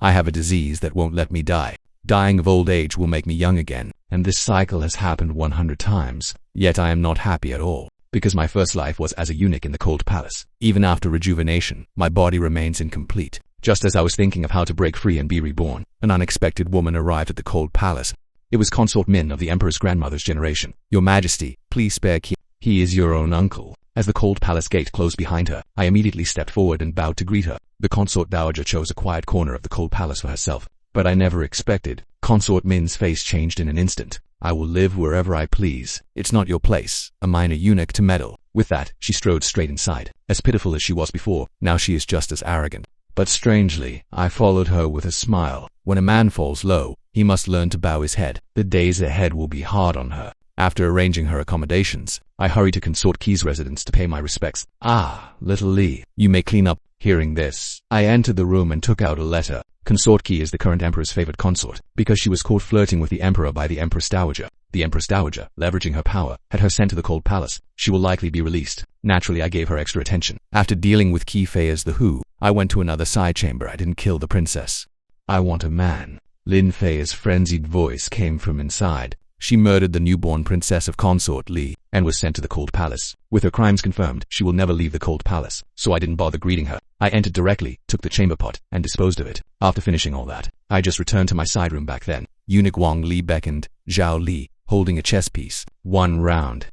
I have a disease that won't let me die. Dying of old age will make me young again, and this cycle has happened 100 times. Yet I am not happy at all, because my first life was as a eunuch in the cold palace. Even after rejuvenation, my body remains incomplete. Just as I was thinking of how to break free and be reborn, an unexpected woman arrived at the cold palace. It was Consort Min of the Emperor's grandmother's generation. "Your Majesty, please spare Qi. He is your own uncle." As the cold palace gate closed behind her, I immediately stepped forward and bowed to greet her. The consort dowager chose a quiet corner of the cold palace for herself, but I never expected. Consort Min's face changed in an instant. "I will live wherever I please. It's not your place, a minor eunuch, to meddle." With that, she strode straight inside. As pitiful as she was before, now she is just as arrogant. But strangely, I followed her with a smile. When a man falls low, he must learn to bow his head. The days ahead will be hard on her. After arranging her accommodations, I hurried to Consort Qi's residence to pay my respects. "Ah, little Li, you may clean up." Hearing this, I entered the room and took out a letter. Consort Qi is the current emperor's favorite consort, because she was caught flirting with the emperor by the Empress Dowager. The Empress Dowager, leveraging her power, had her sent to the cold palace. She will likely be released. Naturally, I gave her extra attention. After dealing with Qi Fei as the Who, I went to another side chamber. I didn't kill the princess. "I want a man." Lin Fei's frenzied voice came from inside. She murdered the newborn princess of Consort Li, and was sent to the cold palace. With her crimes confirmed, she will never leave the cold palace, so I didn't bother greeting her. I entered directly, took the chamber pot, and disposed of it. After finishing all that, I just returned to my side room back then. Eunuch Wang Li beckoned, Zhao Li, holding a chess piece. "1 round.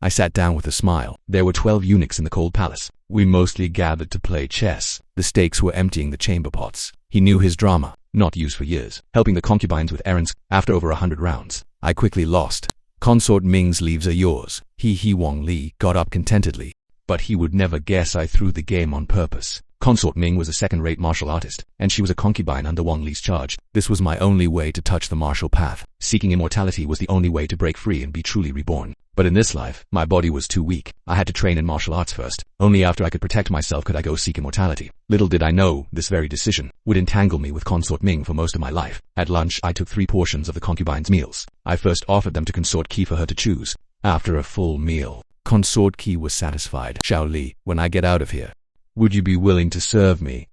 I sat down with a smile. There were 12 eunuchs in the cold palace. We mostly gathered to play chess. The stakes were emptying the chamber pots. He knew his drama, not used for years, helping the concubines with errands. After over 100 rounds, I quickly lost. "Consort Ming's leaves are yours." He Wang Li got up contentedly, but he would never guess I threw the game on purpose. Consort Ming was a second-rate martial artist, and she was a concubine under Wang Li's charge. This was my only way to touch the martial path. Seeking immortality was the only way to break free and be truly reborn. But in this life, my body was too weak. I had to train in martial arts first. Only after I could protect myself could I go seek immortality. Little did I know, this very decision would entangle me with Consort Ming for most of my life. At lunch, I took 3 portions of the concubines' meals. I first offered them to Consort Qi for her to choose. After a full meal, Consort Qi was satisfied. "Zhao Li, when I get out of here, would you be willing to serve me?"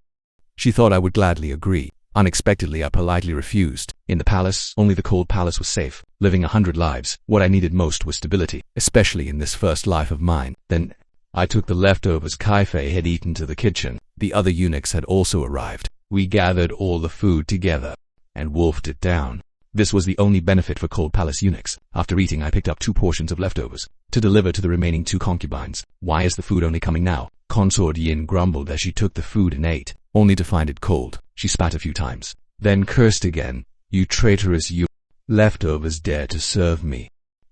She thought I would gladly agree. Unexpectedly, I politely refused. In the palace, only the cold palace was safe. Living 100 lives, what I needed most was stability, especially in this first life of mine. Then, I took the leftovers Kai Fei had eaten to the kitchen. The other eunuchs had also arrived. We gathered all the food together and wolfed it down. This was the only benefit for cold palace eunuchs. After eating, I picked up 2 portions of leftovers to deliver to the remaining 2 concubines. "Why is the food only coming now?" Consort Yin grumbled as she took the food and ate, only to find it cold. She spat a few times, then cursed again. "You traitorous you! Leftovers dare to serve me."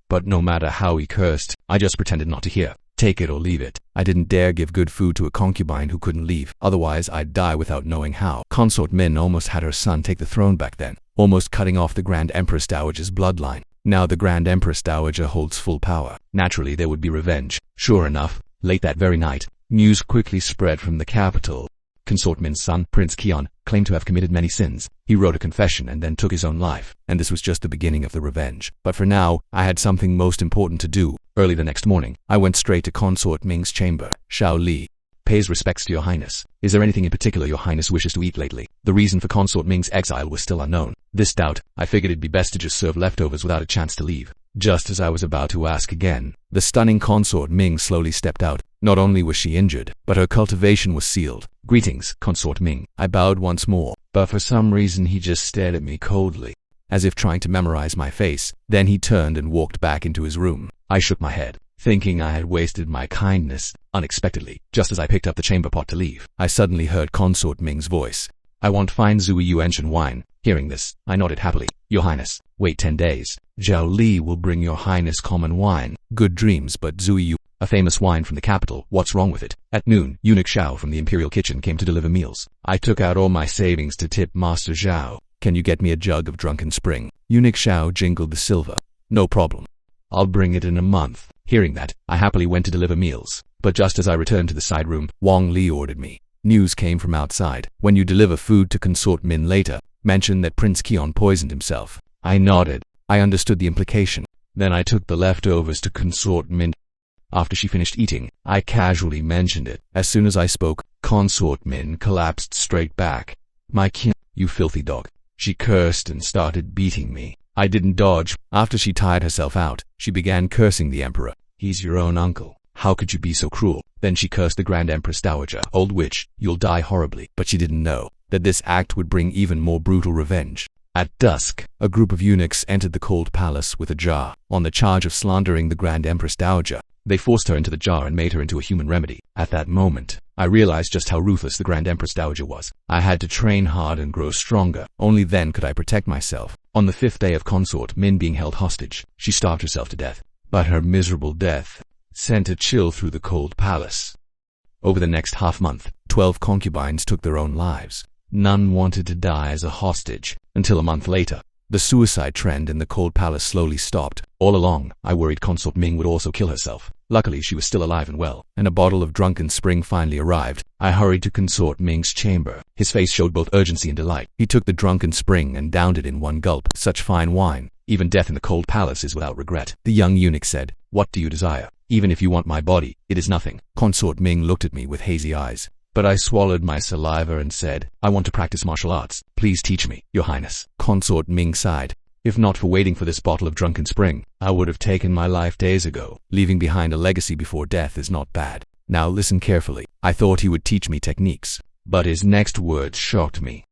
But no matter how he cursed, I just pretended not to hear. Take it or leave it. I didn't dare give good food to a concubine who couldn't leave, otherwise I'd die without knowing how. Consort Min almost had her son take the throne back then, almost cutting off the Grand Empress Dowager's bloodline. Now the Grand Empress Dowager holds full power. Naturally there would be revenge. Sure enough, late that very night, news quickly spread from the capital. Consort Min's son, Prince Qian, claimed to have committed many sins. He wrote a confession and then took his own life, and this was just the beginning of the revenge. But for now, I had something most important to do. Early the next morning, I went straight to Consort Ming's chamber. "Zhao Li, pays respects to your highness. Is there anything in particular your highness wishes to eat lately?" The reason for Consort Ming's exile was still unknown. This doubt, I figured it'd be best to just serve leftovers without a chance to leave. Just as I was about to ask again, the stunning Consort Ming slowly stepped out. Not only was she injured, but her cultivation was sealed. "Greetings, Consort Ming." I bowed once more, but for some reason he just stared at me coldly, as if trying to memorize my face. Then he turned and walked back into his room. I shook my head, thinking I had wasted my kindness. Unexpectedly, just as I picked up the chamber pot to leave, I suddenly heard Consort Ming's voice. "I want fine Zui Yuanshan wine." Hearing this, I nodded happily. "Your Highness, wait 10 days. Zhao Li will bring your Highness common wine." Good dreams, but Zui Yu, a famous wine from the capital, what's wrong with it? At noon, Eunuch Xiao from the Imperial Kitchen came to deliver meals. I took out all my savings to tip Master Zhao. "Can you get me a jug of drunken spring?" Eunuch Xiao jingled the silver. "No problem. I'll bring it in a month." Hearing that, I happily went to deliver meals. But just as I returned to the side room, Wang Li ordered me. News came from outside. "When you deliver food to Consort Min later, mention that Prince Qian poisoned himself." I nodded. I understood the implication. Then I took the leftovers to Consort Min. After she finished eating, I casually mentioned it. As soon as I spoke, Consort Min collapsed straight back. "My Qian, you filthy dog." She cursed and started beating me. I didn't dodge. After she tired herself out, she began cursing the emperor. "He's your own uncle. How could you be so cruel?" Then she cursed the Grand Empress Dowager. "Old witch, you'll die horribly." But she didn't know that this act would bring even more brutal revenge. At dusk, a group of eunuchs entered the cold palace with a jar. On the charge of slandering the Grand Empress Dowager, they forced her into the jar and made her into a human remedy. At that moment, I realized just how ruthless the Grand Empress Dowager was. I had to train hard and grow stronger. Only then could I protect myself. On the 5th day of Consort Min being held hostage, she starved herself to death. But her miserable death sent a chill through the cold palace. Over the next half-month, 12 concubines took their own lives. None wanted to die as a hostage. Until a month later, the suicide trend in the cold palace slowly stopped. All along, I worried Consort Ming would also kill herself. Luckily, she was still alive and well, and a bottle of drunken spring finally arrived. I hurried to Consort Ming's chamber. His face showed both urgency and delight. He took the drunken spring and downed it in one gulp. Such fine wine. Even death in the cold palace is without regret. The young eunuch said, "What do you desire? Even if you want my body, it is nothing." Consort Ming looked at me with hazy eyes. But I swallowed my saliva and said, "I want to practice martial arts. Please teach me, Your Highness." Consort Ming sighed. "If not for waiting for this bottle of drunken spring, I would have taken my life days ago. Leaving behind a legacy before death is not bad. Now listen carefully." I thought he would teach me techniques, but his next words shocked me.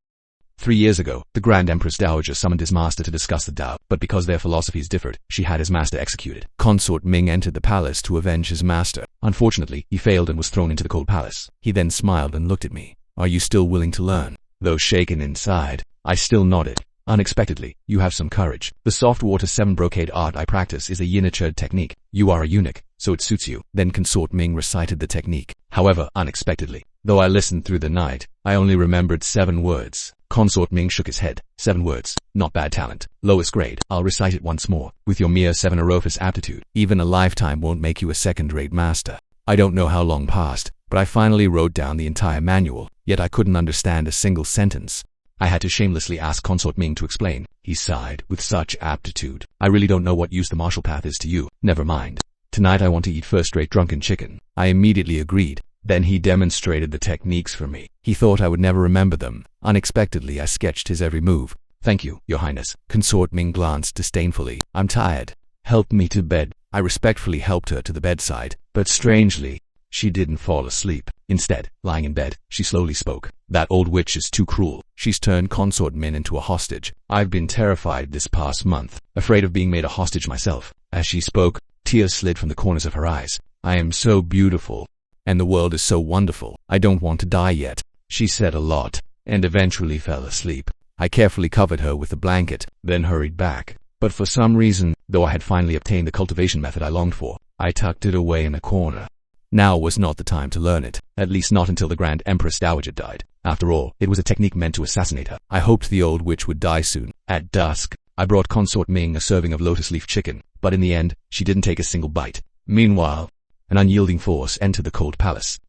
3 years ago, the Grand Empress Dowager summoned his master to discuss the Tao, but because their philosophies differed, she had his master executed. Consort Ming entered the palace to avenge his master. Unfortunately, he failed and was thrown into the cold palace. He then smiled and looked at me. "Are you still willing to learn?" Though shaken inside, I still nodded. "Unexpectedly, you have some courage. The soft water 7 brocade art I practice is a yin-chud technique. You are a eunuch, so it suits you." Then Consort Ming recited the technique. However, unexpectedly, though I listened through the night, I only remembered 7 words. Consort Ming shook his head. 7 words. Not bad talent. Lowest grade. I'll recite it once more. With your mere 7 orifice aptitude, even a lifetime won't make you a second-rate master. I don't know how long passed, but I finally wrote down the entire manual, yet I couldn't understand a single sentence. I had to shamelessly ask Consort Ming to explain. He sighed. "With such aptitude, I really don't know what use the martial path is to you. Never mind. Tonight I want to eat first-rate drunken chicken." I immediately agreed. Then he demonstrated the techniques for me. He thought I would never remember them. Unexpectedly, I sketched his every move. "Thank you, Your Highness." Consort Ming glanced disdainfully. "I'm tired. Help me to bed." I respectfully helped her to the bedside, but strangely, she didn't fall asleep. Instead, lying in bed, she slowly spoke. "That old witch is too cruel. She's turned Consort Min into a hostage. I've been terrified this past month, afraid of being made a hostage myself." As she spoke, tears slid from the corners of her eyes. "I am so beautiful, and the world is so wonderful. I don't want to die yet." She said a lot, and eventually fell asleep. I carefully covered her with a blanket, then hurried back. But for some reason, though I had finally obtained the cultivation method I longed for, I tucked it away in a corner. Now was not the time to learn it, at least not until the Grand Empress Dowager died. After all, it was a technique meant to assassinate her. I hoped the old witch would die soon. At dusk, I brought Consort Ming a serving of lotus leaf chicken, but in the end, she didn't take a single bite. Meanwhile, an unyielding force entered the cold palace.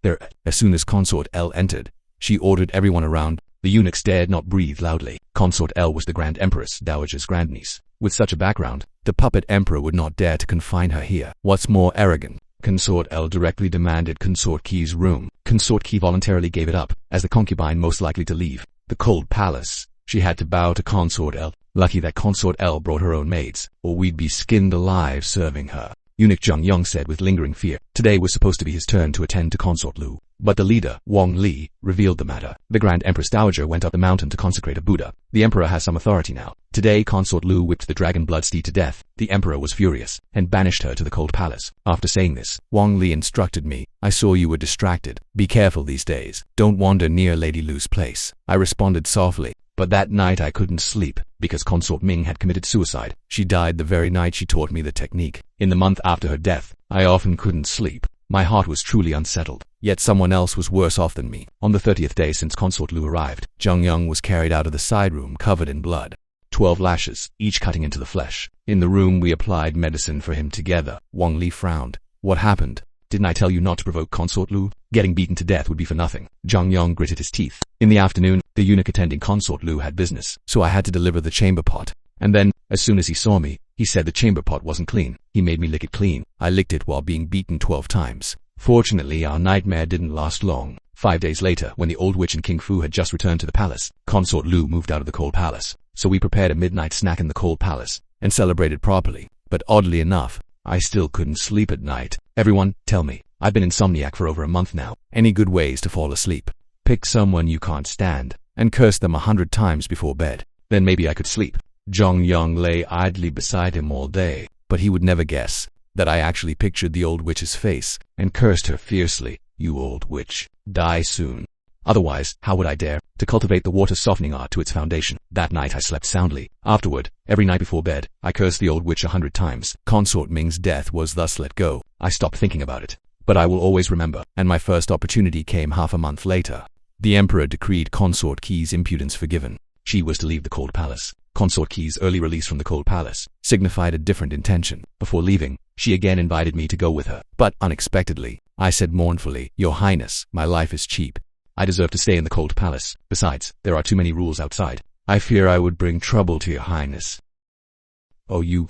As soon as Consort L entered, she ordered everyone around. The eunuchs dared not breathe loudly. Consort L was the Grand Empress Dowager's grandniece. With such a background, the puppet emperor would not dare to confine her here. What's more arrogant, Consort L directly demanded Consort Key's room. Consort Key voluntarily gave it up, as the concubine most likely to leave the cold palace. She had to bow to Consort L. Lucky that Consort L brought her own maids, or we'd be skinned alive serving her. Eunuch Zheng Yong said with lingering fear. Today was supposed to be his turn to attend to Consort Lu. But the leader, Wang Li, revealed the matter. The Grand Empress Dowager went up the mountain to consecrate a Buddha. The emperor has some authority now. Today Consort Lu whipped the dragon blood steed to death. The emperor was furious, and banished her to the cold palace. After saying this, Wang Li instructed me. "I saw you were distracted. Be careful these days. Don't wander near Lady Lu's place." I responded softly. But that night I couldn't sleep, because Consort Ming had committed suicide. She died the very night she taught me the technique. In the month after her death, I often couldn't sleep. My heart was truly unsettled. Yet someone else was worse off than me. On the 30th day since Consort Lu arrived, Zheng Yong was carried out of the side room covered in blood. 12 lashes, each cutting into the flesh. In the room we applied medicine for him together. Wang Li frowned. "What happened? Didn't I tell you not to provoke Consort Lu? Getting beaten to death would be for nothing." Zheng Yong gritted his teeth. In the afternoon, the eunuch attending Consort Lu had business, so I had to deliver the chamber pot. And then, as soon as he saw me, he said the chamber pot wasn't clean. He made me lick it clean. I licked it while being beaten 12 times. Fortunately, our nightmare didn't last long. 5 days later, when the old witch and King Fu had just returned to the palace, Consort Lu moved out of the cold palace. So we prepared a midnight snack in the cold palace and celebrated properly. But oddly enough, I still couldn't sleep at night. Everyone, tell me. I've been insomniac for over a month now. Any good ways to fall asleep? Pick someone you can't stand and curse them 100 times before bed. Then maybe I could sleep. Zhong Yang lay idly beside him all day, but he would never guess that I actually pictured the old witch's face and cursed her fiercely. You old witch, die soon. Otherwise, how would I dare to cultivate the water softening art to its foundation? That night I slept soundly. Afterward, every night before bed, I cursed the old witch 100 times. Consort Ming's death was thus let go. I stopped thinking about it. But I will always remember, and my first opportunity came half a month later. The emperor decreed Consort Qi's impudence forgiven. She was to leave the cold palace. Consort Qi's early release from the cold palace signified a different intention. Before leaving, she again invited me to go with her. But unexpectedly, I said mournfully, Your Highness, my life is cheap. I deserve to stay in the cold palace. Besides, there are too many rules outside. I fear I would bring trouble to your highness. Oh, you?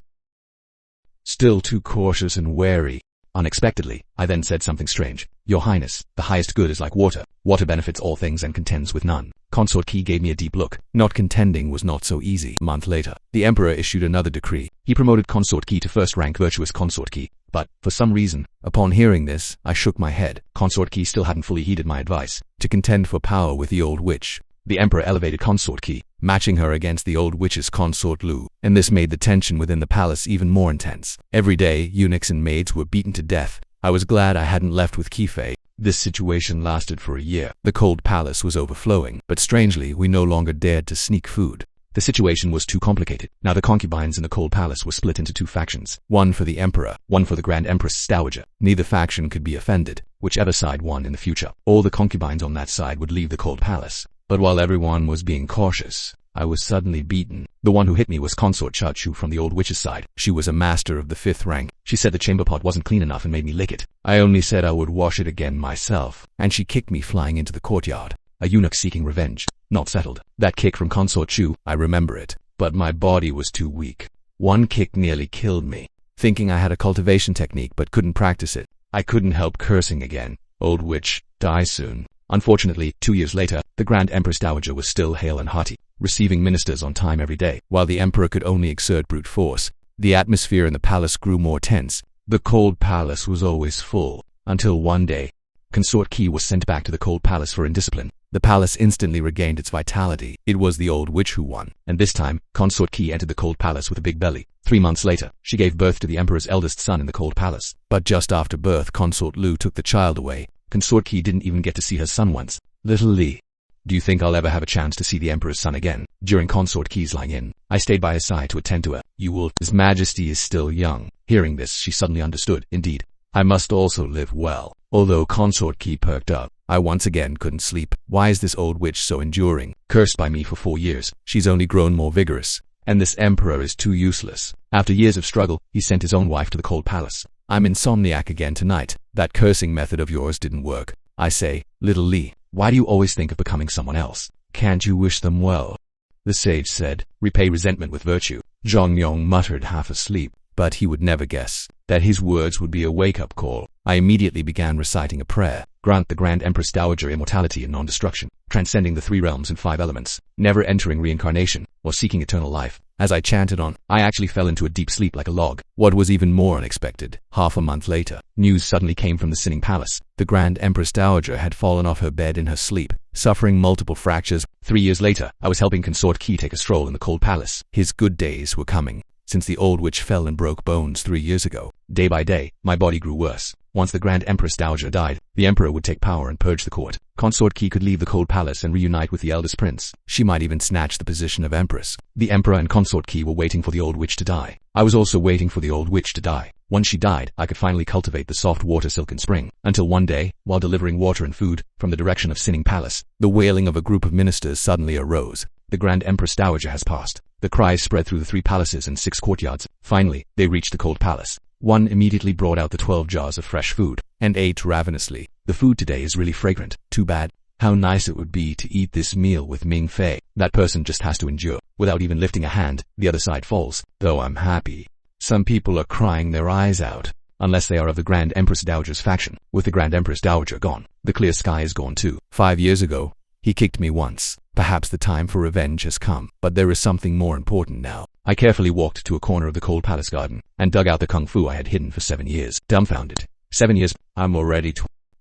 Still too cautious and wary. Unexpectedly, I then said something strange. Your highness, the highest good is like water. Water benefits all things and contends with none. Consort Qi gave me a deep look. Not contending was not so easy. A month later, the emperor issued another decree. He promoted Consort Qi to first rank virtuous Consort Qi. But, for some reason, upon hearing this, I shook my head. Consort Qi still hadn't fully heeded my advice to contend for power with the old witch. The emperor elevated Consort Qi, matching her against the old witch's Consort Lu, and this made the tension within the palace even more intense. Every day, eunuchs and maids were beaten to death. I was glad I hadn't left with Qifei. This situation lasted for a year. The cold palace was overflowing, but strangely, we no longer dared to sneak food. The situation was too complicated. Now the concubines in the cold palace were split into two factions, one for the emperor, one for the Grand Empress Dowager. Neither faction could be offended, whichever side won in the future. All the concubines on that side would leave the cold palace. But while everyone was being cautious, I was suddenly beaten. The one who hit me was Consort Chachu from the old witch's side. She was a master of the 5th rank. She said the chamber pot wasn't clean enough and made me lick it. I only said I would wash it again myself, and she kicked me flying into the courtyard. A eunuch seeking revenge. Not settled. That kick from Consort Chu, I remember it. But my body was too weak. One kick nearly killed me. Thinking I had a cultivation technique but couldn't practice it, I couldn't help cursing again. Old witch, die soon. Unfortunately, 2 years later, the Grand Empress Dowager was still hale and hearty, receiving ministers on time every day. While the emperor could only exert brute force, the atmosphere in the palace grew more tense. The cold palace was always full, until one day, Consort Qi was sent back to the cold palace for indiscipline. The palace instantly regained its vitality. It was the old witch who won, and this time, Consort Qi entered the cold palace with a big belly. 3 months later, she gave birth to the emperor's eldest son in the cold palace. But just after birth, Consort Lu took the child away. Consort Qi didn't even get to see her son once. Little Li. Do you think I'll ever have a chance to see the emperor's son again? During Consort Qi's lying in, I stayed by his side to attend to her. You will. His Majesty is still young. Hearing this, she suddenly understood. Indeed, I must also live well. Although Consort Qi perked up, I once again couldn't sleep. Why is this old witch so enduring? Cursed by me for 4 years, she's only grown more vigorous. And this emperor is too useless. After years of struggle, he sent his own wife to the cold palace. I'm insomniac again tonight. That cursing method of yours didn't work. I say, little Li, why do you always think of becoming someone else? Can't you wish them well? The sage said, repay resentment with virtue. Zhong Yong muttered half asleep, but he would never guess that his words would be a wake-up call. I immediately began reciting a prayer. Grant the Grand Empress Dowager immortality and non-destruction, transcending the 3 realms and 5 elements, never entering reincarnation, or seeking eternal life. As I chanted on, I actually fell into a deep sleep like a log. What was even more unexpected, half a month later, news suddenly came from the Sinning Palace. The Grand Empress Dowager had fallen off her bed in her sleep, suffering multiple fractures. 3 years later, I was helping Consort Qi take a stroll in the cold palace. His good days were coming. Since the old witch fell and broke bones 3 years ago, day by day, my body grew worse. Once the Grand Empress Dowager died, the emperor would take power and purge the court. Consort Qi could leave the cold palace and reunite with the eldest prince. She might even snatch the position of empress. The emperor and Consort Qi were waiting for the old witch to die. I was also waiting for the old witch to die. Once she died, I could finally cultivate the soft water silken spring. Until one day, while delivering water and food from the direction of Sinning Palace, the wailing of a group of ministers suddenly arose. The Grand Empress Dowager has passed. The cries spread through the 3 palaces and 6 courtyards. Finally, they reached the cold palace. One immediately brought out the 12 jars of fresh food and ate ravenously. The food today is really fragrant. Too bad. How nice it would be to eat this meal with Ming Fei. That person just has to endure. Without even lifting a hand, the other side falls. Though I'm happy. Some people are crying their eyes out. unless they are of the Grand Empress Dowager's faction. With the Grand Empress Dowager gone, the clear sky is gone too. 5 years ago, he kicked me once. Perhaps the time for revenge has come, but there is something more important now. I carefully walked to a corner of the cold palace garden and dug out the kung fu I had hidden for 7 years. Dumbfounded. 7 years? I'm already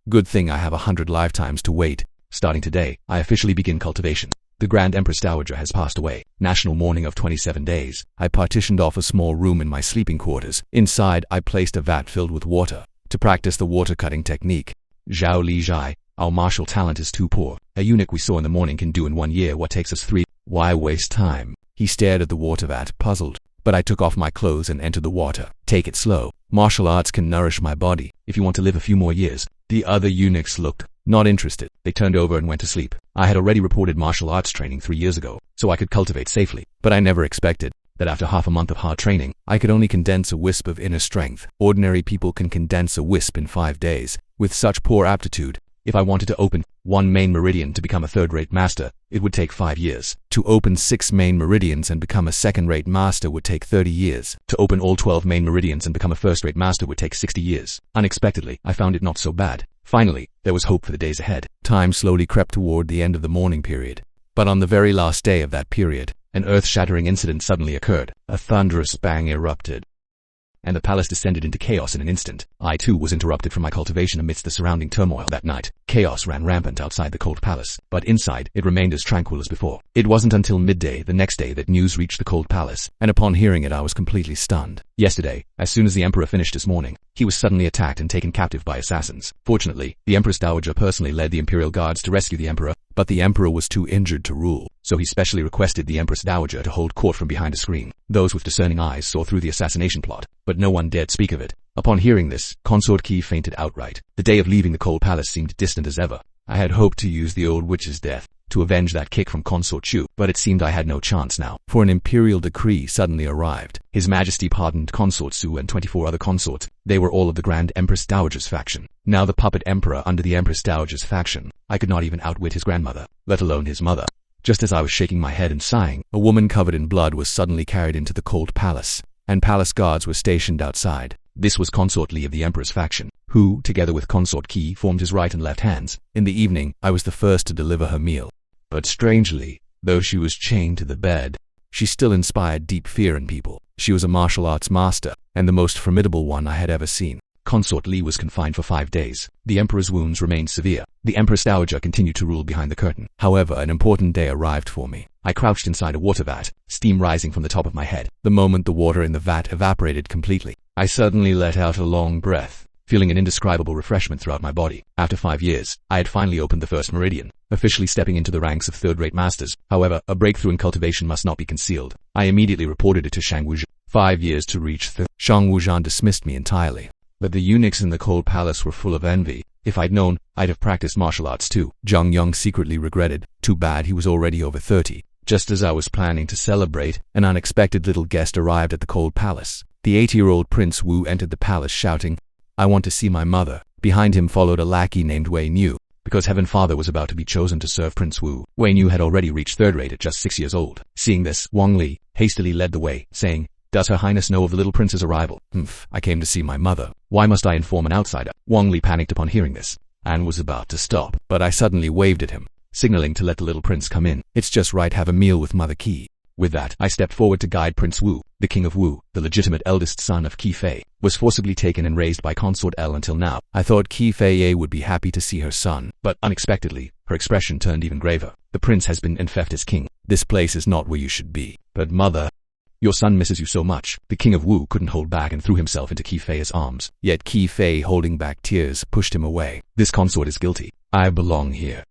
Good thing I have 100 lifetimes to wait. Starting today, I officially begin cultivation. The Grand Empress Dowager has passed away. National mourning of 27 days. I partitioned off a small room in my sleeping quarters. Inside, I placed a vat filled with water to practice the water cutting technique. Zhao Li Zhai, our martial talent is too poor. A eunuch we saw in the morning can do in 1 year what takes us 3. Why waste time? He stared at the water vat, puzzled. But I took off my clothes and entered the water. Take it slow. Martial arts can nourish my body if you want to live a few more years. The other eunuchs looked not interested. They turned over and went to sleep. I had already reported martial arts training 3 years ago, so I could cultivate safely. But I never expected that after half a month of hard training, I could only condense a wisp of inner strength. Ordinary people can condense a wisp in 5 days. With such poor aptitude, if I wanted to open 1 main meridian to become a third-rate master, it would take 5 years. To open 6 main meridians and become a second-rate master would take 30 years. To open all 12 main meridians and become a first-rate master would take 60 years. Unexpectedly, I found it not so bad. Finally, there was hope for the days ahead. Time slowly crept toward the end of the mourning period. But on the very last day of that period, an earth-shattering incident suddenly occurred. A thunderous bang erupted, and the palace descended into chaos in an instant. I too was interrupted from my cultivation amidst the surrounding turmoil. That night, chaos ran rampant outside the cold palace, but inside, it remained as tranquil as before. It wasn't until midday the next day that news reached the cold palace, and upon hearing it I was completely stunned. Yesterday, as soon as the emperor finished his mourning, he was suddenly attacked and taken captive by assassins. Fortunately, the Empress Dowager personally led the imperial guards to rescue the emperor, but the emperor was too injured to rule, so he specially requested the Empress Dowager to hold court from behind a screen. Those with discerning eyes saw through the assassination plot, but no one dared speak of it. Upon hearing this, Consort Qi fainted outright. The day of leaving the cold palace seemed distant as ever. I had hoped to use the old witch's death to avenge that kick from Consort Shu, but it seemed I had no chance now, for an imperial decree suddenly arrived. His Majesty pardoned Consort Su and 24 other consorts. They were all of the Grand Empress Dowager's faction. Now the puppet emperor under the Empress Dowager's faction. I could not even outwit his grandmother, let alone his mother. Just as I was shaking my head and sighing, a woman covered in blood was suddenly carried into the cold palace, and palace guards were stationed outside. This was Consort Li of the Emperor's faction, who, together with Consort Qi, formed his right and left hands. In the evening, I was the first to deliver her meal. But strangely, though she was chained to the bed, she still inspired deep fear in people. She was a martial arts master, and the most formidable one I had ever seen. Consort Li was confined for 5 days. The emperor's wounds remained severe. The Empress Dowager continued to rule behind the curtain. However, an important day arrived for me. I crouched inside a water vat, steam rising from the top of my head. The moment the water in the vat evaporated completely, I suddenly let out a long breath, feeling an indescribable refreshment throughout my body. After 5 years, I had finally opened the first meridian, officially stepping into the ranks of third-rate masters. However, a breakthrough in cultivation must not be concealed. I immediately reported it to Shang Wuzhan. 5 years to reach Shang Wuzhan dismissed me entirely. But the eunuchs in the cold palace were full of envy. If I'd known, I'd have practiced martial arts too. Zhang Yong secretly regretted. Too bad he was already over 30. Just as I was planning to celebrate, an unexpected little guest arrived at the cold palace. The 80-year-old Prince Wu entered the palace shouting, "I want to see my mother." Behind him followed a lackey named Wei Niu, because Heaven Father was about to be chosen to serve Prince Wu. Wei Niu had already reached third rate at just 6 years old. Seeing this, Wang Li hastily led the way, saying, "Does Her Highness know of the little prince's arrival?" I came to see my mother. Why must I inform an outsider? Wang Li panicked upon hearing this, and was about to stop, but I suddenly waved at him, signaling to let the little prince come in. It's just right, have a meal with Mother Qi. With that, I stepped forward to guide Prince Wu. The King of Wu, the legitimate eldest son of Qi Fei, was forcibly taken and raised by Consort L until now. I thought Qi Fei would be happy to see her son, but unexpectedly, her expression turned even graver. The prince has been enfeoffed as king. This place is not where you should be. But mother, your son misses you so much. The King of Wu couldn't hold back and threw himself into Qi Fei's arms. Yet Qi Fei, holding back tears, pushed him away. This consort is guilty. I belong here.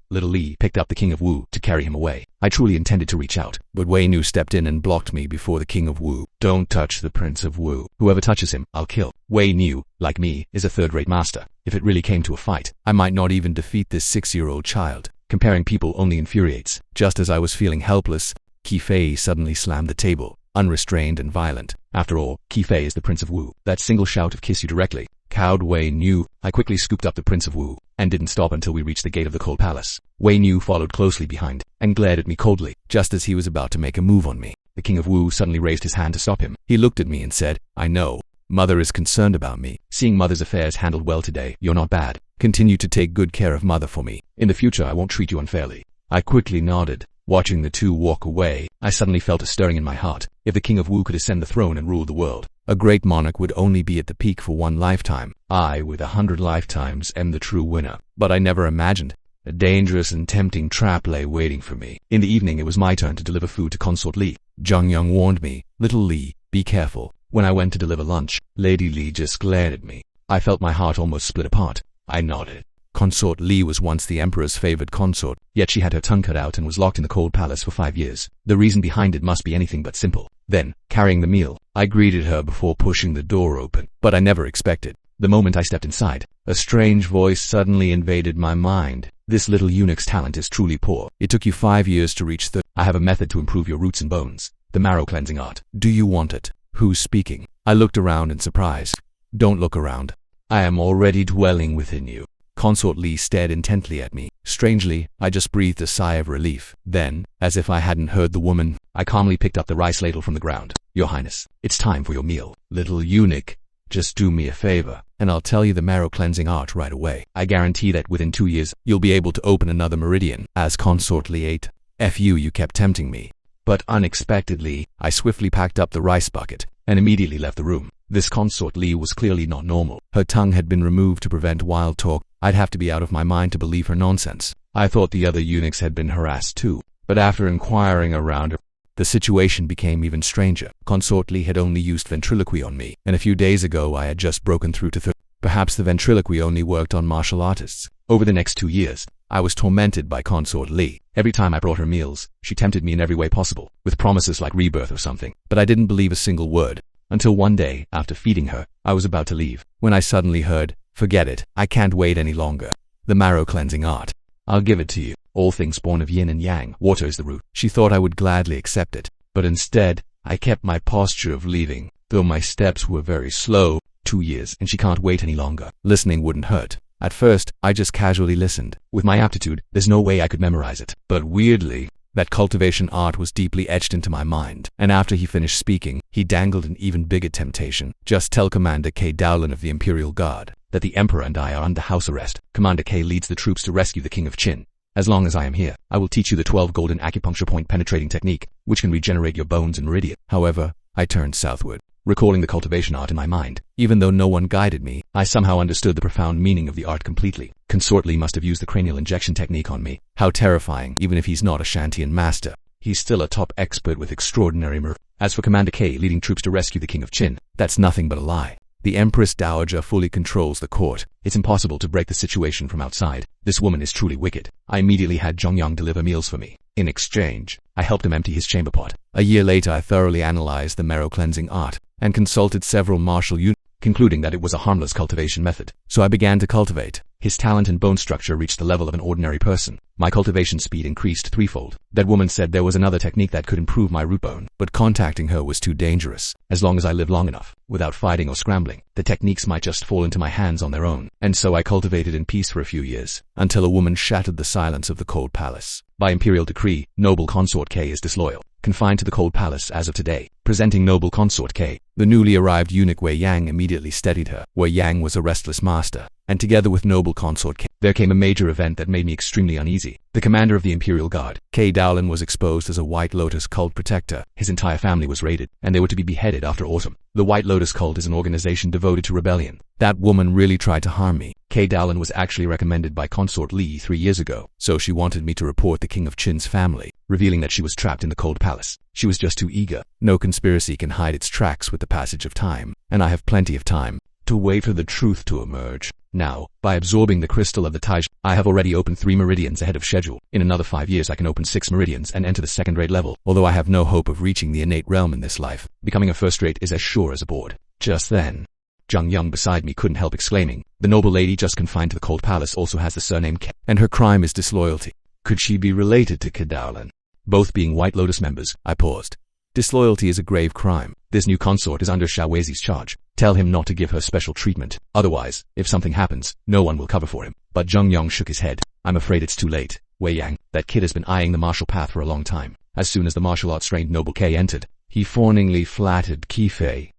Little Li, picked up the King of Wu to carry him away. I truly intended to reach out, but Wei Niu stepped in and blocked me before the King of Wu. Don't touch the Prince of Wu. Whoever touches him, I'll kill. Wei Niu, like me, is a third-rate master. If it really came to a fight, I might not even defeat this 6-year-old child. Comparing people only infuriates. Just as I was feeling helpless, Qi Fei suddenly slammed the table, unrestrained and violent. After all, Qi Fei is the Prince of Wu. That single shout of "kiss you directly" cowed Wei Niu. I quickly scooped up the Prince of Wu, and didn't stop until we reached the gate of the cold palace. Wei Niu followed closely behind, and glared at me coldly. Just as he was about to make a move on me, the King of Wu suddenly raised his hand to stop him. He looked at me and said, "I know Mother is concerned about me. Seeing mother's affairs handled well today, you're not bad. Continue to take good care of mother for me. In the future I won't treat you unfairly. I quickly nodded. Watching the two walk away, I suddenly felt a stirring in my heart. If the king of Wu could ascend the throne and rule the world, a great monarch would only be at the peak for one lifetime. I, with 100 lifetimes, am the true winner. But I never imagined a dangerous and tempting trap lay waiting for me. In the evening it was my turn to deliver food to Consort Li. Zhang Yang warned me, "Little Li, be careful." When I went to deliver lunch, Lady Li just glared at me. I felt my heart almost split apart. I nodded. Consort Li was once the emperor's favored consort, yet she had her tongue cut out and was locked in the cold palace for 5 years. The reason behind it must be anything but simple. Then, carrying the meal, I greeted her before pushing the door open. But I never expected. The moment I stepped inside, a strange voice suddenly invaded my mind. "This little eunuch's talent is truly poor. It took you 5 years to reach the... I have a method to improve your roots and bones. The marrow cleansing art. Do you want it?" "Who's speaking?" I looked around in surprise. "Don't look around. I am already dwelling within you." Consort Li stared intently at me. Strangely, I just breathed a sigh of relief. Then, as if I hadn't heard the woman, I calmly picked up the rice ladle from the ground. "Your Highness, it's time for your meal." "Little eunuch, just do me a favor, and I'll tell you the marrow cleansing art right away. I guarantee that within 2 years, you'll be able to open another meridian." As Consort Li ate, You kept tempting me." But unexpectedly, I swiftly packed up the rice bucket and immediately left the room. This Consort Li was clearly not normal. Her tongue had been removed to prevent wild talk. I'd have to be out of my mind to believe her nonsense. I thought the other eunuchs had been harassed too, but after inquiring around, the situation became even stranger. Consort Li had only used ventriloquy on me, and a few days ago I had just broken through to Perhaps the ventriloquy only worked on martial artists. Over the next 2 years, I was tormented by Consort Li. Every time I brought her meals, she tempted me in every way possible, with promises like rebirth or something. But I didn't believe a single word, until one day, after feeding her, I was about to leave, when I suddenly heard, "Forget it, I can't wait any longer. The marrow cleansing art. I'll give it to you. All things born of yin and yang, water is the root." She thought I would gladly accept it, but instead, I kept my posture of leaving, though my steps were very slow. 2 years, and she can't wait any longer. Listening wouldn't hurt. At first, I just casually listened. With my aptitude, there's no way I could memorize it. But weirdly, that cultivation art was deeply etched into my mind. And after he finished speaking, he dangled an even bigger temptation. "Just tell Commander K. Dowlin of the Imperial Guard that the Emperor and I are under house arrest. Commander K leads the troops to rescue the King of Qin. As long as I am here, I will teach you the 12 golden acupuncture point penetrating technique, which can regenerate your bones and meridian." However, I turned southward, recalling the cultivation art in my mind. Even though no one guided me, I somehow understood the profound meaning of the art completely. Consort Li must have used the cranial injection technique on me. How terrifying. Even if he's not a Shantian master, he's still a top expert with extraordinary nerve. As for Commander K leading troops to rescue the King of Qin, that's nothing but a lie. The Empress Dowager fully controls the court. It's impossible to break the situation from outside. This woman is truly wicked. I immediately had Zhongyang deliver meals for me. In exchange, I helped him empty his chamber pot. A year later, I thoroughly analyzed the marrow cleansing art and consulted several martial units, concluding that it was a harmless cultivation method. So I began to cultivate. His talent and bone structure reached the level of an ordinary person. My cultivation speed increased threefold. That woman said there was another technique that could improve my root bone, but contacting her was too dangerous. As long as I live long enough, without fighting or scrambling, the techniques might just fall into my hands on their own. And so I cultivated in peace for a few years, until a woman shattered the silence of the cold palace. By imperial decree, noble consort K is disloyal, confined to the cold palace as of today. Presenting noble consort K, the newly arrived eunuch Wei Yang immediately steadied her. Wei Yang was a restless master, and together with noble consort K, there came a major event that made me extremely uneasy. The commander of the Imperial Guard, K. Dowlin, was exposed as a White Lotus cult protector. His entire family was raided, and they were to be beheaded after autumn. The White Lotus cult is an organization devoted to rebellion. That woman really tried to harm me. K. Dowlin was actually recommended by Consort Li 3 years ago, so she wanted me to report the King of Qin's family, revealing that she was trapped in the cold palace. She was just too eager. No conspiracy can hide its tracks with the passage of time, and I have plenty of time to wait for the truth to emerge. Now, by absorbing the crystal of the Tai, I have already opened 3 meridians ahead of schedule. In another 5 years I can open 6 meridians and enter the second-rate level. Although I have no hope of reaching the innate realm in this life, becoming a first-rate is as sure as a board. Just then, Zhang Yang beside me couldn't help exclaiming, "The noble lady just confined to the cold palace also has the surname K, and her crime is disloyalty. Could she be related to K. Dowlin? Both being White Lotus members?" I paused. "Disloyalty is a grave crime. This new consort is under Xiaowezi's charge. Tell him not to give her special treatment. Otherwise, if something happens, no one will cover for him." But Zhang Yang shook his head. "I'm afraid it's too late. Wei Yang, that kid has been eyeing the martial path for a long time." As soon as the martial arts trained noble K entered, he fawningly flattered Qifei.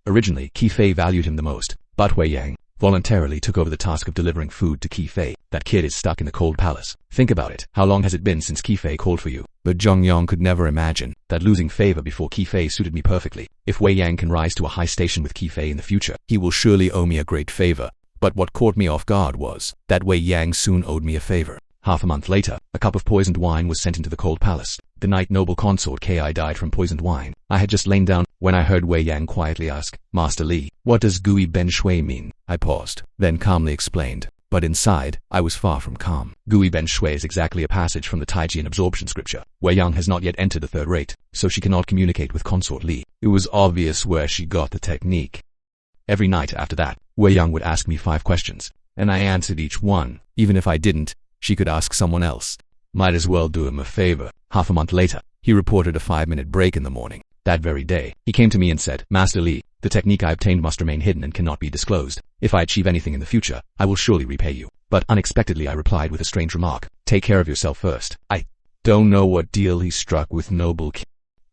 Originally, Qi Fei valued him the most, but Wei Yang voluntarily took over the task of delivering food to Qi Fei. That kid is stuck in the cold palace. Think about it. How long has it been since Qi Fei called for you? But Zhang Yang could never imagine that losing favor before Qi Fei suited me perfectly. If Wei Yang can rise to a high station with Qi Fei in the future, he will surely owe me a great favor. But what caught me off guard was that Wei Yang soon owed me a favor. Half a month later, a cup of poisoned wine was sent into the cold palace. The night noble consort Ki died from poisoned wine. I had just lain down when I heard Wei Yang quietly ask, "Master Li, what does Gui Ben Shui mean?" I paused, then calmly explained. But inside, I was far from calm. Gui Ben Shui is exactly a passage from the Taijian absorption scripture. Wei Yang has not yet entered the third rate, so she cannot communicate with consort Li. It was obvious where she got the technique. Every night after that, Wei Yang would ask me 5 questions, and I answered each one. Even if I didn't, she could ask someone else. Might as well do him a favor. Half a month later, he reported a 5-minute break in the morning. That very day, he came to me and said, "Master Li, the technique I obtained must remain hidden and cannot be disclosed. If I achieve anything in the future, I will surely repay you." But unexpectedly I replied with a strange remark, "Take care of yourself first." I don't know what deal he struck with noble Qi,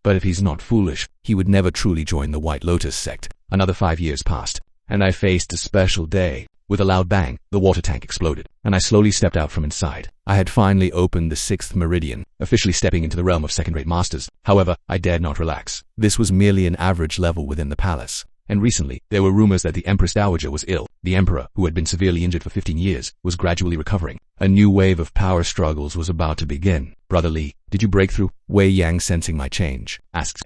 but if he's not foolish, he would never truly join the White Lotus sect. Another 5 years passed, and I faced a special day. With a loud bang, the water tank exploded, and I slowly stepped out from inside. I had finally opened the 6th meridian, officially stepping into the realm of second-rate masters. However, I dared not relax. This was merely an average level within the palace. And recently, there were rumors that the Empress Dowager was ill. The Emperor, who had been severely injured for 15 years, was gradually recovering. A new wave of power struggles was about to begin. "Brother Li, did you break through?" Wei Yang, sensing my change, asked.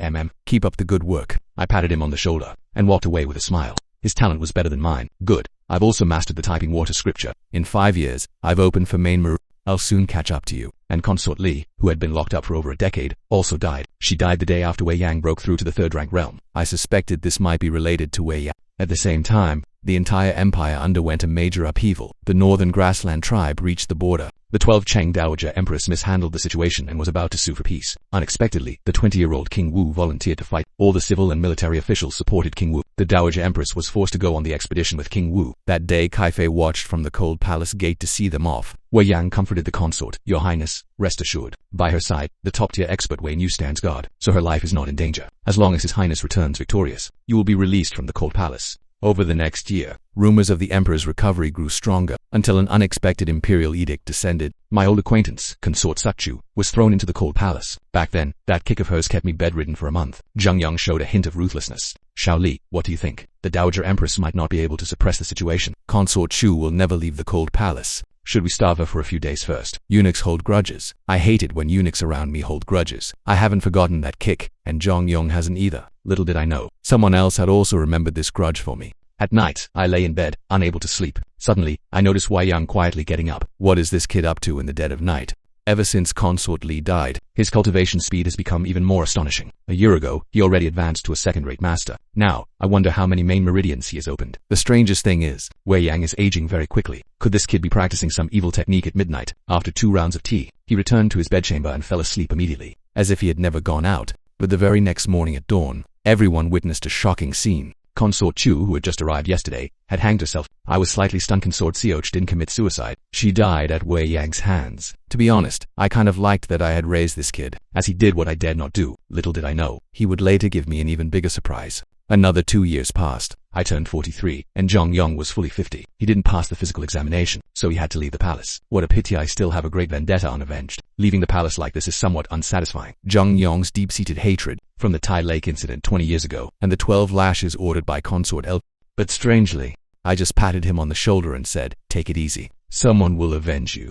"Keep up the good work." I patted him on the shoulder and walked away with a smile. His talent was better than mine. Good. I've also mastered the typing water scripture. In 5 years, I've opened for main Maru. I'll soon catch up to you. And consort Li, who had been locked up for over a decade, also died. She died the day after Wei Yang broke through to the 3rd rank realm. I suspected this might be related to Wei Yang. At the same time, the entire empire underwent a major upheaval. The northern grassland tribe reached the border. The 12th Cheng Dowager Empress mishandled the situation and was about to sue for peace. Unexpectedly, the 20-year-old King Wu volunteered to fight. All the civil and military officials supported King Wu. The Dowager Empress was forced to go on the expedition with King Wu. That day, Qi Fei watched from the cold palace gate to see them off. Wei Yang comforted the consort. "Your Highness, rest assured. By her side, the top-tier expert Wei Nu stands guard, so her life is not in danger. As long as His Highness returns victorious, you will be released from the cold palace." Over the next year, rumors of the emperor's recovery grew stronger, until an unexpected imperial edict descended. My old acquaintance, consort Suchu, was thrown into the cold palace. Back then, that kick of hers kept me bedridden for a month. Zhang Yang showed a hint of ruthlessness. "Xiao Li, what do you think? The Dowager Empress might not be able to suppress the situation. Consort Chu will never leave the cold palace. Should we starve her for a few days first?" Eunuchs hold grudges. I hate it when eunuchs around me hold grudges. I haven't forgotten that kick, and Zhang Yang hasn't either. Little did I know, someone else had also remembered this grudge for me. At night, I lay in bed, unable to sleep. Suddenly, I noticed Wei Yang quietly getting up. What is this kid up to in the dead of night? Ever since consort Li died, his cultivation speed has become even more astonishing. A year ago, he already advanced to a second-rate master. Now, I wonder how many main meridians he has opened. The strangest thing is, Wei Yang is aging very quickly. Could this kid be practicing some evil technique at midnight? After 2 rounds of tea, he returned to his bedchamber and fell asleep immediately, as if he had never gone out. But the very next morning at dawn, everyone witnessed a shocking scene. Consort Chu, who had just arrived yesterday, had hanged herself. I was slightly stunned. Consort Sioch didn't commit suicide. She died at Wei Yang's hands. To be honest, I kind of liked that I had raised this kid, as he did what I dared not do. Little did I know, he would later give me an even bigger surprise. Another 2 years passed. I turned 43, and Zhang Yang was fully 50. He didn't pass the physical examination, so he had to leave the palace. What a pity I still have a great vendetta unavenged. Leaving the palace like this is somewhat unsatisfying. Zhang Yang's deep-seated hatred, from the Tai Lake incident 20 years ago, and the 12 lashes ordered by consort L. But strangely, I just patted him on the shoulder and said, "Take it easy. Someone will avenge you."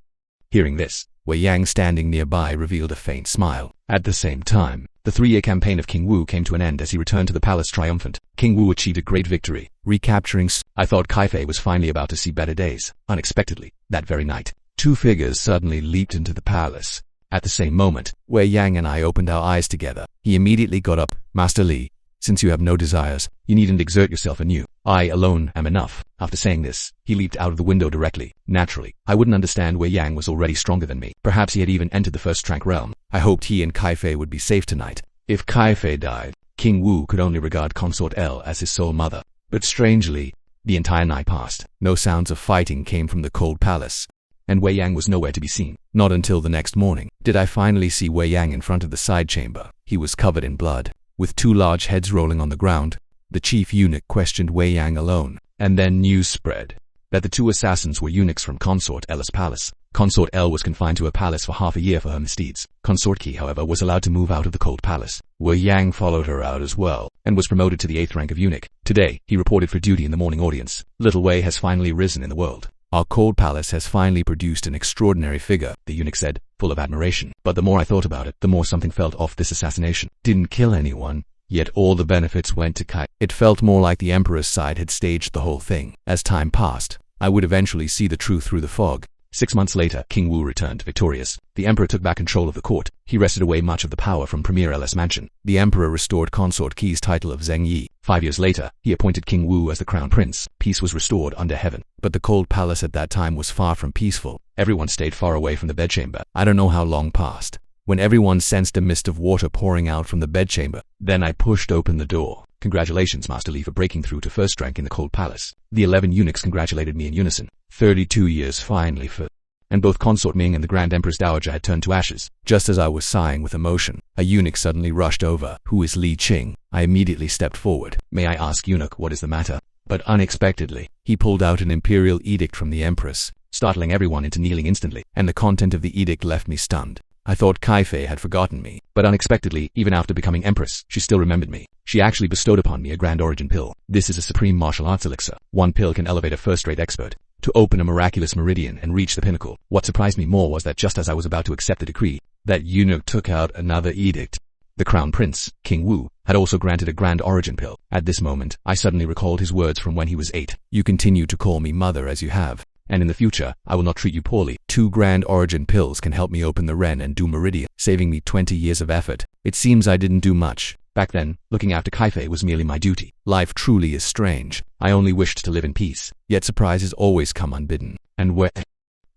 Hearing this, Wei Yang standing nearby revealed a faint smile. At the same time, the 3-year campaign of King Wu came to an end as he returned to the palace triumphant. King Wu achieved a great victory, recapturing I thought Qi Fei was finally about to see better days. Unexpectedly, that very night, 2 figures suddenly leaped into the palace. At the same moment, Wei Yang and I opened our eyes together. He immediately got up. "Master Li, since you have no desires, you needn't exert yourself anew. I alone am enough." After saying this, he leaped out of the window directly. Naturally, I wouldn't understand. Wei Yang was already stronger than me. Perhaps he had even entered the 1st rank realm. I hoped he and Qi Fei would be safe tonight. If Qi Fei died, King Wu could only regard consort L as his sole mother. But strangely, the entire night passed. No sounds of fighting came from the cold palace, and Wei Yang was nowhere to be seen. Not until the next morning did I finally see Wei Yang in front of the side chamber. He was covered in blood, with 2 large heads rolling on the ground. The chief eunuch questioned Wei Yang alone, and then news spread that the two assassins were eunuchs from Consort L's palace. Consort L was confined to a palace for half a year for her misdeeds. Consort Qi, however, was allowed to move out of the cold palace. Wei Yang followed her out as well, and was promoted to the 8th rank of eunuch. Today, he reported for duty in the morning audience. Little Wei has finally risen in the world. Our cold palace has finally produced an extraordinary figure, the eunuch said, full of admiration. But the more I thought about it, the more something felt off. This assassination didn't kill anyone, yet all the benefits went to Kai. It felt more like the emperor's side had staged the whole thing. As time passed, I would eventually see the truth through the fog. 6 months later, King Wu returned victorious. The emperor took back control of the court. He wrested away much of the power from Premier L's mansion. The emperor restored Consort Qi's title of Zheng Yi. 5 years later, he appointed King Wu as the crown prince. Peace was restored under heaven. But the cold palace at that time was far from peaceful. Everyone stayed far away from the bedchamber. I don't know how long passed, when everyone sensed a mist of water pouring out from the bedchamber. Then I pushed open the door. Congratulations, Master Li, for breaking through to first rank in the cold palace. The 11 eunuchs congratulated me in unison. 32 years finally for... And both Consort Ming and the Grand Empress Dowager had turned to ashes. Just as I was sighing with emotion, a eunuch suddenly rushed over. Who is Li Qing? I immediately stepped forward. May I ask, eunuch, what is the matter? But unexpectedly, he pulled out an imperial edict from the empress, startling everyone into kneeling instantly, and the content of the edict left me stunned. I thought Kai Fei had forgotten me, but unexpectedly, even after becoming empress, she still remembered me. She actually bestowed upon me a grand origin pill. This is a supreme martial arts elixir. One pill can elevate a first-rate expert to open a miraculous meridian and reach the pinnacle. What surprised me more was that just as I was about to accept the decree, that eunuch took out another edict. The crown prince, King Wu, had also granted a grand origin pill. At this moment, I suddenly recalled his words from when he was 8. You continue to call me mother as you have, and in the future, I will not treat you poorly. 2 grand origin pills can help me open the Ren and do meridian, saving me 20 years of effort. It seems I didn't do much. Back then, looking after Kai Fei was merely my duty. Life truly is strange. I only wished to live in peace, yet surprises always come unbidden. And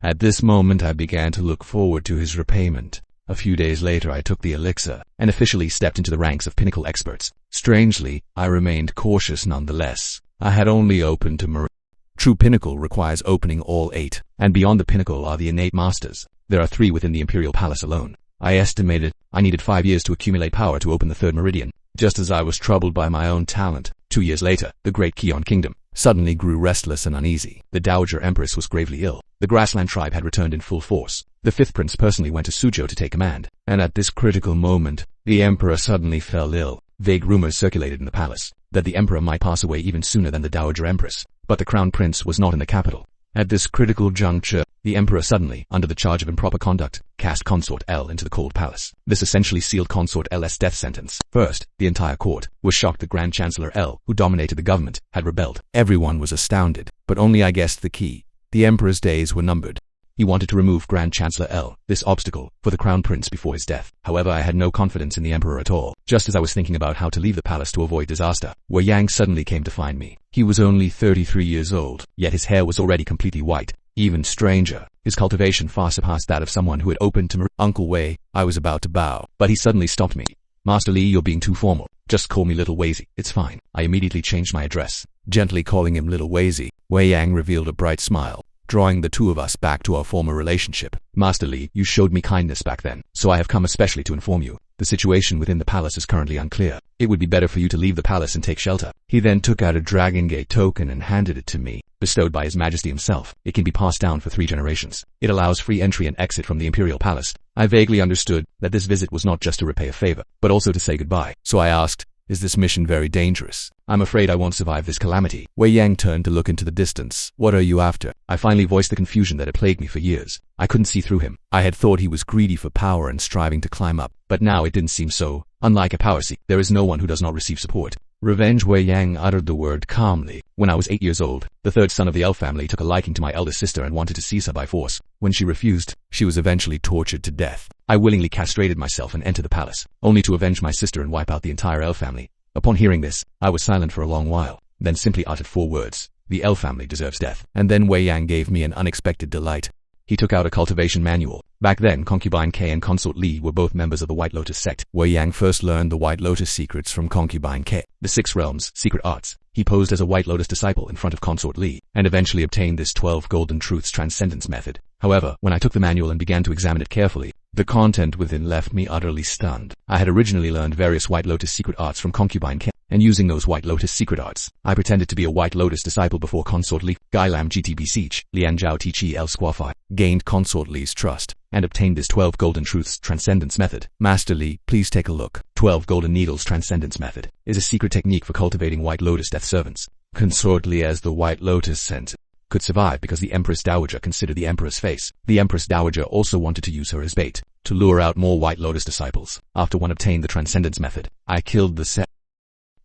at this moment I began to look forward to his repayment. A few days later I took the elixir, and officially stepped into the ranks of pinnacle experts. Strangely, I remained cautious nonetheless. I had only opened to meridian. True pinnacle requires opening all 8, and beyond the pinnacle are the innate masters. There are 3 within the imperial palace alone. I estimated I needed 5 years to accumulate power to open the 3rd meridian. Just as I was troubled by my own talent, 2 years later, the great Qian kingdom suddenly grew restless and uneasy. The Dowager Empress was gravely ill. The grassland tribe had returned in full force. The 5th prince personally went to Suzhou to take command. And at this critical moment, the emperor suddenly fell ill. Vague rumors circulated in the palace that the emperor might pass away even sooner than the Dowager Empress. But the crown prince was not in the capital. At this critical juncture, the emperor suddenly, under the charge of improper conduct, cast Consort L into the cold palace. This essentially sealed Consort L's death sentence. First, the entire court was shocked that Grand Chancellor L, who dominated the government, had rebelled. Everyone was astounded, but only I guessed the key. The emperor's days were numbered. He wanted to remove Grand Chancellor L, this obstacle, for the crown prince before his death. However, I had no confidence in the emperor at all. Just as I was thinking about how to leave the palace to avoid disaster, Wei Yang suddenly came to find me. He was only 33 years old, yet his hair was already completely white. Even stranger, his cultivation far surpassed that of someone who had opened to Uncle Wei. I was about to bow, but he suddenly stopped me. Master Li, you're being too formal. Just call me Little Weizi. It's fine. I immediately changed my address. Gently calling him Little Weizi, Wei Yang revealed a bright smile, drawing the two of us back to our former relationship. Master Li, you showed me kindness back then, so I have come especially to inform you. The situation within the palace is currently unclear. It would be better for you to leave the palace and take shelter. He then took out a Dragon Gate token and handed it to me, bestowed by His Majesty himself. It can be passed down for 3 generations. It allows free entry and exit from the imperial palace. I vaguely understood that this visit was not just to repay a favor, but also to say goodbye. So I asked, is this mission very dangerous? I'm afraid I won't survive this calamity. Wei Yang turned to look into the distance. What are you after? I finally voiced the confusion that had plagued me for years. I couldn't see through him. I had thought he was greedy for power and striving to climb up, but now it didn't seem so. Unlike a power seek, there is no one who does not receive support. Revenge. Wei Yang uttered the word calmly. When I was 8 years old, the 3rd son of the elf family took a liking to my eldest sister and wanted to seize her by force. When she refused, she was eventually tortured to death. I willingly castrated myself and entered the palace, only to avenge my sister and wipe out the entire elf family. Upon hearing this, I was silent for a long while, then simply uttered 4 words. The elf family deserves death. And then Wei Yang gave me an unexpected delight. He took out a cultivation manual. Back then, Concubine K and Consort Li were both members of the White Lotus sect. Wei Yang first learned the White Lotus secrets from Concubine K, the 6 realms, secret arts. He posed as a White Lotus disciple in front of Consort Li, and eventually obtained this 12 Golden Truths transcendence method. However, when I took the manual and began to examine it carefully, the content within left me utterly stunned. I had originally learned various White Lotus secret arts from Concubine K, and using those White Lotus secret arts, I pretended to be a White Lotus disciple before Consort Li, Gai Lam GTB Siege, Lian Zhao Tichi El Squafai, gained Consort Li's trust, and obtained this 12 Golden Truths Transcendence Method. Master Li, please take a look. 12 Golden Needles Transcendence Method is a secret technique for cultivating White Lotus death servants. Consort Li as the White Lotus sent could survive because the Empress Dowager considered the Emperor's face. The Empress Dowager also wanted to use her as bait to lure out more White Lotus disciples. After one obtained the Transcendence Method, I killed the set.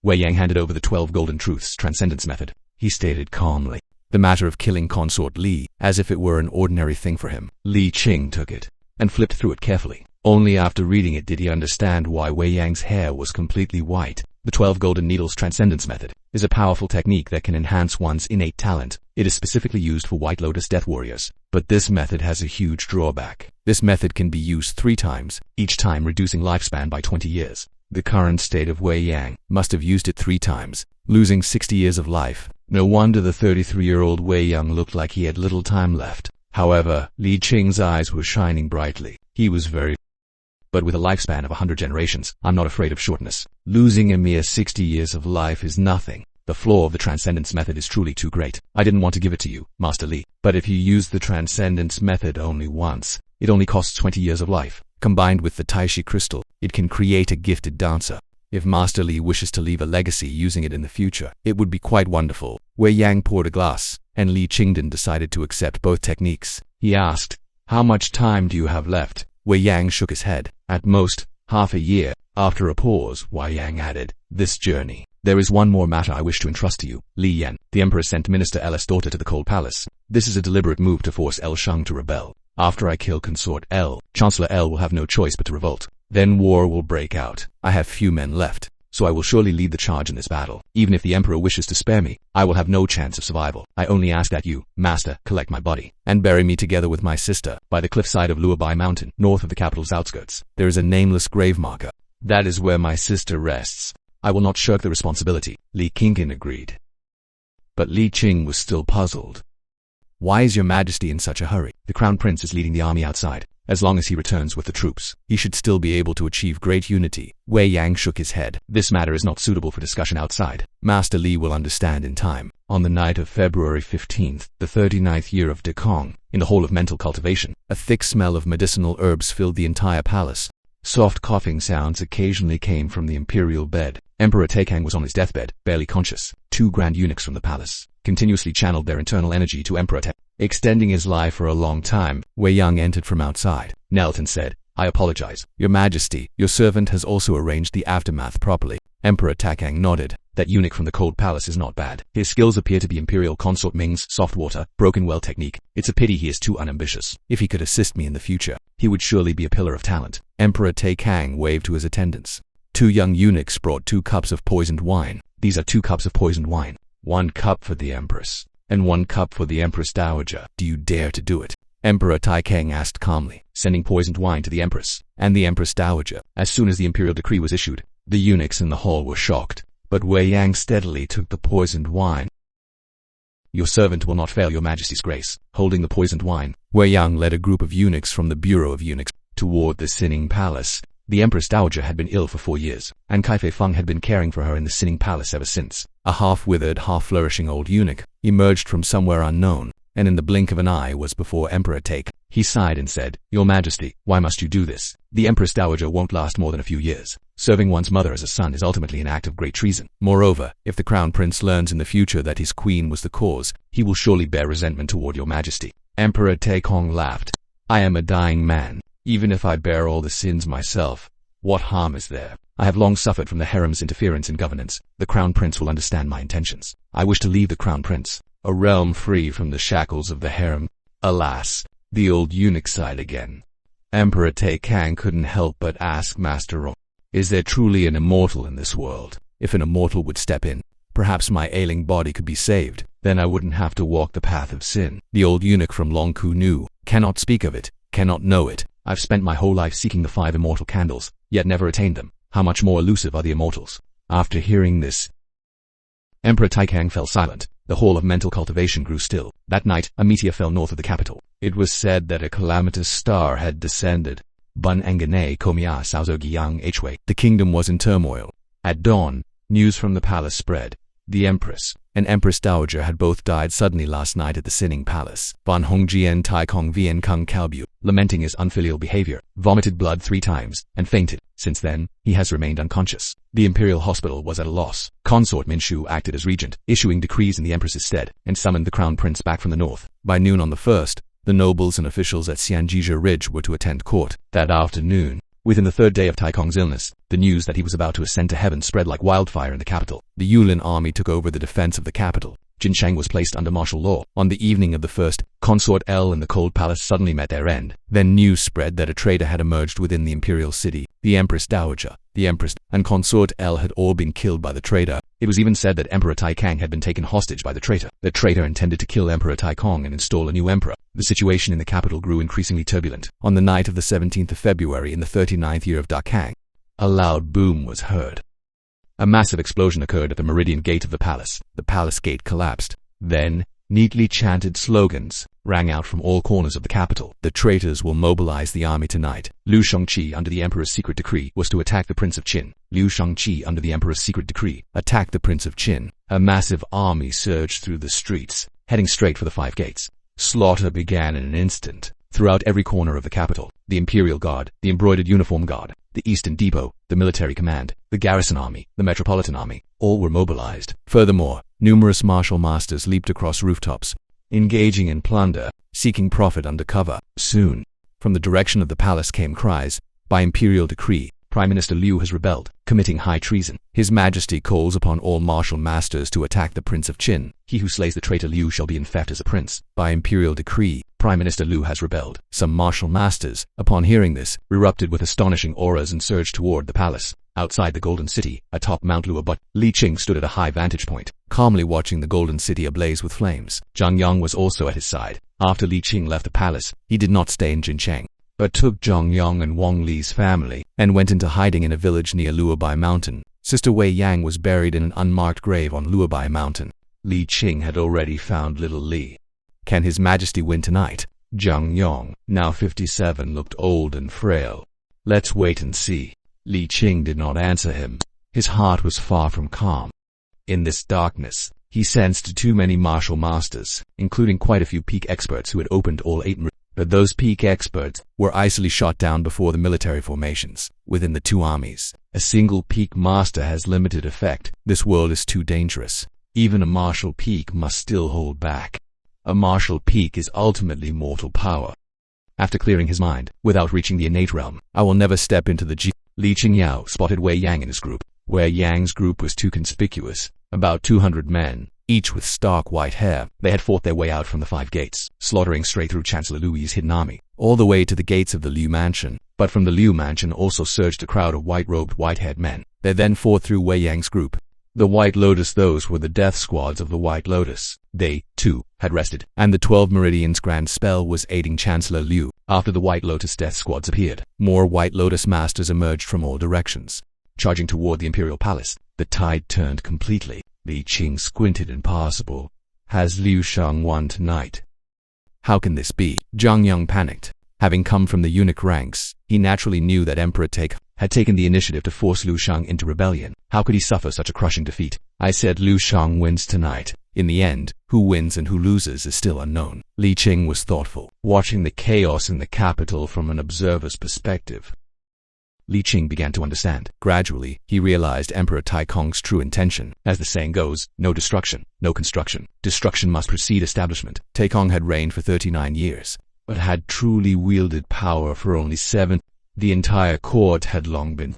Wei Yang handed over the 12 Golden Truths Transcendence Method. He stated calmly the matter of killing Consort Li, as if it were an ordinary thing for him. Li Qing took it and flipped through it carefully. Only after reading it did he understand why Wei Yang's hair was completely white. The 12 Golden Needles Transcendence Method is a powerful technique that can enhance one's innate talent. It is specifically used for White Lotus Death Warriors. But this method has a huge drawback. This method can be used 3 times, each time reducing lifespan by 20 years. The current state of Wei Yang must have used it 3 times, losing 60 years of life. No wonder the 33-year-old Wei Yang looked like he had little time left. However, Li Qing's eyes were shining brightly. He was very but with a lifespan of 100 generations, I'm not afraid of shortness. Losing a mere 60 years of life is nothing. The flaw of the Transcendence Method is truly too great. I didn't want to give it to you, Master Li, but if you use the Transcendence Method only once, it only costs 20 years of life. Combined with the Taishi crystal, it can create a gifted dancer. If Master Li wishes to leave a legacy using it in the future, it would be quite wonderful. Wei Yang poured a glass, and Li Qingdan decided to accept both techniques. He asked, "How much time do you have left?" Wei Yang shook his head. "At most, half a year." After a pause, Wei Yang added, "This journey. There is one more matter I wish to entrust to you." Li Yan, the Emperor sent Minister L's daughter to the Cold Palace. This is a deliberate move to force L Shang to rebel. After I kill Consort L, Chancellor L will have no choice but to revolt. Then war will break out. I have few men left, so I will surely lead the charge in this battle. Even if the Emperor wishes to spare me, I will have no chance of survival. I only ask that you, Master, collect my body and bury me together with my sister by the cliffside of Luobai Mountain, north of the capital's outskirts. There is a nameless grave marker. That is where my sister rests. I will not shirk the responsibility." Li Qingdan agreed. But Li Qing was still puzzled. "Why is your Majesty in such a hurry? The Crown Prince is leading the army outside. As long as he returns with the troops, he should still be able to achieve great unity." Wei Yang shook his head. "This matter is not suitable for discussion outside. Master Li will understand in time." On the night of February 15th, the 39th year of Dekong, in the hall of mental cultivation, a thick smell of medicinal herbs filled the entire palace. Soft coughing sounds occasionally came from the imperial bed. Emperor Taikang was on his deathbed, barely conscious. 2 grand eunuchs from the palace continuously channeled their internal energy to Emperor Taikang, extending his life for a long time. Wei Yang entered from outside, knelt and said, "I apologize, Your Majesty. Your servant has also arranged the aftermath properly." Emperor Taikang nodded. That eunuch from the Cold Palace is not bad. His skills appear to be Imperial Consort Ming's soft water, broken well technique. It's a pity he is too unambitious. If he could assist me in the future, he would surely be a pillar of talent. Emperor Taikang waved to his attendants. 2 young eunuchs brought 2 cups of poisoned wine. These are 2 cups of poisoned wine. 1 cup for the Empress, and 1 cup for the Empress Dowager. Do you dare to do it? Emperor Taikang asked calmly, sending poisoned wine to the Empress and the Empress Dowager. As soon as the imperial decree was issued, the eunuchs in the hall were shocked. But Wei Yang steadily took the poisoned wine. "Your servant will not fail Your Majesty's grace." Holding the poisoned wine, Wei Yang led a group of eunuchs from the Bureau of Eunuchs toward the Sinning Palace. The Empress Dowager had been ill for 4 years, and Kaifei Feng had been caring for her in the Sinning Palace ever since. A half-withered, half-flourishing old eunuch emerged from somewhere unknown, and in the blink of an eye was before Emperor Take. He sighed and said, "Your Majesty, why must you do this? The Empress Dowager won't last more than a few years. Serving one's mother as a son is ultimately an act of great treason. Moreover, if the Crown Prince learns in the future that his queen was the cause, he will surely bear resentment toward Your Majesty." Emperor Taikong laughed. "I am a dying man. Even if I bear all the sins myself, what harm is there? I have long suffered from the harem's interference in governance. The Crown Prince will understand my intentions. I wish to leave the Crown Prince a realm free from the shackles of the harem." Alas, the old eunuch sighed again. Emperor Taikang couldn't help but ask Master Rong, "Is there truly an immortal in this world? If an immortal would step in, perhaps my ailing body could be saved. Then I wouldn't have to walk the path of sin." The old eunuch from Longku knew, "Cannot speak of it, cannot know it. I've spent my whole life seeking the 5 immortal candles, yet never attained them. How much more elusive are the immortals?" After hearing this, Emperor Taikang fell silent. The hall of mental cultivation grew still. That night, a meteor fell north of the capital. It was said that a calamitous star had descended. Bun Engane Komia Saozo Giyang Hwei. The kingdom was in turmoil. At dawn, News from the palace spread. The Empress and Empress Dowager had both died suddenly last night at the Sinning Palace. Ban Hongjian Tai Kong Vien Kung Kalbu, lamenting his unfilial behavior, vomited blood 3 times and fainted. Since then, he has remained unconscious. The imperial hospital was at a loss. Consort Minshu acted as regent, issuing decrees in the Empress's stead, and summoned the crown prince back from the north. By noon on the 1st, the nobles and officials at Xianxia Ridge were to attend court. That afternoon, within the 3rd day of Tai Kong's illness, the news that he was about to ascend to heaven spread like wildfire in the capital. The Yulin army took over the defense of the capital. Jincheng was placed under martial law. On the evening of the 1st, Consort L and the Cold Palace suddenly met their end. Then news spread that a traitor had emerged within the imperial city. The Empress Dowager, the Empress, and Consort L had all been killed by the traitor. It was even said that Emperor Tai Kang had been taken hostage by the traitor. The traitor intended to kill Emperor Tai Kong and install a new emperor. The situation in the capital grew increasingly turbulent. On the night of the 17th of February in the 39th year of Da Kang, a loud boom was heard. A massive explosion occurred at the meridian gate of the palace. The palace gate collapsed. Then, neatly chanted slogans rang out from all corners of the capital. The traitors will mobilize the army tonight. Liu Shangqi, under the emperor's secret decree, was to attack the Prince of Qin. Liu Shangqi, under the emperor's secret decree, attacked the Prince of Qin. A massive army surged through the streets, heading straight for the 5 gates. Slaughter began in an instant. Throughout every corner of the capital, the Imperial Guard, the Embroidered Uniform Guard, the Eastern Depot, the Military Command, the Garrison Army, the Metropolitan Army, all were mobilized. Furthermore, numerous martial masters leaped across rooftops, engaging in plunder, seeking profit under cover. Soon, from the direction of the palace came cries, "By imperial decree, Prime Minister Liu has rebelled, committing high treason. His Majesty calls upon all martial masters to attack the Prince of Qin. He who slays the traitor Liu shall be infected as a prince. By imperial decree, Prime Minister Liu has rebelled." Some martial masters, upon hearing this, erupted with astonishing auras and surged toward the palace. Outside the Golden City, atop Mount Luobut, Li Qing stood at a high vantage point, calmly watching the Golden City ablaze with flames. Zhang Yang was also at his side. After Li Qing left the palace, he did not stay in Jincheng, but took Zhang Yang and Wang Li's family and went into hiding in a village near Luobai Mountain. Sister Wei Yang was buried in an unmarked grave on Luobai Mountain. Li Qing had already found little Li. Can His Majesty win tonight? Zhang Yang, now 57, looked old and frail. Let's wait and see. Li Qing did not answer him. His heart was far from calm. In this darkness, he sensed too many martial masters, including quite a few peak experts who had opened all 8 but those peak experts were easily shot down before the military formations. Within the 2 armies, a single peak master has limited effect. This world is too dangerous. Even a martial peak must still hold back. A martial peak is ultimately mortal power. After clearing his mind, without reaching the innate realm, I will never step into the Li Qingyao spotted Wei Yang in his group. Wei Yang's group was too conspicuous. About 200 men, each with stark white hair. They had fought their way out from the 5 gates, slaughtering straight through Chancellor Louis's hidden army, all the way to the gates of the Liu Mansion. But from the Liu Mansion also surged a crowd of white-robed, white-haired men. They then fought through Wei Yang's group. The White Lotus, those were the death squads of the White Lotus. They, too, had rested, and the 12 Meridians' grand spell was aiding Chancellor Liu. After the White Lotus death squads appeared, more White Lotus masters emerged from all directions, charging toward the Imperial Palace. The tide turned completely. Li Qing squinted. Impossible. Has Liu Shang won tonight? How can this be? Zhang Yang panicked. Having come from the eunuch ranks, he naturally knew that Emperor Take had taken the initiative to force Liu Shang into rebellion. How could he suffer such a crushing defeat? I said Liu Shang wins tonight. In the end, who wins and who loses is still unknown. Li Qing was thoughtful, watching the chaos in the capital from an observer's perspective. Li Qing began to understand. Gradually, he realized Emperor Tai Kong's true intention. As the saying goes, no destruction, no construction. Destruction must precede establishment. Tai Kong had reigned for 39 years, but had truly wielded power for only 7. The entire court had long been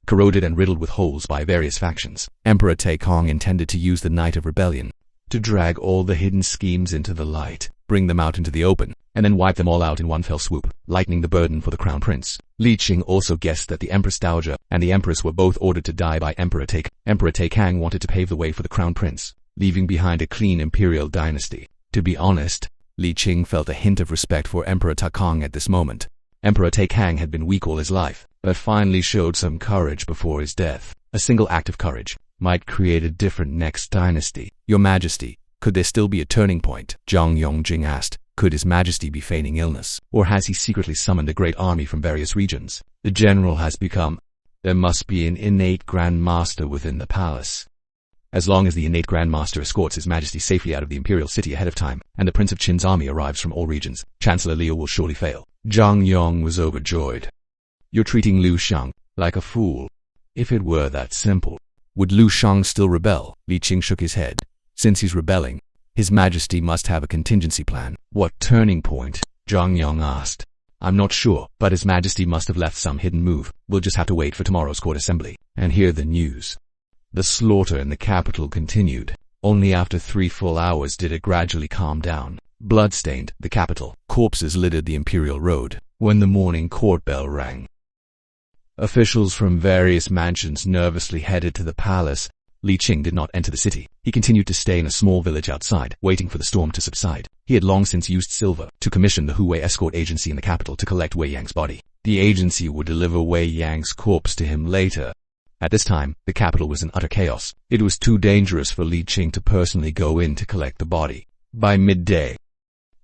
corroded and riddled with holes by various factions. Emperor Tai Kong intended to use the Night of Rebellion to drag all the hidden schemes into the light, bring them out into the open, and then wipe them all out in one fell swoop, lightening the burden for the crown prince. Li Qing also guessed that the Empress Dowager and the Empress were both ordered to die by Emperor Tai. Emperor Tai Kang wanted to pave the way for the crown prince, leaving behind a clean imperial dynasty. To be honest, Li Qing felt a hint of respect for Emperor Tai Kong at this moment. Emperor Tai Kang had been weak all his life, but finally showed some courage before his death. A single act of courage might create a different next dynasty. Your Majesty, could there still be a turning point? Zhang Yongjing asked. Could His Majesty be feigning illness? Or has he secretly summoned a great army from various regions? The general has become There must be an innate Grand Master within the palace. As long as the innate Grand Master escorts His Majesty safely out of the imperial city ahead of time, and the Prince of Qin's army arrives from all regions, Chancellor Liu will surely fail. Zhang Yong was overjoyed. You're treating Liu Shang like a fool. If it were that simple, would Liu Shang still rebel? Li Qing shook his head. Since he's rebelling, His Majesty must have a contingency plan. What turning point? Zhang Yong asked. I'm not sure, but His Majesty must have left some hidden move. We'll just have to wait for tomorrow's court assembly and hear the news. The slaughter in the capital continued. Only after 3 full hours did it gradually calm down. Blood-stained, the capital. Corpses littered the imperial road. When the morning court bell rang, officials from various mansions nervously headed to the palace. Li Qing did not enter the city. He continued to stay in a small village outside, waiting for the storm to subside. He had long since used silver to commission the Hu Wei escort agency in the capital to collect Wei Yang's body. The agency would deliver Wei Yang's corpse to him later. At this time, the capital was in utter chaos. It was too dangerous for Li Qing to personally go in to collect the body. By midday,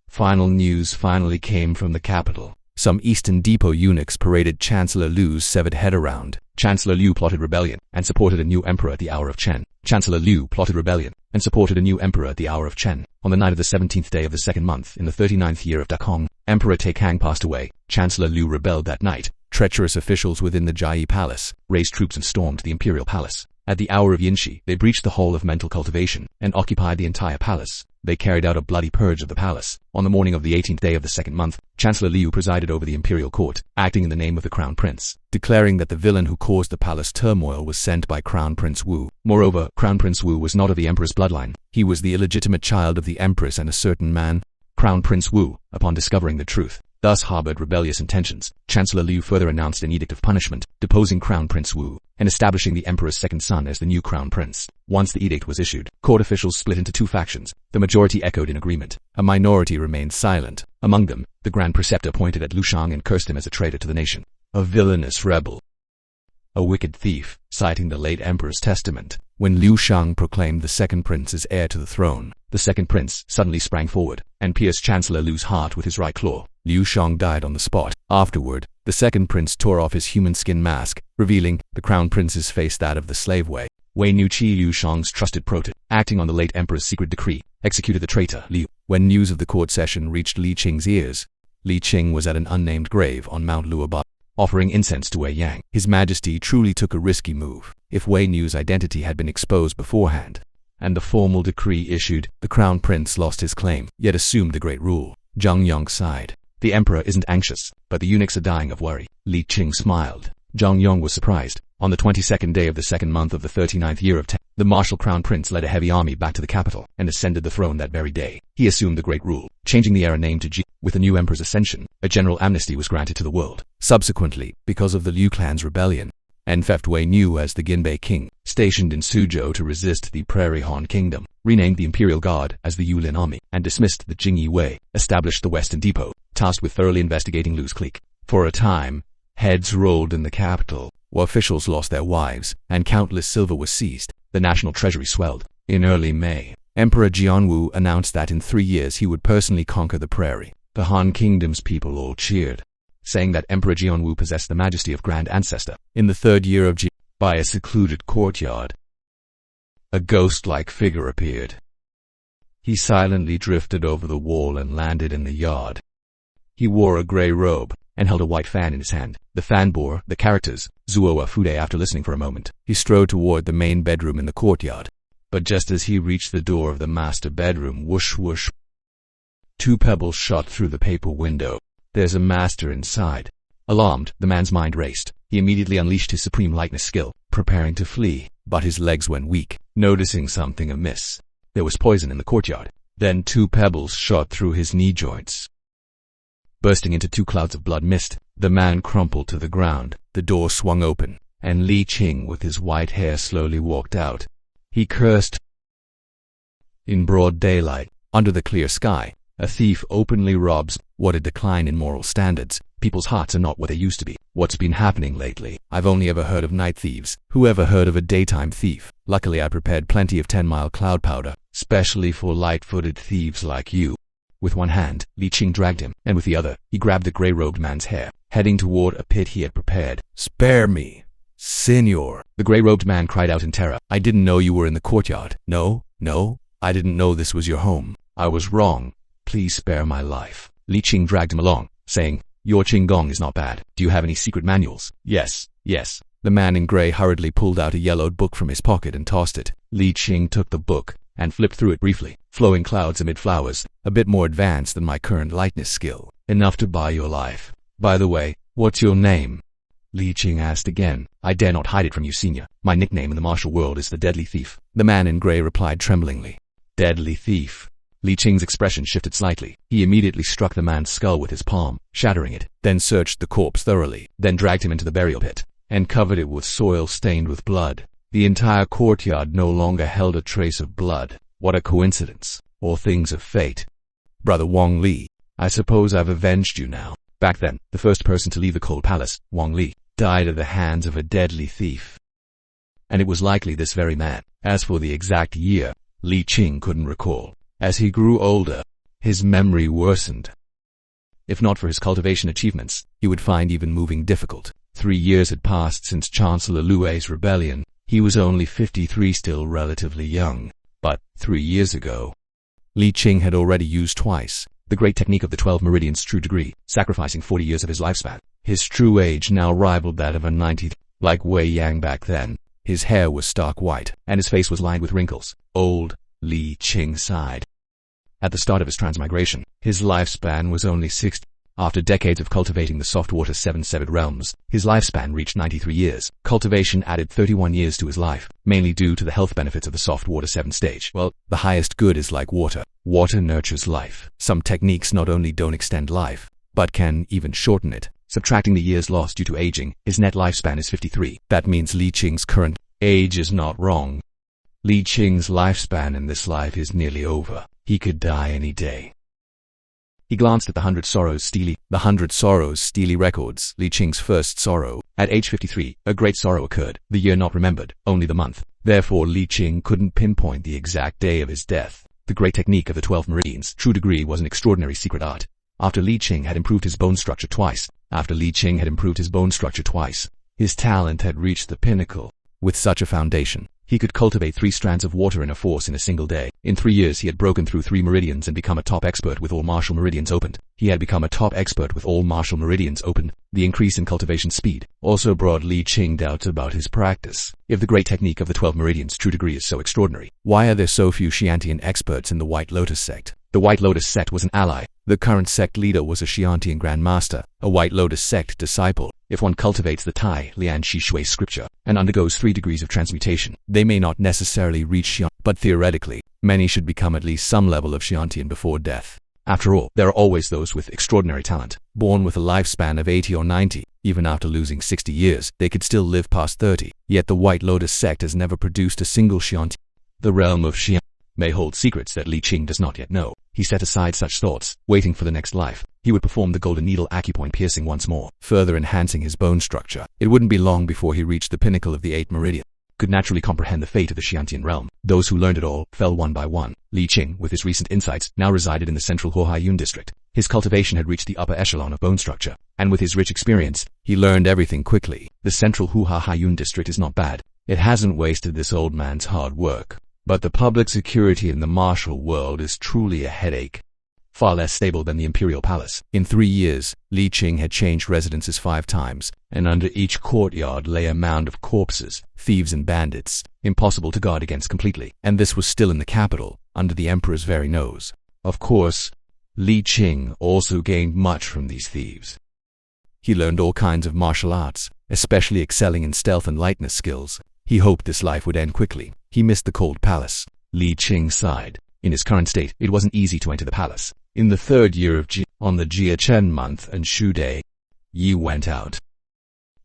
final news finally came from the capital. Some Eastern Depot eunuchs paraded Chancellor Liu's severed head around. Chancellor Liu plotted rebellion and supported a new emperor at the hour of Chen. Chancellor Liu plotted rebellion and supported a new emperor at the hour of Chen. On the night of the 17th day of the 2nd month in the 39th year of Dakong, Emperor Taikang passed away. Chancellor Liu rebelled that night. Treacherous officials within the Jai Palace raised troops and stormed the imperial palace. At the hour of Yinshi, they breached the hall of mental cultivation and occupied the entire palace. They carried out a bloody purge of the palace. On the morning of the 18th day of the 2nd month, Chancellor Liu presided over the imperial court, acting in the name of the Crown Prince, declaring that the villain who caused the palace turmoil was sent by Crown Prince Wu. Moreover, Crown Prince Wu was not of the emperor's bloodline. He was the illegitimate child of the empress and a certain man. Crown Prince Wu, upon discovering the truth, thus harbored rebellious intentions. Chancellor Liu further announced an edict of punishment, deposing Crown Prince Wu and establishing the emperor's second son as the new crown prince. Once the edict was issued, court officials split into 2 factions. The majority echoed in agreement. A minority remained silent. Among them, the Grand Preceptor pointed at Liu Shang and cursed him as a traitor to the nation, a villainous rebel, a wicked thief, citing the late emperor's testament. When Liu Shang proclaimed the second prince as heir to the throne, the second prince suddenly sprang forward and pierced Chancellor Liu's heart with his right claw. Liu Shang died on the spot. Afterward, the second prince tore off his human skin mask, revealing the crown prince's face, that of the slave Wei. Wei Nuqi, Liu Shang's trusted protege, acting on the late emperor's secret decree, executed the traitor, Liu. When news of the court session reached Li Qing's ears, Li Qing was at an unnamed grave on Mount Luoba, offering incense to Wei Yang. His Majesty truly took a risky move. If Wei Nu's identity had been exposed beforehand, and the formal decree issued, the crown prince lost his claim, yet assumed the great rule. Zhang Yong sighed. The emperor isn't anxious, but the eunuchs are dying of worry. Li Qing smiled. Zhang Yong was surprised. On the 22nd day of the 2nd month of the 39th year of Tang, the martial crown prince led a heavy army back to the capital and ascended the throne that very day. He assumed the great rule, changing the era name to Ji. With the new emperor's ascension, a general amnesty was granted to the world. Subsequently, because of the Liu clan's rebellion and theft, Wei Nu as the Ginbei king, stationed in Suzhou to resist the Prairie Han kingdom, renamed the Imperial Guard as the Yulin Army, and dismissed the Jingyi Wei, established the Western Depot, tasked with thoroughly investigating Liu's clique. For a time, heads rolled in the capital, while officials lost their wives, and countless silver was seized. The national treasury swelled. In early May, Emperor Jianwu announced that in 3 years he would personally conquer the prairie. The Han Kingdom's people all cheered, saying that Emperor Jianwu possessed the majesty of Grand Ancestor. In the 3rd year of Ji, by a secluded courtyard, a ghost-like figure appeared. He silently drifted over the wall and landed in the yard. He wore a gray robe and held a white fan in his hand. The fan bore the characters Zuo Fude. After listening for a moment, he strode toward the main bedroom in the courtyard. But just as he reached the door of the master bedroom, whoosh whoosh, 2 pebbles shot through the paper window. There's a master inside. Alarmed, the man's mind raced. He immediately unleashed his supreme lightness skill, preparing to flee, but his legs went weak. Noticing something amiss, there was poison in the courtyard. Then 2 pebbles shot through his knee joints. Bursting into 2 clouds of blood mist, the man crumpled to the ground. The door swung open, and Li Qing with his white hair slowly walked out. He cursed. In broad daylight, under the clear sky, a thief openly robs. What a decline in moral standards. People's hearts are not what they used to be. What's been happening lately? I've only ever heard of night thieves. Who ever heard of a daytime thief? Luckily I prepared plenty of 10-mile cloud powder, specially for light-footed thieves like you. With one hand, Li Qing dragged him, and with the other, he grabbed the gray-robed man's hair, heading toward a pit he had prepared. Spare me, Signor, the gray-robed man cried out in terror. I didn't know you were in the courtyard. No, I didn't know this was your home. I was wrong. Please spare my life. Li Qing dragged him along, saying, Your Qinggong is not bad. Do you have any secret manuals? Yes. The man in gray hurriedly pulled out a yellowed book from his pocket and tossed it. Li Qing took the book and flipped through it briefly. Flowing clouds amid flowers, a bit more advanced than my current lightness skill. Enough to buy your life. By the way, what's your name? Li Qing asked again. I dare not hide it from you, senior. My nickname in the martial world is the Deadly Thief. The man in gray replied tremblingly. Deadly Thief. Li Qing's expression shifted slightly. He immediately struck the man's skull with his palm, shattering it, then searched the corpse thoroughly, then dragged him into the burial pit, and covered it with soil stained with blood. The entire courtyard no longer held a trace of blood. What a coincidence. All things of fate. Brother Wang Li, I suppose I've avenged you now. Back then, the first person to leave the cold palace, Wang Li, died at the hands of a deadly thief. And it was likely this very man. As for the exact year, Li Qing couldn't recall. As he grew older, his memory worsened. If not for his cultivation achievements, he would find even moving difficult. 3 years had passed since Chancellor Lui's rebellion. He was only 53, still relatively young. But 3 years ago, Li Qing had already used twice the great technique of the 12 meridians true degree, sacrificing 40 years of his lifespan. His true age now rivaled that of a 90. Like Wei Yang back then, his hair was stark white, and his face was lined with wrinkles. Old Li Qing sighed. At the start of his transmigration, his lifespan was only 60. After decades of cultivating the soft water 7 severed realms, his lifespan reached 93 years. Cultivation added 31 years to his life, mainly due to the health benefits of the soft water 7 stage. Well, the highest good is like water. Water nurtures life. Some techniques not only don't extend life, but can even shorten it. Subtracting the years lost due to aging, his net lifespan is 53. That means Li Qing's current age is not wrong. Li Qing's lifespan in this life is nearly over. He could die any day. He glanced at the 100 Sorrows Steely records. Li Qing's first sorrow. At age 53, a great sorrow occurred. The year not remembered, only the month. Therefore Li Qing couldn't pinpoint the exact day of his death. The great technique of the 12 meridians true degree was an extraordinary secret art. After Li Qing had improved his bone structure twice, his talent had reached the pinnacle. With such a foundation, he could cultivate 3 strands of water in a force in a single day. In 3 years he had broken through 3 meridians and become a top expert with all martial meridians opened. The increase in cultivation speed also brought Li Qing doubts about his practice. If the great technique of the 12 meridians true degree is so extraordinary, why are there so few Xiantian experts in the White Lotus sect? The White Lotus sect was an ally. The current sect leader was a Xiantian Grand Master, a White Lotus sect disciple. If one cultivates the Tai Lian Shi Shui scripture and undergoes 3 degrees of transmutation, they may not necessarily reach Xian, but theoretically, many should become at least some level of Xiantian before death. After all, there are always those with extraordinary talent, born with a lifespan of 80 or 90. Even after losing 60 years, they could still live past 30. Yet the White Lotus sect has never produced a single Xiantian. The realm of Xian may hold secrets that Li Qing does not yet know. He set aside such thoughts, waiting for the next life. He would perform the golden needle acupoint piercing once more, further enhancing his bone structure. It wouldn't be long before he reached the pinnacle of the 8 meridian. Could naturally comprehend the fate of the Xiantian realm. Those who learned it all fell one by one. Li Qing, with his recent insights, now resided in the central Huaihayun district. His cultivation had reached the upper echelon of bone structure, and with his rich experience, he learned everything quickly. The central Huaihayun district is not bad. It hasn't wasted this old man's hard work. But the public security in the martial world is truly a headache. Far less stable than the imperial palace. In 3 years, Li Qing had changed residences 5 times, and under each courtyard lay a mound of corpses, thieves and bandits, impossible to guard against completely. And this was still in the capital, under the emperor's very nose. Of course, Li Qing also gained much from these thieves. He learned all kinds of martial arts, especially excelling in stealth and lightness skills. He hoped this life would end quickly. He missed the cold palace. Li Qing sighed. In his current state, it wasn't easy to enter the palace. In the 3rd year of Ji, on the Jia Chen month and Shu Day, Yi went out.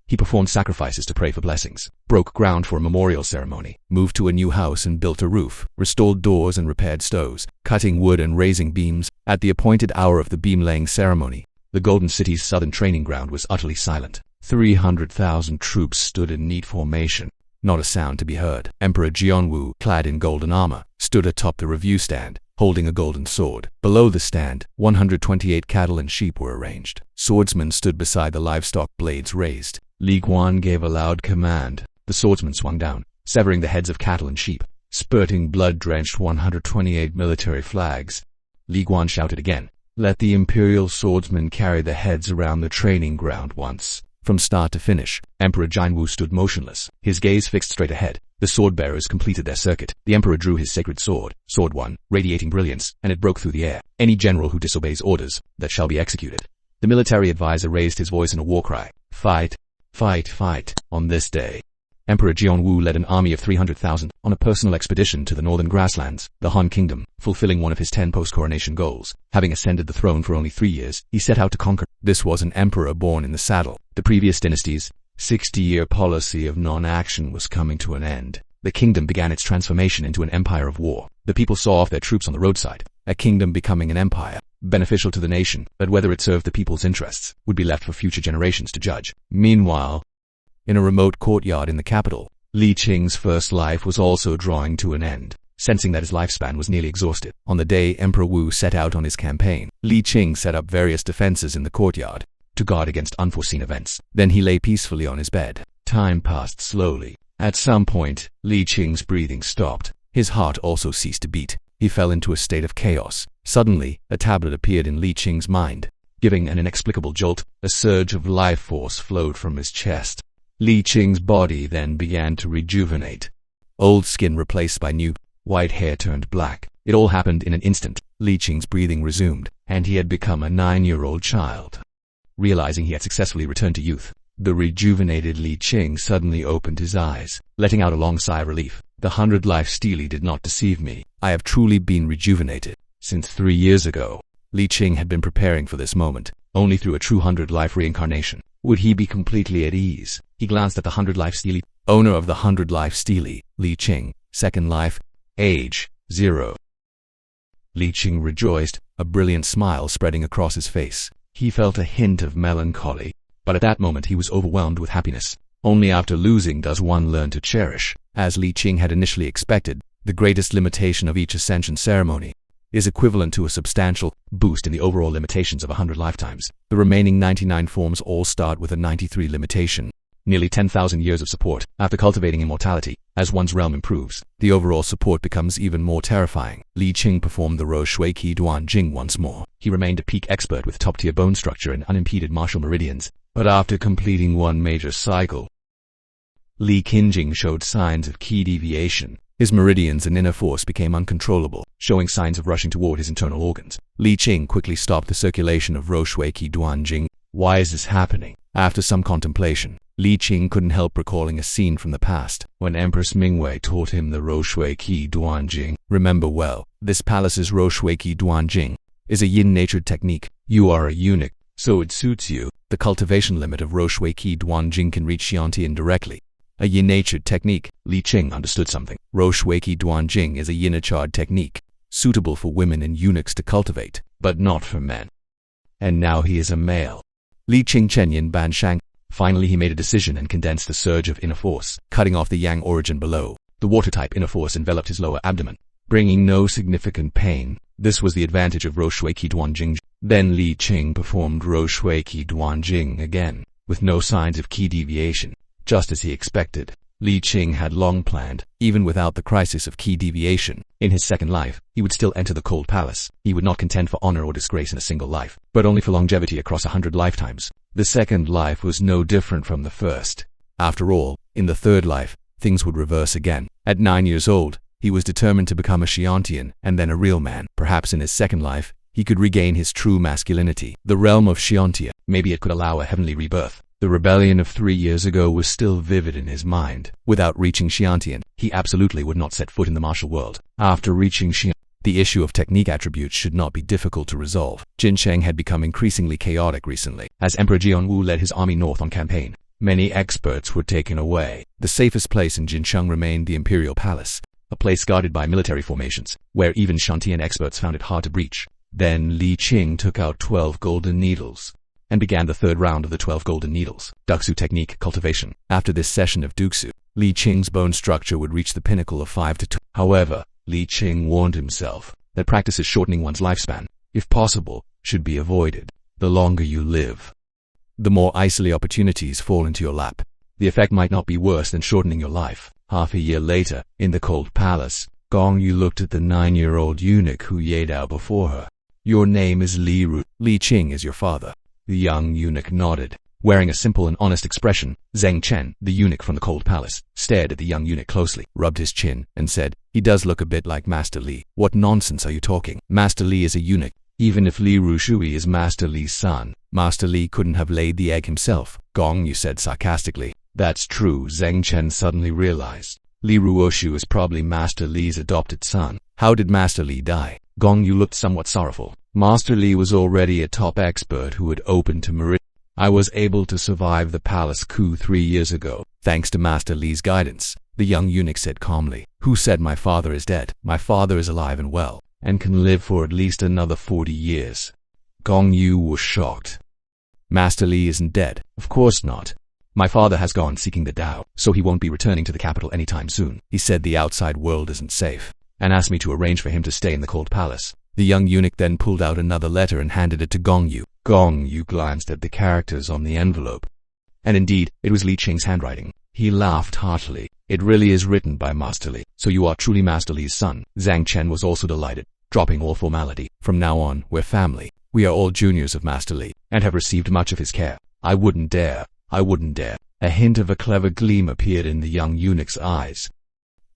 He performed sacrifices to pray for blessings, broke ground for a memorial ceremony, moved to a new house and built a roof, restored doors and repaired stoves, cutting wood and raising beams. At the appointed hour of the beam-laying ceremony, the Golden City's southern training ground was utterly silent. 300,000 troops stood in neat formation. Not a sound to be heard. Emperor Jianwu, clad in golden armor, stood atop the review stand, holding a golden sword. Below the stand, 128 cattle and sheep were arranged. Swordsmen stood beside the livestock, blades raised. Li Guan gave a loud command. The swordsman swung down, severing the heads of cattle and sheep, spurting blood-drenched 128 military flags. Li Guan shouted again, "Let the imperial swordsman carry the heads around the training ground once." From start to finish, Emperor Jinwu stood motionless, his gaze fixed straight ahead. The sword-bearers completed their circuit. The emperor drew his sacred sword, Sword 1, radiating brilliance, and it broke through the air. "Any general who disobeys orders, that shall be executed." The military advisor raised his voice in a war cry. "Fight! Fight! Fight!" On this day, Emperor Jianwu led an army of 300,000 on a personal expedition to the northern grasslands, the Han Kingdom, fulfilling one of his 10 post-coronation goals. Having ascended the throne for only 3 years, he set out to conquer. This was an emperor born in the saddle. The previous dynasty's 60-year policy of non-action was coming to an end. The kingdom began its transformation into an empire of war. The people saw off their troops on the roadside. A kingdom becoming an empire, beneficial to the nation, but whether it served the people's interests would be left for future generations to judge. Meanwhile, in a remote courtyard in the capital, Li Qing's first life was also drawing to an end. Sensing that his lifespan was nearly exhausted, on the day Emperor Wu set out on his campaign, Li Qing set up various defenses in the courtyard to guard against unforeseen events. Then he lay peacefully on his bed. Time passed slowly. At some point, Li Qing's breathing stopped. His heart also ceased to beat. He fell into a state of chaos. Suddenly, a tablet appeared in Li Qing's mind. Giving an inexplicable jolt, a surge of life force flowed from his chest. Li Qing's body then began to rejuvenate. Old skin replaced by new, white hair turned black. It all happened in an instant. Li Qing's breathing resumed, and he had become a 9-year-old child. Realizing he had successfully returned to youth, the rejuvenated Li Qing suddenly opened his eyes, letting out a long sigh of relief. The 100-life stele did not deceive me. I have truly been rejuvenated. Since 3 years ago, Li Qing had been preparing for this moment. Only through a true 100-life reincarnation would he be completely at ease. He glanced at the 100-life stele. Owner of the 100-life stele, Li Qing, second life, age 0. Li Qing rejoiced, a brilliant smile spreading across his face. He felt a hint of melancholy, but at that moment he was overwhelmed with happiness. Only after losing does one learn to cherish. As Li Qing had initially expected, the greatest limitation of each ascension ceremony is equivalent to a substantial boost in the overall limitations of 100 lifetimes. The remaining 99 forms all start with a 93 limitation. Nearly 10,000 years of support. After cultivating immortality, as one's realm improves, the overall support becomes even more terrifying. Li Qing performed the Rou Shui Qi Duan Jing once more. He remained a peak expert with top-tier bone structure and unimpeded martial meridians. But after completing one major cycle, Li Qingjing showed signs of key deviation. His meridians and inner force became uncontrollable, showing signs of rushing toward his internal organs. Li Qing quickly stopped the circulation of Rou Shui Qi Duan Jing. Why is this happening? After some contemplation, Li Qing couldn't help recalling a scene from the past, when Empress Mingwei taught him the Rou Shui Qi Duan Jing. Remember well, this palace's Rou Shui Qi Duan Jing is a yin-natured technique. You are a eunuch, so it suits you. The cultivation limit of Rou Shui Qi Duan Jing can reach xianxia indirectly. A yin-natured technique. Li Qing understood something. Rou Shui Qi Duan Jing is a yin-natured technique, suitable for women and eunuchs to cultivate, but not for men. And now he is a male. Li Qing Chenyin Ban Shang. Finally he made a decision and condensed a surge of inner force, cutting off the yang origin below. The water-type inner force enveloped his lower abdomen, bringing no significant pain. This was the advantage of Rou Shui Qi Duan Jing. Then Li Qing performed Rou Shui Qi Duan Jing again, with no signs of key deviation. Just as he expected, Li Qing had long planned. Even without the crisis of key deviation, in his second life, he would still enter the cold palace. He would not contend for honor or disgrace in a single life, but only for longevity across 100 lifetimes. The second life was no different from the first. After all, in the third life, things would reverse again. At 9 years old, he was determined to become a xiantian and then a real man. Perhaps in his second life, he could regain his true masculinity. The realm of xiantia, maybe it could allow a heavenly rebirth. The rebellion of 3 years ago was still vivid in his mind. Without reaching xiantian, he absolutely would not set foot in the martial world. After reaching xiantian, the issue of technique attributes should not be difficult to resolve. Jin Sheng had become increasingly chaotic recently. As Emperor Jianwu led his army north on campaign, many experts were taken away. The safest place in Jinsheng remained the Imperial Palace, a place guarded by military formations, where even Shantian experts found it hard to breach. Then Li Qing took out 12 golden needles and began the third round of the 12 golden needles. Duxu technique cultivation. After this session of Duxu, Li Qing's bone structure would reach the pinnacle of 5 to 2. However, Li Qing warned himself that practices shortening one's lifespan, if possible, should be avoided. The longer you live, the more easily opportunities fall into your lap. The effect might not be worse than shortening your life. Half a year later, in the cold palace, Gong Yu looked at the 9-year-old eunuch who laid out before her. "Your name is Li Ru. Li Qing is your father." The young eunuch nodded. Wearing a simple and honest expression, Zheng Chen, the eunuch from the cold palace, stared at the young eunuch closely, rubbed his chin, and said, "He does look a bit like Master Li." "What nonsense are you talking? Master Li is a eunuch. Even if Li Rushui is Master Li's son, Master Li couldn't have laid the egg himself," Gong Yu said sarcastically. "That's true," Zheng Chen suddenly realized. "Li Ruoshu is probably Master Li's adopted son. How did Master Li die?" Gong Yu looked somewhat sorrowful. "Master Li was already a top expert who had opened to Meridian. I was able to survive the palace coup 3 years ago, thanks to Master Li's guidance," the young eunuch said calmly. "Who said my father is dead? My father is alive and well, and can live for at least another 40 years. Gong Yu was shocked. "Master Li isn't dead. Of course not. My father has gone seeking the Tao, so he won't be returning to the capital anytime soon. He said the outside world isn't safe, and asked me to arrange for him to stay in the cold palace." The young eunuch then pulled out another letter and handed it to Gong Yu. Gong Yu glanced at the characters on the envelope. And indeed, it was Li Qing's handwriting. He laughed heartily. "It really is written by Master Li. So you are truly Master Li's son." Zhang Chen was also delighted, dropping all formality. "From now on, we're family. We are all juniors of Master Li, and have received much of his care. I wouldn't dare. A hint of a clever gleam appeared in the young eunuch's eyes.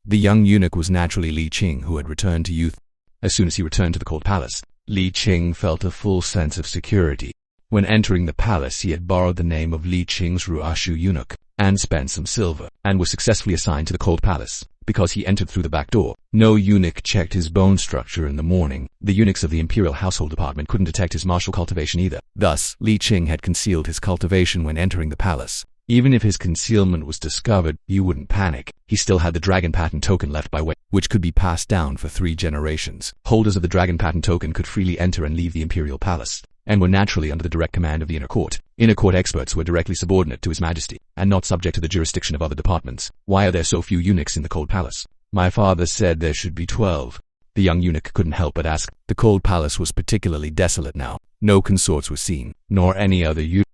The young eunuch was naturally Li Qing, who had returned to youth. As soon as he returned to the cold palace, Li Qing felt a full sense of security. When entering the palace, he had borrowed the name of Li Qing's Ruashu eunuch, and spent some silver, and was successfully assigned to the cold palace. Because he entered through the back door, no eunuch checked his bone structure in the morning. The eunuchs of the Imperial Household Department couldn't detect his martial cultivation either. Thus, Li Qing had concealed his cultivation when entering the palace. Even if his concealment was discovered, he wouldn't panic. He still had the Dragon Patent Token left by way, which could be passed down for 3 generations. Holders of the Dragon Patent Token could freely enter and leave the Imperial Palace, and were naturally under the direct command of the Inner Court. Inner Court experts were directly subordinate to His Majesty, and not subject to the jurisdiction of other departments. "Why are there so few eunuchs in the cold palace?" "My father said there should be 12. The young eunuch couldn't help but ask. The cold palace was particularly desolate now. No consorts were seen, nor any other eunuch.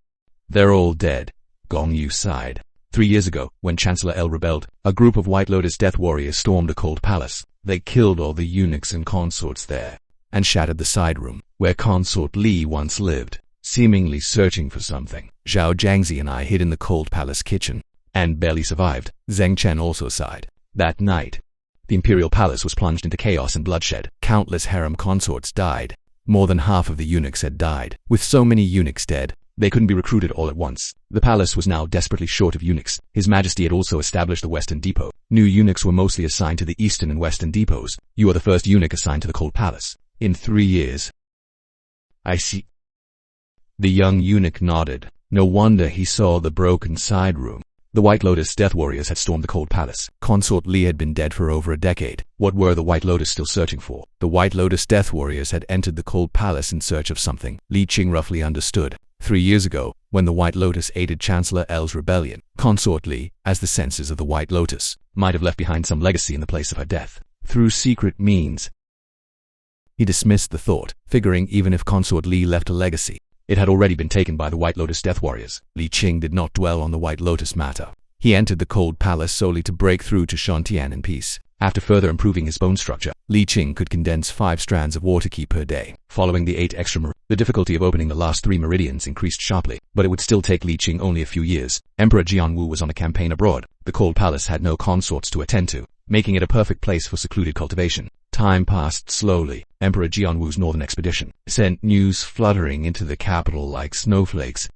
"They're all dead." Gong Yu sighed. 3 years ago, when Chancellor El rebelled, a group of White Lotus death warriors stormed the cold palace. They killed all the eunuchs and consorts there, and shattered the side room, where Consort Li once lived, seemingly searching for something. Zhao Jiangzi and I hid in the cold palace kitchen, and barely survived. Zheng Chen also sighed. That night, the Imperial Palace was plunged into chaos and bloodshed. Countless harem consorts died. More than half of the eunuchs had died. With so many eunuchs dead, they couldn't be recruited all at once. The palace was now desperately short of eunuchs. His Majesty had also established the Western Depot. New eunuchs were mostly assigned to the Eastern and Western depots. "You are the first eunuch assigned to the cold palace. In 3 years." "I see." The young eunuch nodded. No wonder he saw the broken side room. The White Lotus death warriors had stormed the cold palace. Consort Li had been dead for over a decade. What were the White Lotus still searching for? The White Lotus death warriors had entered the cold palace in search of something. Li Qing roughly understood. 3 years ago, when the White Lotus aided Chancellor El's rebellion, Consort Li, as the censors of the White Lotus, might have left behind some legacy in the place of her death, through secret means. He dismissed the thought, figuring even if Consort Li left a legacy, it had already been taken by the White Lotus death warriors. Li Qing did not dwell on the White Lotus matter. He entered the cold palace solely to break through to Shantian in peace. After further improving his bone structure, Li Qing could condense 5 strands of water ki per day. Following the 8 extra the difficulty of opening the last 3 meridians increased sharply, but it would still take Li Qing only a few years. Emperor Jianwu was on a campaign abroad. The cold palace had no consorts to attend to, making it a perfect place for secluded cultivation. Time passed slowly. Emperor Jianwu's northern expedition sent news fluttering into the capital like snowflakes.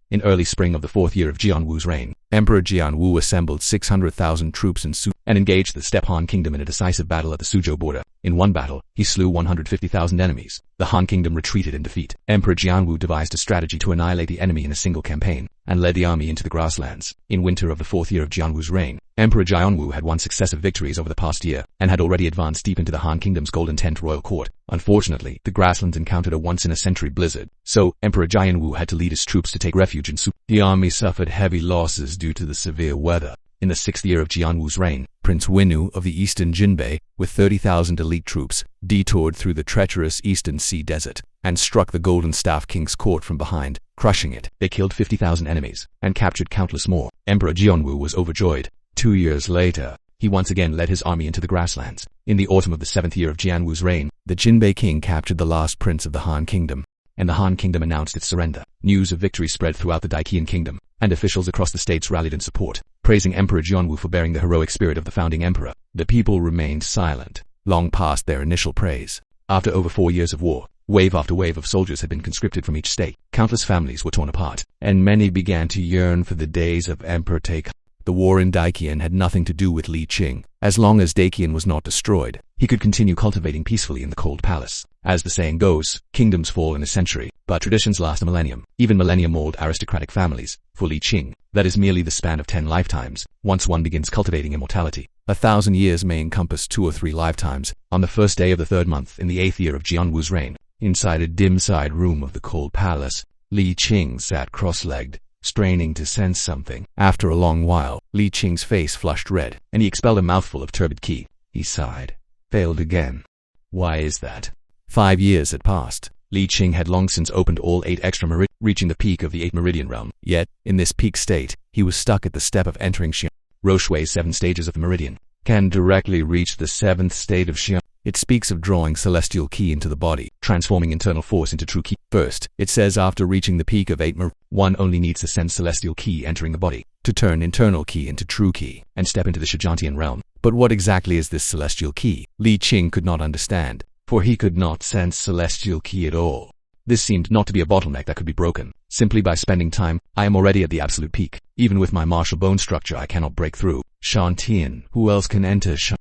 In early spring of the 4th year of Jianwu's reign, Emperor Jianwu assembled 600,000 troops in Su and engaged the Steppe Han Kingdom in a decisive battle at the Suzhou border. In one battle, he slew 150,000 enemies. The Han Kingdom retreated in defeat. Emperor Jianwu devised a strategy to annihilate the enemy in a single campaign, and led the army into the grasslands. In winter of the 4th year of Jianwu's reign, Emperor Jianwu had won successive victories over the past year, and had already advanced deep into the Han Kingdom's Golden Tent royal court. Unfortunately, the grasslands encountered a once-in-a-century blizzard, so Emperor Jianwu had to lead his troops to take refuge in Su. The army suffered heavy losses due to the severe weather. In the 6th year of Jianwu's reign, Prince Winu of the eastern Jinbei, with 30,000 elite troops, detoured through the treacherous eastern sea desert, and struck the Golden Staff King's court from behind, crushing it. They killed 50,000 enemies and captured countless more. Emperor Jianwu was overjoyed. 2 years later, he once again led his army into the grasslands. In the autumn of the 7th year of Jianwu's reign, the Jinbei king captured the last prince of the Han kingdom, and the Han kingdom announced its surrender. News of victory spread throughout the Daiqian kingdom, and officials across the states rallied in support, praising Emperor Jianwu for bearing the heroic spirit of the founding emperor. The people remained silent, long past their initial praise. After over 4 years of war, wave after wave of soldiers had been conscripted from each state. Countless families were torn apart, and many began to yearn for the days of Emperor Take. The war in Daiqian had nothing to do with Li Qing. As long as Daiqian was not destroyed, he could continue cultivating peacefully in the cold palace. As the saying goes, kingdoms fall in a century, but traditions last a millennium. Even millennium-old aristocratic families. For Li Qing, that is merely the span of 10 lifetimes. Once one begins cultivating immortality, 1,000 years may encompass 2 or 3 lifetimes. On the first day of the 3rd month in the 8th year of Jianwu's reign, inside a dim side room of the cold palace, Li Qing sat cross-legged, straining to sense something. After a long while, Li Qing's face flushed red, and he expelled a mouthful of turbid qi. He sighed. Failed again. Why is that? 5 years had passed. Li Qing had long since opened all 8 extra meridians, reaching the peak of the 8th meridian realm. Yet, in this peak state, he was stuck at the step of entering xianxia. Roshui's 7 stages of the meridian can directly reach the 7th state of xianxia. It speaks of drawing celestial qi into the body, transforming internal force into true qi. First, it says after reaching the peak of 8 meridian, one only needs to sense celestial qi entering the body, to turn internal qi into true qi, and step into the xianxian realm. But what exactly is this celestial qi? Li Qing could not understand, for he could not sense celestial qi at all. This seemed not to be a bottleneck that could be broken. Simply by spending time, I am already at the absolute peak. Even with my martial bone structure I cannot break through. Xiantian, who else can enter Xianxian?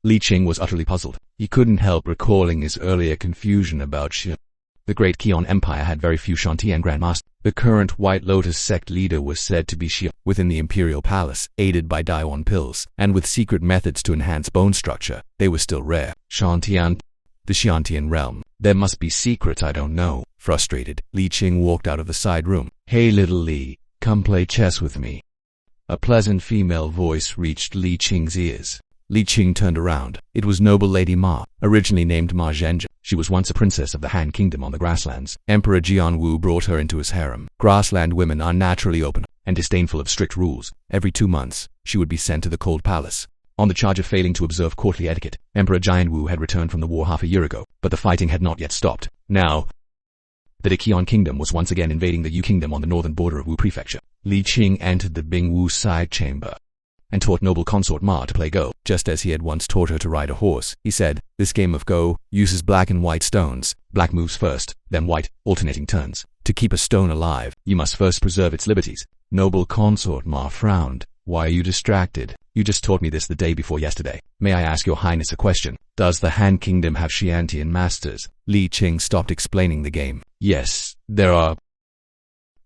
Li Qing was utterly puzzled. He couldn't help recalling his earlier confusion about Xian. The great Qian Empire had very few Xiantian grandmasters. The current White Lotus sect leader was said to be Xian. Within the imperial palace, aided by Daiwan pills, and with secret methods to enhance bone structure, they were still rare. Xiantian. The Xiantian realm. There must be secrets I don't know. Frustrated, Li Qing walked out of the side room. Hey little Li, come play chess with me. A pleasant female voice reached Li Qing's ears. Li Qing turned around. It was noble Lady Ma, originally named Ma Zhenjia. She was once a princess of the Han kingdom on the grasslands. Emperor Jianwu brought her into his harem. Grassland women are naturally open and disdainful of strict rules. Every 2 months, she would be sent to the cold palace on the charge of failing to observe courtly etiquette. Emperor Jianwu had returned from the war half a year ago, but the fighting had not yet stopped. Now, the Daiqian kingdom was once again invading the Yu kingdom on the northern border of Wu prefecture. Li Qing entered the Bingwu side chamber and taught noble consort Ma to play Go, just as he had once taught her to ride a horse. He said, "This game of Go uses black and white stones. Black moves first, then white, alternating turns. To keep a stone alive, you must first preserve its liberties." Noble consort Ma frowned. "Why are you distracted? You just taught me this the day before yesterday. May I ask your highness a question? Does the Han kingdom have Xiantian masters?" Li Qing stopped explaining the game. "Yes, there are.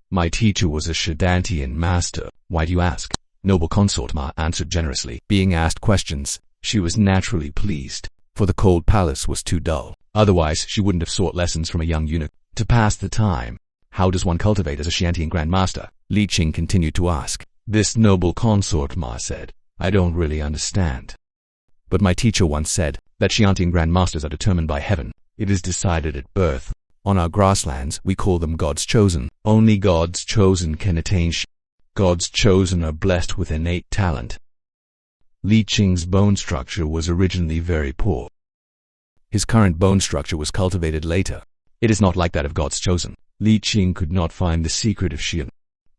My teacher was a Xiantian master. Why do you ask?" Noble consort Ma answered generously. Being asked questions, she was naturally pleased, for the cold palace was too dull. Otherwise, she wouldn't have sought lessons from a young eunuch. To pass the time, how does one cultivate as a Xiantian grandmaster? Li Qing continued to ask. This noble consort Ma said, "I don't really understand. But my teacher once said that Xiantian grandmasters are determined by heaven. It is decided at birth. On our grasslands, we call them God's chosen. Only God's chosen can attain God's chosen are blessed with innate talent." Li Qing's bone structure was originally very poor. His current bone structure was cultivated later. It is not like that of God's chosen. Li Qing could not find the secret of Xian.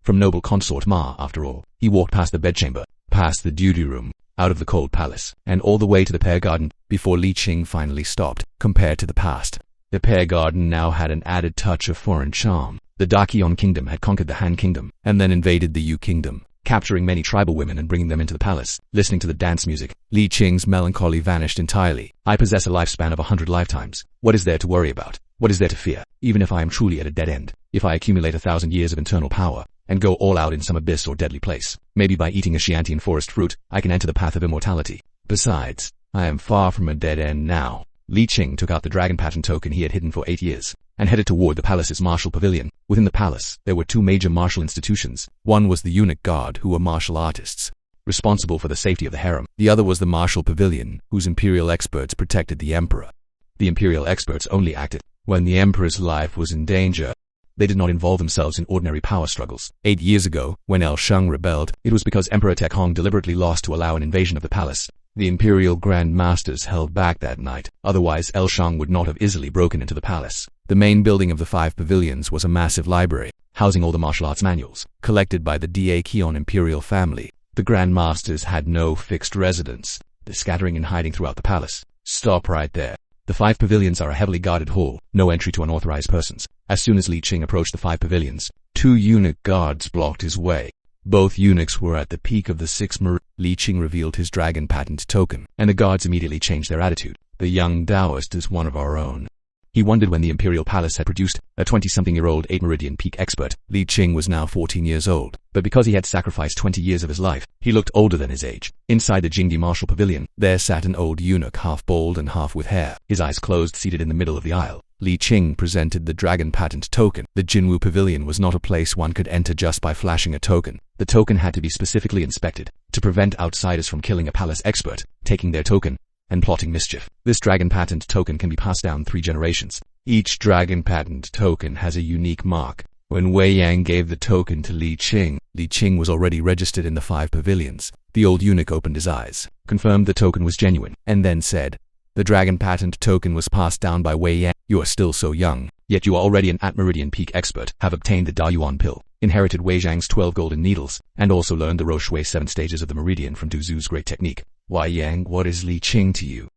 From noble consort Ma, after all, he walked past the bedchamber, past the duty room, out of the cold palace, and all the way to the pear garden, before Li Qing finally stopped. Compared to the past, the pear garden now had an added touch of foreign charm. The Daiqian kingdom had conquered the Han kingdom, and then invaded the Yu kingdom, capturing many tribal women and bringing them into the palace. Listening to the dance music, Li Qing's melancholy vanished entirely. I possess a lifespan of 100 lifetimes. What is there to worry about? What is there to fear? Even if I am truly at a dead end, if I accumulate 1,000 years of internal power, and go all out in some abyss or deadly place, maybe by eating a Xiantian forest fruit, I can enter the path of immortality. Besides, I am far from a dead end now. Li Qing took out the dragon pattern token he had hidden for 8 years, and headed toward the palace's martial pavilion. Within the palace, there were 2 major martial institutions. One was the eunuch guard, who were martial artists, responsible for the safety of the harem. The other was the martial pavilion, whose imperial experts protected the emperor. The imperial experts only acted when the emperor's life was in danger. They did not involve themselves in ordinary power struggles. 8 years ago, when El Sheng rebelled, it was because Emperor Tek Hong deliberately lost to allow an invasion of the palace. The Imperial Grand Masters held back that night, otherwise El Sheng would not have easily broken into the palace. The main building of the 5 pavilions was a massive library, housing all the martial arts manuals, collected by the Daekion Imperial family. The Grand Masters had no fixed residence, they're scattering and hiding throughout the palace. Stop right there. The 5 pavilions are a heavily guarded hall, no entry to unauthorized persons. As soon as Li Qing approached the 5 pavilions, 2 eunuch guards blocked his way. Both eunuchs were at the peak of the 6 Li Qing revealed his dragon patent token, and the guards immediately changed their attitude. The young Taoist is one of our own. He wondered when the Imperial Palace had produced a 20-something-year-old 8 Meridian Peak expert. Li Qing was now 14 years old, but because he had sacrificed 20 years of his life, he looked older than his age. Inside the Jingdi Martial Pavilion, there sat an old eunuch, half bald and half with hair, his eyes closed, seated in the middle of the aisle. Li Qing presented the dragon patent token. The Jinwu Pavilion was not a place one could enter just by flashing a token. The token had to be specifically inspected to prevent outsiders from killing a palace expert, taking their token, and plotting mischief. This dragon patent token can be passed down 3 generations. Each dragon patent token has a unique mark. When Wei Yang gave the token to Li Qing was already registered in the 5 pavilions. The old eunuch opened his eyes, confirmed the token was genuine, and then said, "The dragon patent token was passed down by Wei Yang. You are still so young, yet you are already an at-meridian peak expert, have obtained the Dayuan pill, inherited Wei Zhang's 12 golden needles, and also learned the Roshui 7 stages of the meridian from Du Zhu's great technique. Wei Yang, what is Li Qing to you?"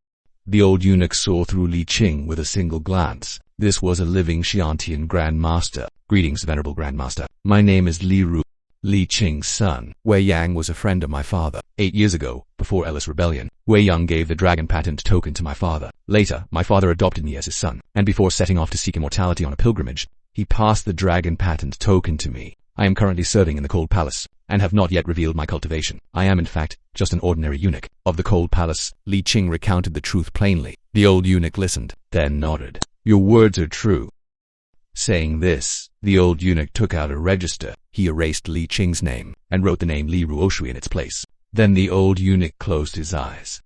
The old eunuch saw through Li Qing with a single glance. This was a living Xiantian Grand Master. "Greetings, Venerable Grand Master. My name is Li Ru, Li Qing's son. Wei Yang was a friend of my father. 8 years ago, before Ellis Rebellion, Wei Yang gave the dragon patent token to my father. Later, my father adopted me as his son, and before setting off to seek immortality on a pilgrimage, he passed the dragon patent token to me. I am currently serving in the Cold Palace, and have not yet revealed my cultivation. I am in fact just an ordinary eunuch of the Cold Palace." Li Qing recounted the truth plainly. The old eunuch listened, then nodded. "Your words are true." Saying this, the old eunuch took out a register. He erased Li Qing's name, and wrote the name Li Ruoshui in its place. Then the old eunuch closed his eyes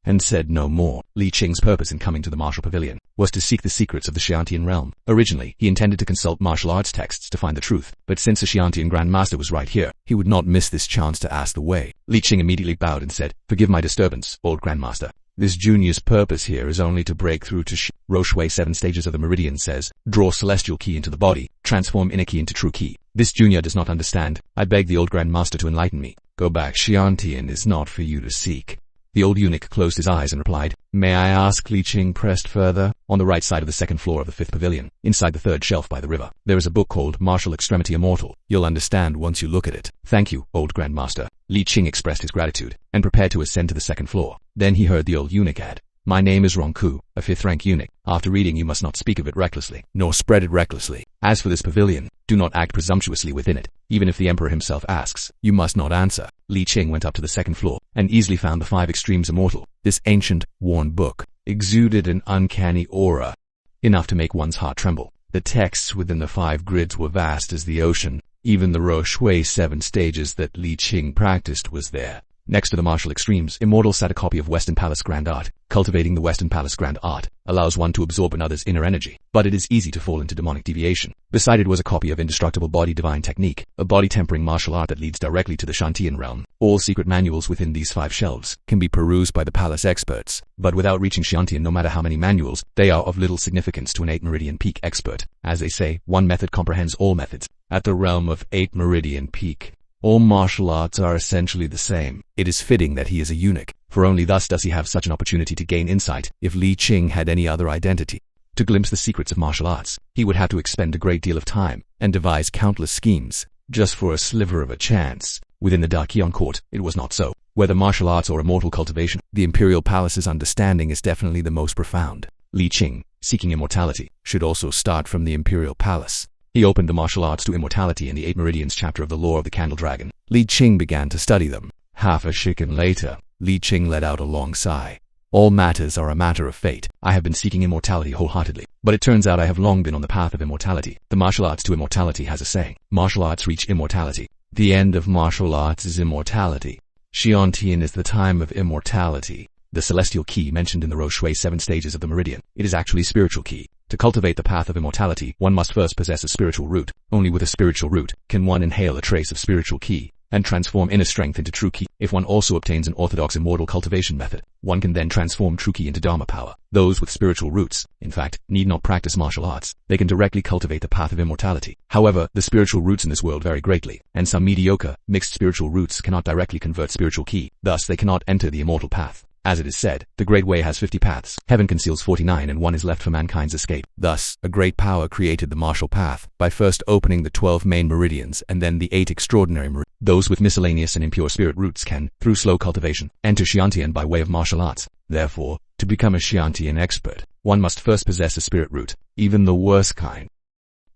and said no more. Li Qing's purpose in coming to the martial pavilion was to seek the secrets of the Xiantian realm. Originally, he intended to consult martial arts texts to find the truth, but since the Xiantian Grand Master was right here, he would not miss this chance to ask the way. Li Qing immediately bowed and said, "Forgive my disturbance, old Grand Master. This junior's purpose here is only to break through to Roshui 7 stages of the meridian says, draw celestial ki into the body, transform inner ki into true ki. This junior does not understand. I beg the old Grand Master to enlighten me. Go back, Xiantian is not for you to seek." The old eunuch closed his eyes and replied, "May I ask?" Li Qing pressed further. On the right side of the 2nd floor of the 5th pavilion, inside the 3rd shelf by the river, there is a book called Martial Extremity Immortal. You'll understand once you look at it. "Thank you, old Grand Master." Li Qing expressed his gratitude, and prepared to ascend to the 2nd floor. Then he heard the old eunuch add, "My name is Rongku, a 5th-rank eunuch. After reading you must not speak of it recklessly, nor spread it recklessly. As for this pavilion, do not act presumptuously within it. Even if the emperor himself asks, you must not answer." Li Qing went up to the 2nd floor, and easily found the 5 extremes immortal. This ancient, worn book exuded an uncanny aura, enough to make one's heart tremble. The texts within the 5 grids were vast as the ocean. Even the Roshui 7 stages that Li Qing practiced was there. Next to the martial extremes, immortal sat a copy of Western Palace Grand Art. Cultivating the Western Palace Grand Art allows one to absorb another's inner energy, but it is easy to fall into demonic deviation. Beside it was a copy of Indestructible Body Divine Technique, a body-tempering martial art that leads directly to the Xiantian realm. All secret manuals within these 5 shelves can be perused by the palace experts, but without reaching Xiantian, no matter how many manuals, they are of little significance to an 8 Meridian Peak expert. As they say, one method comprehends all methods. At the realm of 8 Meridian Peak, all martial arts are essentially the same. It is fitting that he is a eunuch, for only thus does he have such an opportunity to gain insight. If Li Qing had any other identity, to glimpse the secrets of martial arts, he would have to expend a great deal of time, and devise countless schemes, just for a sliver of a chance. Within the Daekion court, it was not so. Whether martial arts or immortal cultivation, the Imperial Palace's understanding is definitely the most profound. Li Qing, seeking immortality, should also start from the Imperial Palace. He opened the martial arts to immortality in the 8 Meridians chapter of the Lore of the Candle Dragon. Li Qing began to study them. Half a shiken later, Li Qing let out a long sigh. "All matters are a matter of fate. I have been seeking immortality wholeheartedly, but it turns out I have long been on the path of immortality. The martial arts to immortality has a saying. Martial arts reach immortality. The end of martial arts is immortality. Xiantian is the time of immortality." The celestial ki mentioned in the Roshui 7 stages of the meridian. It is actually spiritual ki. To cultivate the path of immortality, one must first possess a spiritual root. Only with a spiritual root can one inhale a trace of spiritual ki and transform inner strength into true ki. If one also obtains an orthodox immortal cultivation method, one can then transform true ki into dharma power. Those with spiritual roots, in fact, need not practice martial arts. They can directly cultivate the path of immortality. However, the spiritual roots in this world vary greatly, and some mediocre, mixed spiritual roots cannot directly convert spiritual ki. Thus, they cannot enter the immortal path. As it is said, the great way has 50 paths. Heaven conceals 49 and one is left for mankind's escape. Thus, a great power created the martial path by first opening the 12 main meridians and then the 8 extraordinary meridians. Those with miscellaneous and impure spirit roots can, through slow cultivation, enter xianxia by way of martial arts. Therefore, to become a xianxia expert, one must first possess a spirit root, even the worst kind.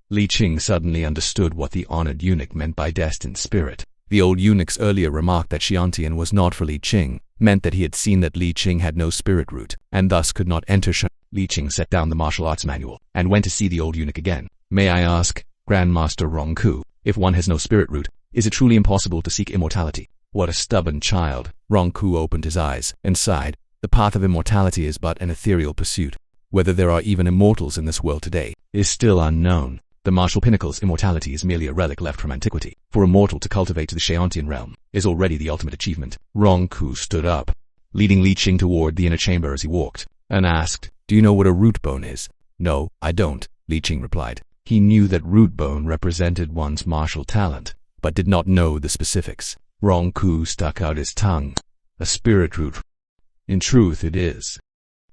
Li Qing suddenly understood what the honored eunuch meant by destined spirit. The old eunuch's earlier remark that xianxia was not for Li Qing meant that he had seen that Li Qing had no spirit root, and thus could not enter Xianxia. Li Qing set down the martial arts manual, and went to see the old eunuch again. May I ask, Grandmaster Rongku, if one has no spirit root, is it truly impossible to seek immortality? What a stubborn child. Rongku opened his eyes, and sighed. The path of immortality is but an ethereal pursuit. Whether there are even immortals in this world today, is still unknown. The martial pinnacle's immortality is merely a relic left from antiquity. For a mortal to cultivate to the xianxian realm is already the ultimate achievement. Rongku stood up, leading Li Qing toward the inner chamber as he walked, and asked, "Do you know what a root bone is?" "No, I don't," Li Qing replied. He knew that root bone represented one's martial talent, but did not know the specifics. Rongku stuck out his tongue. "A spirit root. In truth it is."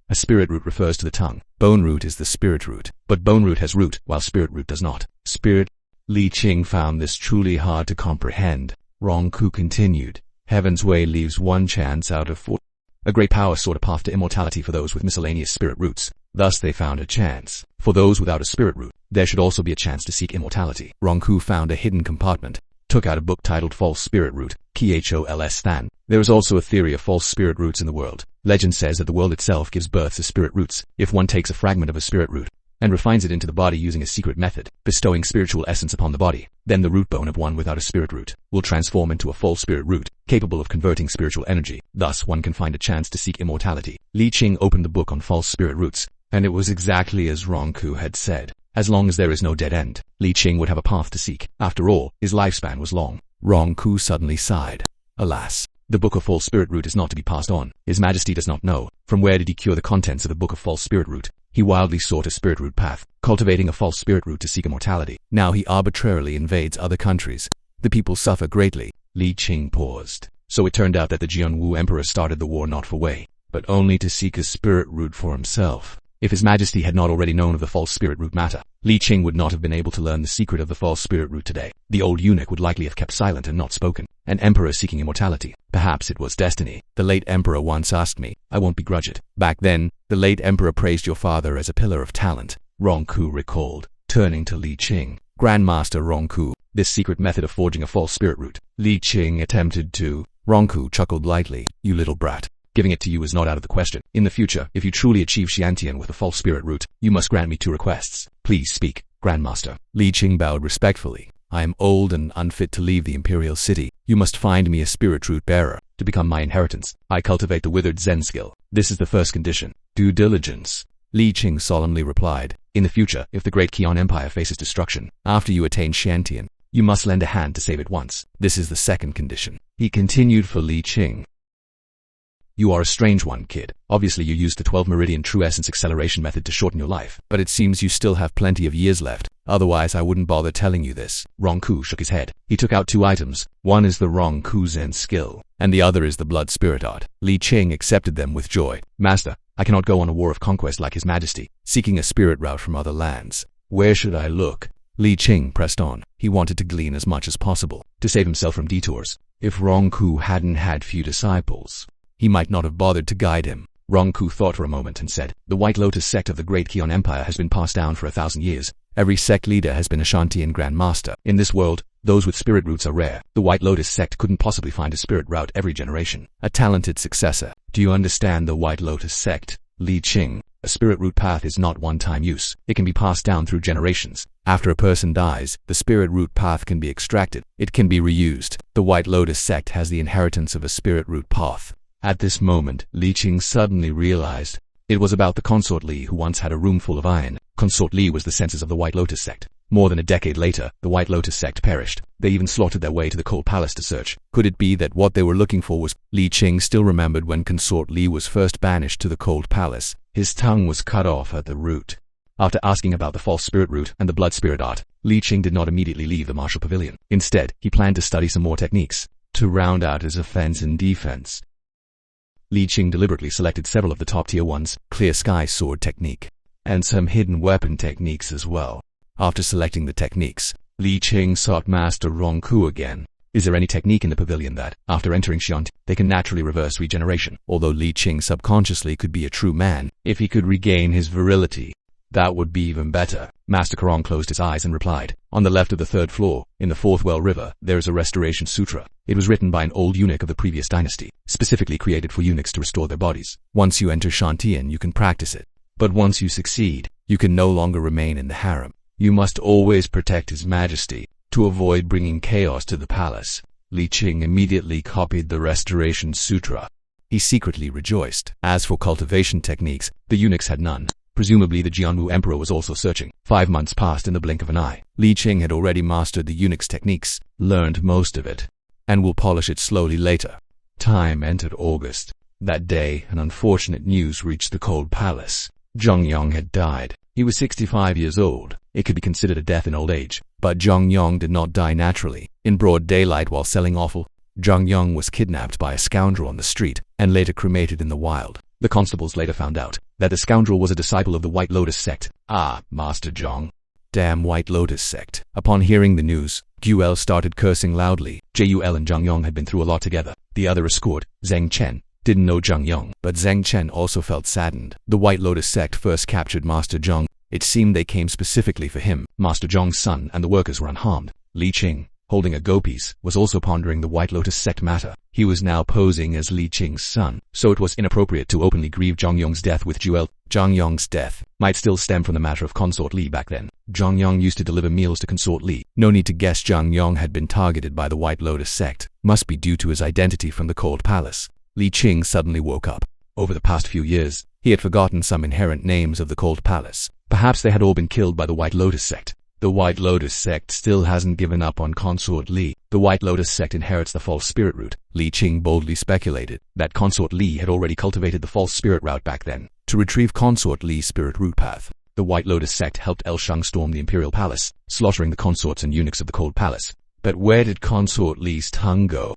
A spirit root refers to the tongue. Bone root is the spirit root, but bone root has root, while spirit root does not. Spirit. Li Qing found this truly hard to comprehend. Rongku continued, "Heaven's way leaves one chance out of 4. A great power sought a path to immortality for those with miscellaneous spirit roots. Thus they found a chance. For those without a spirit root, there should also be a chance to seek immortality." Rongku found a hidden compartment, took out a book titled False Spirit Root, Khols Than. There is also a theory of false spirit roots in the world. Legend says that the world itself gives birth to spirit roots. If one takes a fragment of a spirit root and refines it into the body using a secret method, bestowing spiritual essence upon the body, then the root bone of one without a spirit root will transform into a false spirit root, capable of converting spiritual energy. Thus one can find a chance to seek immortality. Li Qing opened the book on false spirit roots, and it was exactly as Rongku had said. As long as there is no dead end, Li Qing would have a path to seek. After all, his lifespan was long. Rongku suddenly sighed. Alas, the book of false spirit root is not to be passed on. His Majesty does not know. From where did he cure the contents of the book of false spirit root? He wildly sought a spirit root path, cultivating a false spirit root to seek immortality. Now he arbitrarily invades other countries. The people suffer greatly. Li Qing paused. So it turned out that the Jianwu Emperor started the war not for Wei, but only to seek a spirit root for himself. If His Majesty had not already known of the false spirit root matter, Li Qing would not have been able to learn the secret of the false spirit root today. The old eunuch would likely have kept silent and not spoken. An emperor seeking immortality. Perhaps it was destiny. The late emperor once asked me. I won't begrudge it. Back then, the late emperor praised your father as a pillar of talent. Rongku recalled, turning to Li Qing. Grandmaster Rongku, this secret method of forging a false spirit root. Li Qing attempted to. Rongku chuckled lightly. You little brat. Giving it to you is not out of the question. In the future, if you truly achieve xianxian with a false spirit root, you must grant me 2 requests. Please speak, Grandmaster. Li Qing bowed respectfully. I am old and unfit to leave the imperial city. You must find me a spirit root bearer to become my inheritance. I cultivate the withered Zen skill. This is the first condition. Due diligence. Li Qing solemnly replied. In the future, if the great Qian Empire faces destruction, after you attain xianxian, you must lend a hand to save it once. This is the second condition. He continued for Li Qing. You are a strange one, kid. Obviously you used the 12 meridian true essence acceleration method to shorten your life, but it seems you still have plenty of years left. Otherwise I wouldn't bother telling you this. Rongku shook his head. He took out 2 items. One is the Rongku Zen skill, and the other is the blood spirit art. Li Qing accepted them with joy. Master, I cannot go on a war of conquest like His Majesty, seeking a spirit route from other lands. Where should I look? Li Qing pressed on. He wanted to glean as much as possible, to save himself from detours. If Rongku hadn't had few disciples, he might not have bothered to guide him. Rongku thought for a moment and said, the White Lotus sect of the Great Qian Empire has been passed down for 1,000 years. Every sect leader has been a xianxian Grand Master. In this world, those with spirit roots are rare. The White Lotus sect couldn't possibly find a spirit route every generation. A talented successor. Do you understand the White Lotus sect, Li Qing? A spirit root path is not one-time use. It can be passed down through generations. After a person dies, the spirit root path can be extracted. It can be reused. The White Lotus sect has the inheritance of a spirit root path. At this moment, Li Qing suddenly realized, It was about the Consort Li who once had a room full of iron. Consort Li was the censors of the White Lotus sect. More than a decade later, the White Lotus sect perished. They even slaughtered their way to the Cold Palace to search. Could it be that what they were looking for was? Li Qing still remembered when Consort Li was first banished to the Cold Palace. His tongue was cut off at the root. After asking about the false spirit root and the blood spirit art, Li Qing did not immediately leave the martial pavilion. Instead, he planned to study some more techniques to round out his offense and defense. Li Qing deliberately selected several of the top-tier ones, clear sky sword technique, and some hidden weapon techniques as well. After selecting the techniques, Li Qing sought Master Rongku again. Is there any technique in the pavilion that, after entering xianxia, they can naturally reverse regeneration? Although Li Qing subconsciously could be a true man, if he could regain his virility, that would be even better. Master Karong closed his eyes and replied, on the left of the third floor, in the fourth well river, there is a restoration sutra. It was written by an old eunuch of the previous dynasty, specifically created for eunuchs to restore their bodies. Once you enter xianxia, you can practice it. But once you succeed, you can no longer remain in the harem. You must always protect His Majesty, to avoid bringing chaos to the palace. Li Qing immediately copied the restoration sutra. He secretly rejoiced. As for cultivation techniques, the eunuchs had none. Presumably the Jianwu emperor was also searching. 5 months passed in the blink of an eye. Li Qing had already mastered the eunuch's techniques, learned most of it, and will polish it slowly later. Time entered August. That day, an unfortunate news reached the Cold Palace. Zhang Yong had died. He was 65 years old. It could be considered a death in old age. But Zhang Yong did not die naturally. In broad daylight while selling offal, Zhang Yong was kidnapped by a scoundrel on the street and later cremated in the wild. The constables later found out that the scoundrel was a disciple of the White Lotus sect. Ah, Master Zhang. Damn White Lotus sect. Upon hearing the news, Guel started cursing loudly. Jul and Zhang Yong had been through a lot together. The other escort, Zheng Chen, didn't know Zhang Yong, but Zheng Chen also felt saddened. The White Lotus sect first captured Master Zhang. It seemed they came specifically for him. Master Zhang's son and the workers were unharmed. Li Qing, holding a go-piece, was also pondering the White Lotus sect matter. He was now posing as Li Qing's son, so it was inappropriate to openly grieve Zhang Yong's death with Jul. Zhang Yong's death might still stem from the matter of Consort Li back then. Zhang Yong used to deliver meals to Consort Li. No need to guess Zhang Yong had been targeted by the White Lotus sect. Must be due to his identity from the Cold Palace. Li Qing suddenly woke up. Over the past few years, he had forgotten some inherent names of the Cold Palace. Perhaps they had all been killed by the White Lotus sect. The White Lotus sect still hasn't given up on Consort Li. The White Lotus sect inherits the false spirit root. Li Qing boldly speculated that Consort Li had already cultivated the false spirit route back then. To retrieve Consort Li's spirit root path, the White Lotus sect helped El Shang storm the Imperial Palace, slaughtering the consorts and eunuchs of the Cold Palace. But where did Consort Li's tongue go?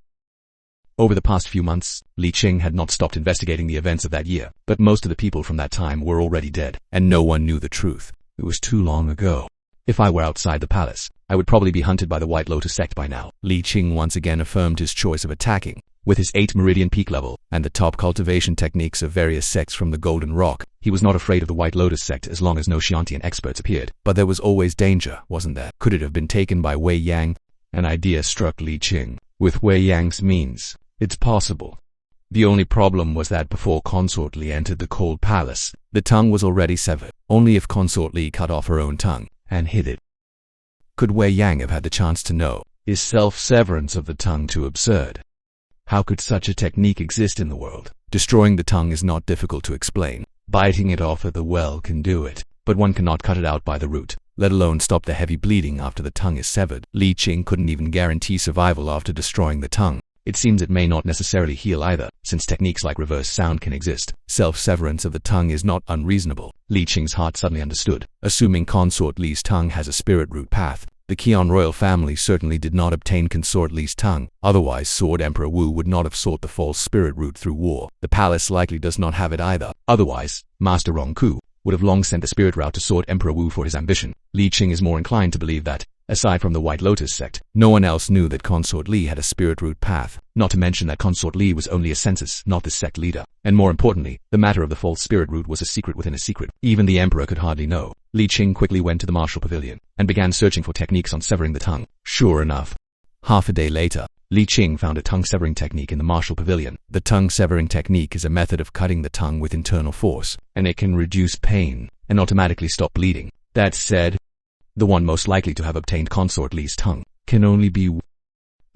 Over the past few months, Li Qing had not stopped investigating the events of that year, but most of the people from that time were already dead, and no one knew the truth. It was too long ago. If I were outside the palace, I would probably be hunted by the White Lotus sect by now. Li Qing once again affirmed his choice of attacking. With his 8 meridian peak level, and the top cultivation techniques of various sects from the Golden Rock, he was not afraid of the White Lotus sect as long as no xianxian experts appeared. But there was always danger, wasn't there? Could it have been taken by Wei Yang? An idea struck Li Qing. With Wei Yang's means, it's possible. The only problem was that before Consort Li entered the Cold Palace, the tongue was already severed. Only if Consort Li cut off her own tongue and hid it could Wei Yang have had the chance to know. Is self-severance of the tongue too absurd? How could such a technique exist in the world? Destroying the tongue is not difficult to explain. Biting it off at the well can do it, but one cannot cut it out by the root, let alone stop the heavy bleeding after the tongue is severed. Li Qing couldn't even guarantee survival after destroying the tongue. It seems it may not necessarily heal either, since techniques like reverse sound can exist. Self-severance of the tongue is not unreasonable. Li Qing's heart suddenly understood. Assuming Consort Li's tongue has a spirit root path, the Qian royal family certainly did not obtain Consort Li's tongue. Otherwise, Sword Emperor Wu would not have sought the false spirit root through war. The palace likely does not have it either. Otherwise, Master Rongku would have long sent the spirit route to Sword Emperor Wu for his ambition. Li Qing is more inclined to believe that, aside from the White Lotus sect, no one else knew that Consort Li had a spirit root path, not to mention that Consort Li was only a census, not the sect leader. And more importantly, the matter of the false spirit root was a secret within a secret. Even the emperor could hardly know. Li Qing quickly went to the martial pavilion and began searching for techniques on severing the tongue. Sure enough, half a day later, Li Qing found a tongue-severing technique in the martial pavilion. The tongue-severing technique is a method of cutting the tongue with internal force, and it can reduce pain and automatically stop bleeding. That said, the one most likely to have obtained Consort Li's tongue can only be Wu.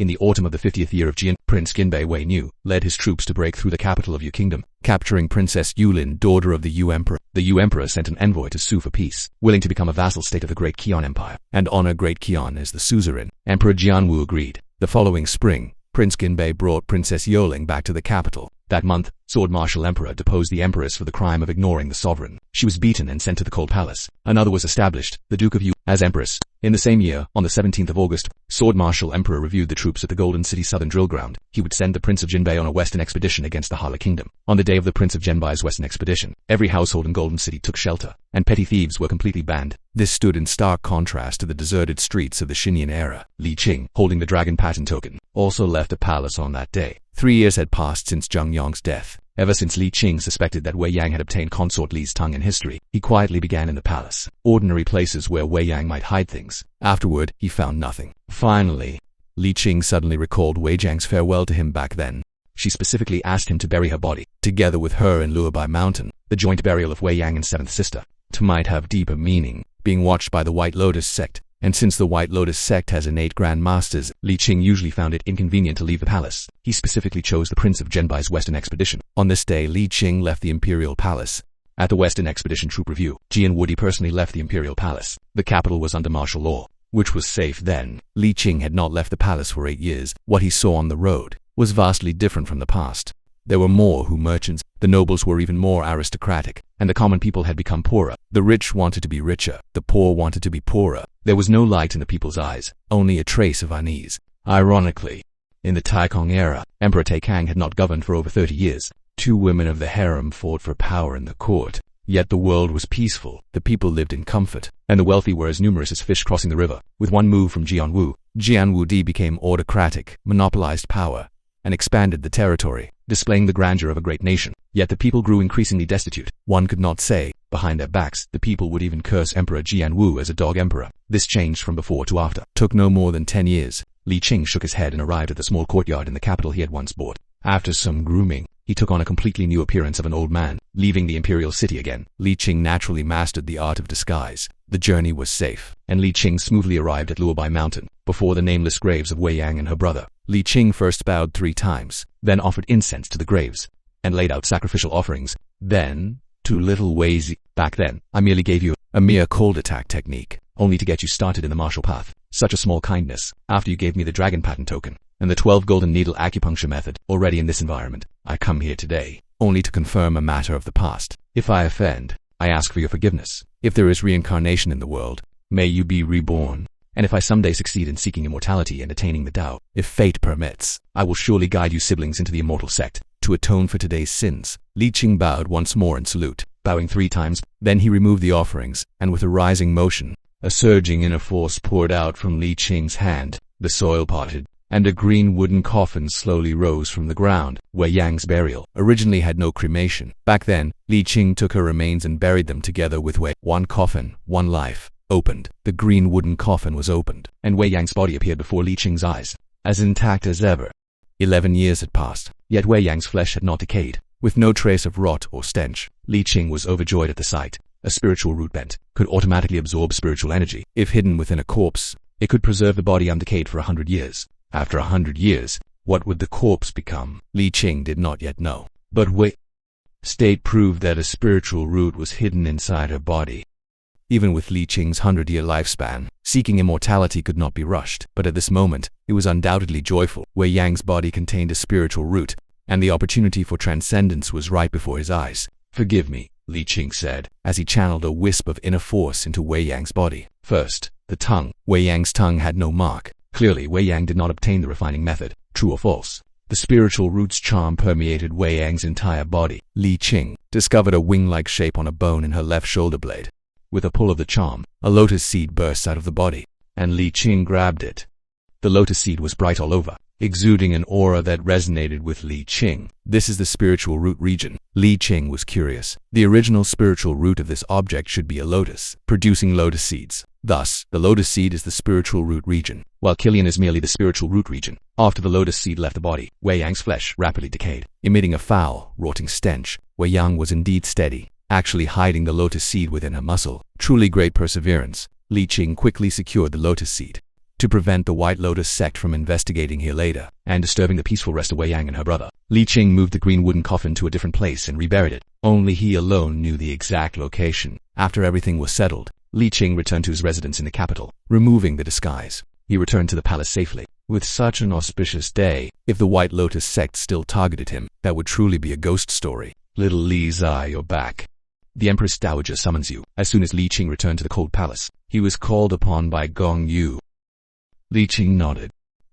In the autumn of the 50th year of Jian, Prince Ginbei Wei Nu led his troops to break through the capital of Yu Kingdom, capturing Princess Yulin, daughter of the Yu Emperor. The Yu Emperor sent an envoy to sue for peace, willing to become a vassal state of the Great Qian Empire, and honor Great Qian as the suzerain. Emperor Jianwu agreed. The following spring, Prince Ginbei brought Princess Yoling back to the capital. That month, Sword Martial Emperor deposed the empress for the crime of ignoring the sovereign. She was beaten and sent to the Cold Palace. Another was established, the Duke of Yu, as empress. In the same year, on the 17th of August, Sword Martial Emperor reviewed the troops at the Golden City southern drill ground. He would send the Prince of Jinbei on a western expedition against the Hala Kingdom. On the day of the Prince of Jinbei's western expedition, every household in Golden City took shelter, and petty thieves were completely banned. This stood in stark contrast to the deserted streets of the Xinyan era. Li Qing, holding the dragon patent token, also left the palace on that day. 3 years had passed since Zheng Yong's death. Ever since Li Qing suspected that Wei Yang had obtained consort Li's tongue in history, he quietly began in the palace, ordinary places where Wei Yang might hide things. Afterward, he found nothing. Finally, Li Qing suddenly recalled Wei Jiang's farewell to him back then. She specifically asked him to bury her body, together with her in Luobai Mountain, the joint burial of Wei Yang and seventh sister. It might have deeper meaning, being watched by the White Lotus sect. And since the White Lotus sect has innate Grand Masters, Li Qing usually found it inconvenient to leave the palace. He specifically chose the Prince of Jinbei's Western Expedition. On this day, Li Qing left the Imperial Palace. At the Western Expedition Troop Review, Jian Wudi personally left the Imperial Palace. The capital was under martial law, which was safe then. Li Qing had not left the palace for 8 years. What he saw on the road was vastly different from the past. There were more merchants, the nobles were even more aristocratic, and the common people had become poorer. The rich wanted to be richer, the poor wanted to be poorer. There was no light in the people's eyes, only a trace of unease. Ironically, in the Taikong era, Emperor Taikang had not governed for over 30 years. 2 women of the harem fought for power in the court. Yet the world was peaceful, the people lived in comfort, and the wealthy were as numerous as fish crossing the river. With one move from Jianwu, Jianwu Di became autocratic, monopolized power, and expanded the territory, displaying the grandeur of a great nation. Yet the people grew increasingly destitute. One could not say, behind their backs, the people would even curse Emperor Jianwu as a dog emperor. This changed from before to after. Took no more than 10 years. Li Qing shook his head and arrived at the small courtyard in the capital he had once bought. After some grooming, he took on a completely new appearance of an old man, leaving the imperial city again. Li Qing naturally mastered the art of disguise. The journey was safe, and Li Qing smoothly arrived at Luobai Mountain, before the nameless graves of Wei Yang and her brother. Li Qing first bowed 3 times, then offered incense to the graves, and laid out sacrificial offerings. Then, to little Wei Zi, back then, I merely gave you a mere cold attack technique, only to get you started in the martial path. Such a small kindness, after you gave me the dragon patent token, and the 12 golden needle acupuncture method. Already in this environment, I come here today, only to confirm a matter of the past. If I offend, I ask for your forgiveness. If there is reincarnation in the world, may you be reborn. And if I someday succeed in seeking immortality and attaining the Tao, if fate permits, I will surely guide you siblings into the immortal sect, to atone for today's sins. Li Qing bowed once more in salute, bowing 3 times, then he removed the offerings, and with a rising motion, a surging inner force poured out from Li Qing's hand. The soil parted, and a green wooden coffin slowly rose from the ground. Wei Yang's burial originally had no cremation. Back then, Li Qing took her remains and buried them together with Wei. One coffin, one life. Opened. The green wooden coffin was opened, and Wei Yang's body appeared before Li Qing's eyes, as intact as ever. 11 years had passed, yet Wei Yang's flesh had not decayed. With no trace of rot or stench, Li Qing was overjoyed at the sight. A spiritual root bent could automatically absorb spiritual energy. If hidden within a corpse, it could preserve the body undecayed for 100 years. After 100 years, what would the corpse become? Li Qing did not yet know. But Wei state proved that a spiritual root was hidden inside her body. Even with Li Qing's 100-year lifespan, seeking immortality could not be rushed. But at this moment, it was undoubtedly joyful. Wei Yang's body contained a spiritual root, and the opportunity for transcendence was right before his eyes. Forgive me, Li Qing said, as he channeled a wisp of inner force into Wei Yang's body. First, the tongue. Wei Yang's tongue had no mark. Clearly, Wei Yang did not obtain the refining method. True or false? The spiritual root's charm permeated Wei Yang's entire body. Li Qing discovered a wing-like shape on a bone in her left shoulder blade. With a pull of the charm, a lotus seed burst out of the body, and Li Qing grabbed it. The lotus seed was bright all over, exuding an aura that resonated with Li Qing. This is the spiritual root region. Li Qing was curious. The original spiritual root of this object should be a lotus, producing lotus seeds. Thus, the lotus seed is the spiritual root region, while Kilian is merely the spiritual root region. After the lotus seed left the body, Wei Yang's flesh rapidly decayed, emitting a foul, rotting stench. Wei Yang was indeed steady, actually hiding the lotus seed within her muscle. Truly great perseverance. Li Qing quickly secured the lotus seed. to prevent the White Lotus sect from investigating here later and disturbing the peaceful rest of Wei Yang and her brother. Li Qing moved the green wooden coffin to a different place and reburied it. Only he alone knew the exact location. After everything was settled, Li Qing returned to his residence in the capital, removing the disguise. He returned to the palace safely. With such an auspicious day, if the White Lotus sect still targeted him, that would truly be a ghost story. Little Li Zai, you're back. The Empress Dowager summons you. As soon as Li Qing returned to the cold palace, he was called upon by Gong Yu. Li Qing nodded.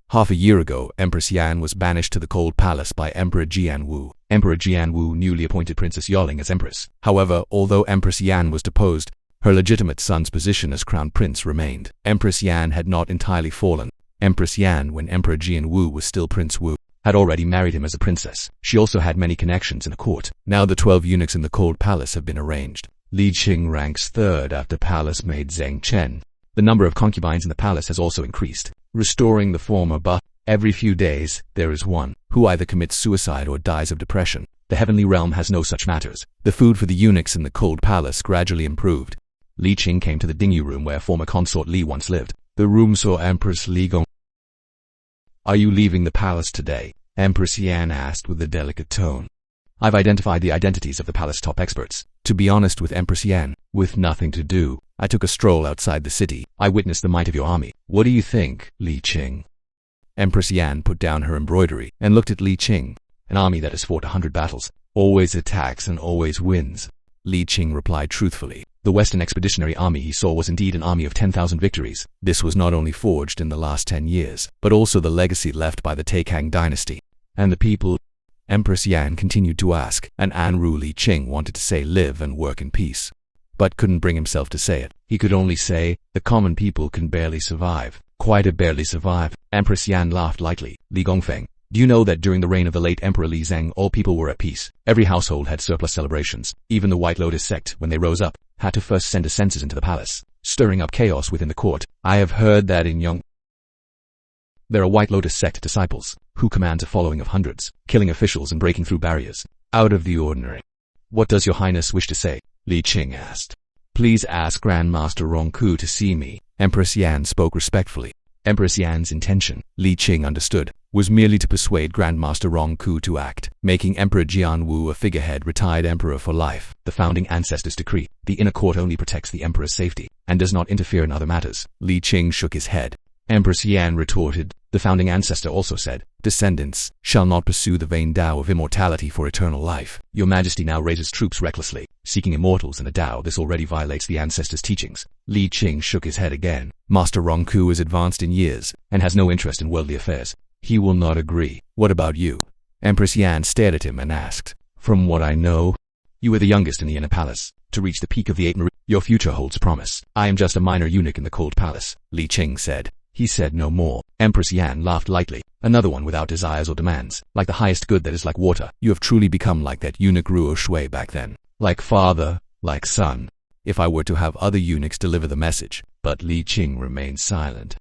Half a year ago, Empress Yan was banished to the cold palace by Emperor Jianwu. Emperor Jianwu newly appointed Princess Yaling as empress. However, although Empress Yan was deposed, her legitimate son's position as crown prince remained. Empress Yan had not entirely fallen. Empress Yan, when Emperor Jianwu was still Prince Wu, had already married him as a princess. She also had many connections in the court. Now the 12 eunuchs in the cold palace have been arranged. Li Qing ranks third after palace maid Zheng Chen. The number of concubines in the palace has also increased, restoring the former but every few days there is one who either commits suicide or dies of depression. The heavenly realm has no such matters. The food for the eunuchs in the cold palace gradually improved. Li Qing came to the Dingyu room where former consort Li once lived. The room saw Empress Li Gong. Are you leaving the palace today? Empress Yan asked with a delicate tone. I've identified the identities of the palace top experts. To be honest with Empress Yan, with nothing to do, I took a stroll outside the city. I witnessed the might of your army. What do you think, Li Qing? Empress Yan put down her embroidery and looked at Li Qing. An army that has fought 100 battles, always attacks and always wins. Li Qing replied truthfully. The Western Expeditionary Army he saw was indeed an army of 10,000 victories. This was not only forged in the last 10 years, but also the legacy left by the Taikang dynasty. And the people? Empress Yan continued to ask, and Anru Li Qing wanted to say live and work in peace, but couldn't bring himself to say it. He could only say, the common people can barely survive. Quite a barely survive. Empress Yan laughed lightly. Li Gongfeng, do you know that during the reign of the late Emperor Li Zheng all people were at peace? Every household had surplus celebrations. Even the White Lotus sect, when they rose up, had to first send a census into the palace, stirring up chaos within the court. I have heard that in Yong there are White Lotus sect disciples, who command a following of hundreds, killing officials and breaking through barriers. Out of the ordinary. What does your highness wish to say? Li Qing asked. Please ask Grandmaster Rongku to see me. Empress Yan spoke respectfully. Empress Yan's intention, Li Qing understood, was merely to persuade Grandmaster Rongku to act, making Emperor Jianwu a figurehead retired emperor for life. The founding ancestors' decree, the inner court only protects the emperor's safety, and does not interfere in other matters. Li Qing shook his head. Empress Yan retorted, the founding ancestor also said, descendants shall not pursue the vain Tao of immortality for eternal life. Your Majesty now raises troops recklessly, seeking immortals in a Tao. This already violates the ancestors' teachings. Li Qing shook his head again. Master Rongku is advanced in years, and has no interest in worldly affairs. He will not agree. What about you? Empress Yan stared at him and asked, from what I know, you are the youngest in the inner palace. To reach the peak of the 8 Meridians, your future holds promise. I am just a minor eunuch in the cold palace, Li Qing said. He said no more. Empress Yan laughed lightly. Another one without desires or demands. Like the highest good that is like water. You have truly become like that eunuch Ruo Shui back then. Like father, like son. If I were to have other eunuchs deliver the message. But Li Qing remained silent.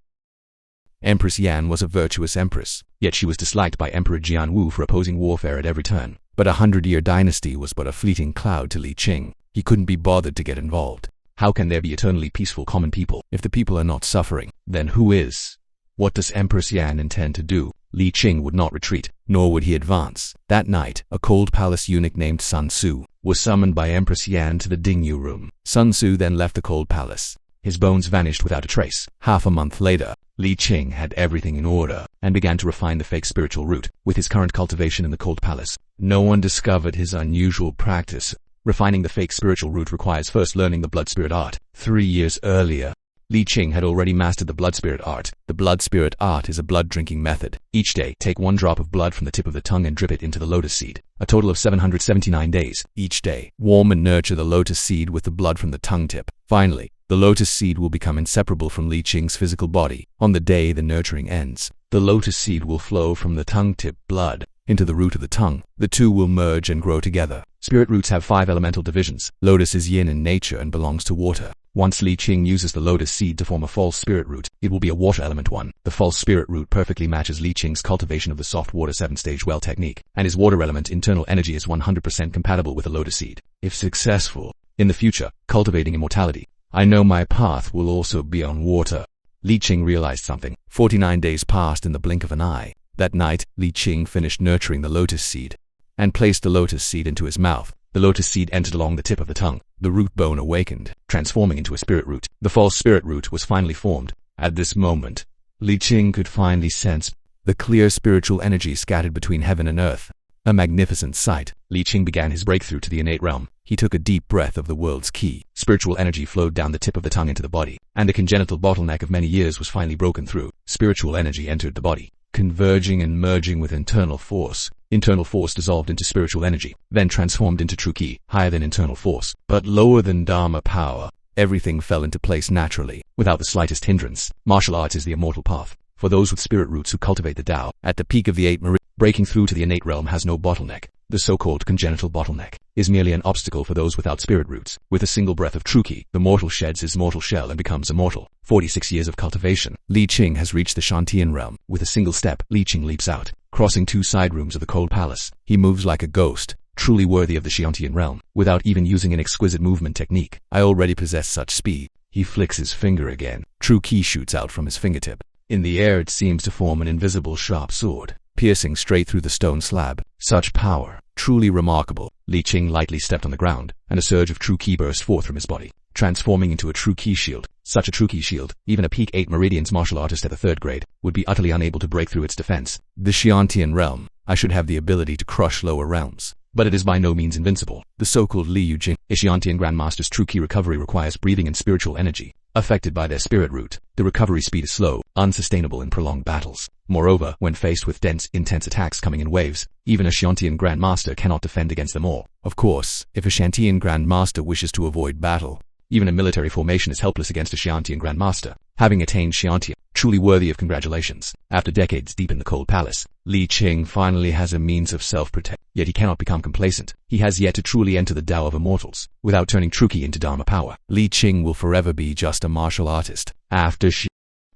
Empress Yan was a virtuous empress, yet she was disliked by Emperor Jianwu for opposing warfare at every turn. But a 100-year dynasty was but a fleeting cloud to Li Qing. He couldn't be bothered to get involved. How can there be eternally peaceful common people? If the people are not suffering, then who is? What does Empress Yan intend to do? Li Qing would not retreat, nor would he advance. That night, a cold palace eunuch named Sun Su was summoned by Empress Yan to the Dingyu room. Sun Su then left the cold palace. His bones vanished without a trace. Half a month later, Li Qing had everything in order and began to refine the fake spiritual root. With his current cultivation in the cold palace, no one discovered his unusual practice. Refining the fake spiritual root requires first learning the blood spirit art. 3 years earlier, Li Qing had already mastered the blood spirit art. The blood spirit art is a blood drinking method. Each day, take 1 drop of blood from the tip of the tongue and drip it into the lotus seed. A total of 779 days. Each day, warm and nurture the lotus seed with the blood from the tongue tip. Finally, the lotus seed will become inseparable from Li Qing's physical body. On the day the nurturing ends, the lotus seed will flow from the tongue tip blood into the root of the tongue. The two will merge and grow together. Spirit roots have 5 elemental divisions. Lotus is yin in nature and belongs to water. Once Li Qing uses the lotus seed to form a false spirit root, it will be a water element one. The false spirit root perfectly matches Li Qing's cultivation of the soft water 7-stage well technique, and his water element internal energy is 100% compatible with the lotus seed. If successful, in the future, cultivating immortality, I know my path will also be on water. Li Qing realized something. 49 days passed in the blink of an eye. That night, Li Qing finished nurturing the lotus seed and placed the lotus seed into his mouth. The lotus seed entered along the tip of the tongue. The root bone awakened, transforming into a spirit root. The false spirit root was finally formed. At this moment, Li Qing could finally sense the clear spiritual energy scattered between heaven and earth. A magnificent sight. Li Qing began his breakthrough to the innate realm. He took a deep breath of the world's ki. Spiritual energy flowed down the tip of the tongue into the body, and the congenital bottleneck of many years was finally broken through. Spiritual energy entered the body, converging and merging with internal force. Internal force dissolved into spiritual energy, then transformed into true ki, higher than internal force, but lower than Dharma power. Everything fell into place naturally, without the slightest hindrance. Martial arts is the immortal path for those with spirit roots who cultivate the Tao. At the peak of the 8 meridian, breaking through to the innate realm has no bottleneck. The so-called congenital bottleneck is merely an obstacle for those without spirit roots. With a single breath of true ki, the mortal sheds his mortal shell and becomes immortal. 46 years of cultivation. Li Qing has reached the Xiantian realm. With a single step, Li Qing leaps out, crossing 2 side rooms of the cold palace. He moves like a ghost, truly worthy of the Xiantian realm, without even using an exquisite movement technique. I already possess such speed. He flicks his finger again. True ki shoots out from his fingertip. In the air it seems to form an invisible sharp sword, piercing straight through the stone slab. Such power, truly remarkable. Li Qing lightly stepped on the ground, and a surge of true ki burst forth from his body, transforming into a true ki shield. Such a true ki shield, even a peak 8 meridians martial artist at the 3rd grade, would be utterly unable to break through its defense. The Xiantian realm, I should have the ability to crush lower realms, but it is by no means invincible. The so-called Li Yujing, a Xiantian grandmaster's true ki recovery requires breathing and spiritual energy, affected by their spirit root. The recovery speed is slow, unsustainable in prolonged battles. Moreover, when faced with dense, intense attacks coming in waves, even a Xiantian grandmaster cannot defend against them all. Of course, if a Xiantian grandmaster wishes to avoid battle, even a military formation is helpless against a Xiantian grandmaster. Having attained Xiantian, truly worthy of congratulations. After decades deep in the cold palace, Li Qing finally has a means of self-protection. Yet he cannot become complacent. He has yet to truly enter the Tao of immortals, without turning true ki into Dharma power. Li Qing will forever be just a martial artist. After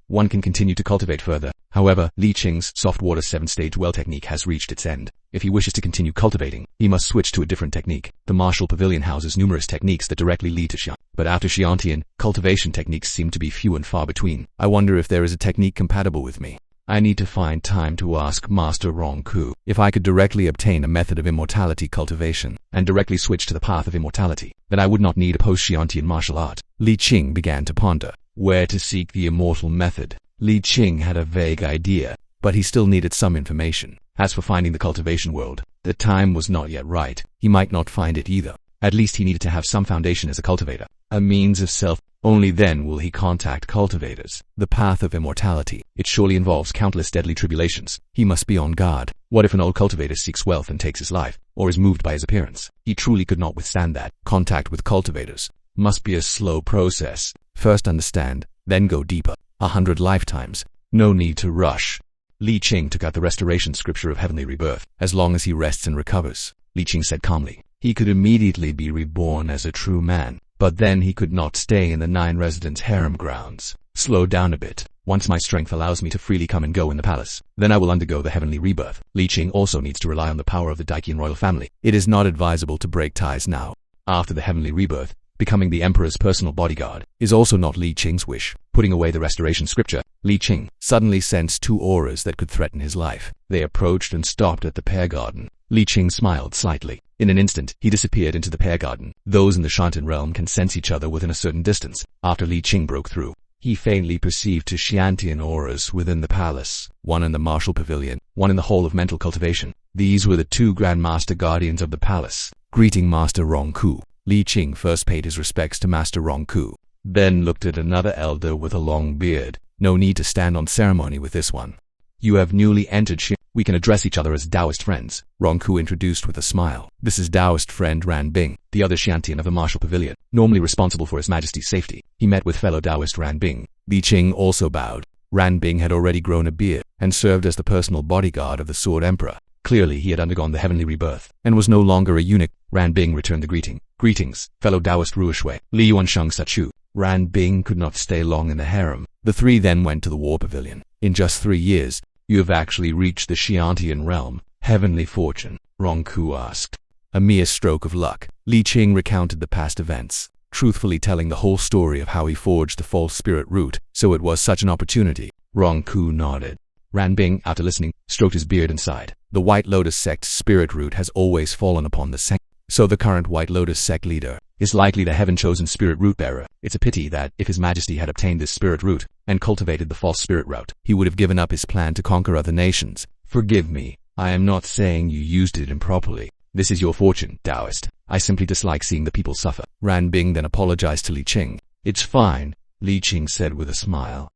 one can continue to cultivate further. However, Li Qing's soft water 7-stage well technique has reached its end. If he wishes to continue cultivating, he must switch to a different technique. The martial pavilion houses numerous techniques that directly lead to Xian. But after Xiantian, cultivation techniques seem to be few and far between. I wonder if there is a technique compatible with me. I need to find time to ask Master Rongku if I could directly obtain a method of immortality cultivation and directly switch to the path of immortality. Then I would not need a post-Xiantian martial art. Li Qing began to ponder where to seek the immortal method. Li Qing had a vague idea, but he still needed some information. As for finding the cultivation world, the time was not yet right. He might not find it either. At least he needed to have some foundation as a cultivator, a means of self. Only then will he contact cultivators. The path of immortality. It surely involves countless deadly tribulations. He must be on guard. What if an old cultivator seeks wealth and takes his life, or is moved by his appearance? He truly could not withstand that. Contact with cultivators must be a slow process. First understand, then go deeper. 100 lifetimes. No need to rush. Li Qing took out the restoration scripture of heavenly rebirth. As long as he rests and recovers, Li Qing said calmly, he could immediately be reborn as a true man. But then he could not stay in the 9 residence harem grounds. Slow down a bit. Once my strength allows me to freely come and go in the palace, then I will undergo the heavenly rebirth. Li Qing also needs to rely on the power of the Daiqian royal family. It is not advisable to break ties now. After the heavenly rebirth, becoming the emperor's personal bodyguard is also not Li Qing's wish. Putting away the restoration scripture, Li Qing suddenly sensed 2 auras that could threaten his life. They approached and stopped at the pear garden. Li Qing smiled slightly. In an instant, he disappeared into the pear garden. Those in the Xiantian realm can sense each other within a certain distance. After Li Qing broke through, he faintly perceived 2 Xiantian auras within the palace, one in the martial pavilion, one in the hall of mental cultivation. These were the 2 Grandmaster Guardians of the palace. Greeting Master Rongku. Li Qing first paid his respects to Master Rongku, then looked at another elder with a long beard. No need to stand on ceremony with this one. You have newly entered Xian. We can address each other as Taoist friends. Rongku introduced with a smile. This is Taoist friend Ran Bing, the other Xiantian of the martial pavilion, normally responsible for His Majesty's safety. He met with fellow Taoist Ran Bing. Li Qing also bowed. Ran Bing had already grown a beard and served as the personal bodyguard of the Sword Emperor. Clearly he had undergone the heavenly rebirth and was no longer a eunuch. Ran Bing returned the greeting. Greetings, fellow Taoist Ruishui. Li Yuan Sheng Sachu. Ran Bing could not stay long in the harem. The 3 then went to the war pavilion. In just 3 years, you have actually reached the Xiantian realm. Heavenly fortune, Rongku asked. A mere stroke of luck. Li Qing recounted the past events. truthfully telling the whole story of how he forged the false spirit root, so it was such an opportunity. Rongku nodded. Ranbing, after listening, stroked his beard and sighed. The White Lotus sect's spirit root has always fallen upon the sect, so the current White Lotus sect leader is likely the heaven-chosen spirit root bearer. It's a pity that, if His Majesty had obtained this spirit root and cultivated the false spirit root, he would have given up his plan to conquer other nations. Forgive me, I am not saying you used it improperly. This is your fortune, Taoist. I simply dislike seeing the people suffer. Ranbing then apologized to Li Qing. It's fine, Li Qing said with a smile.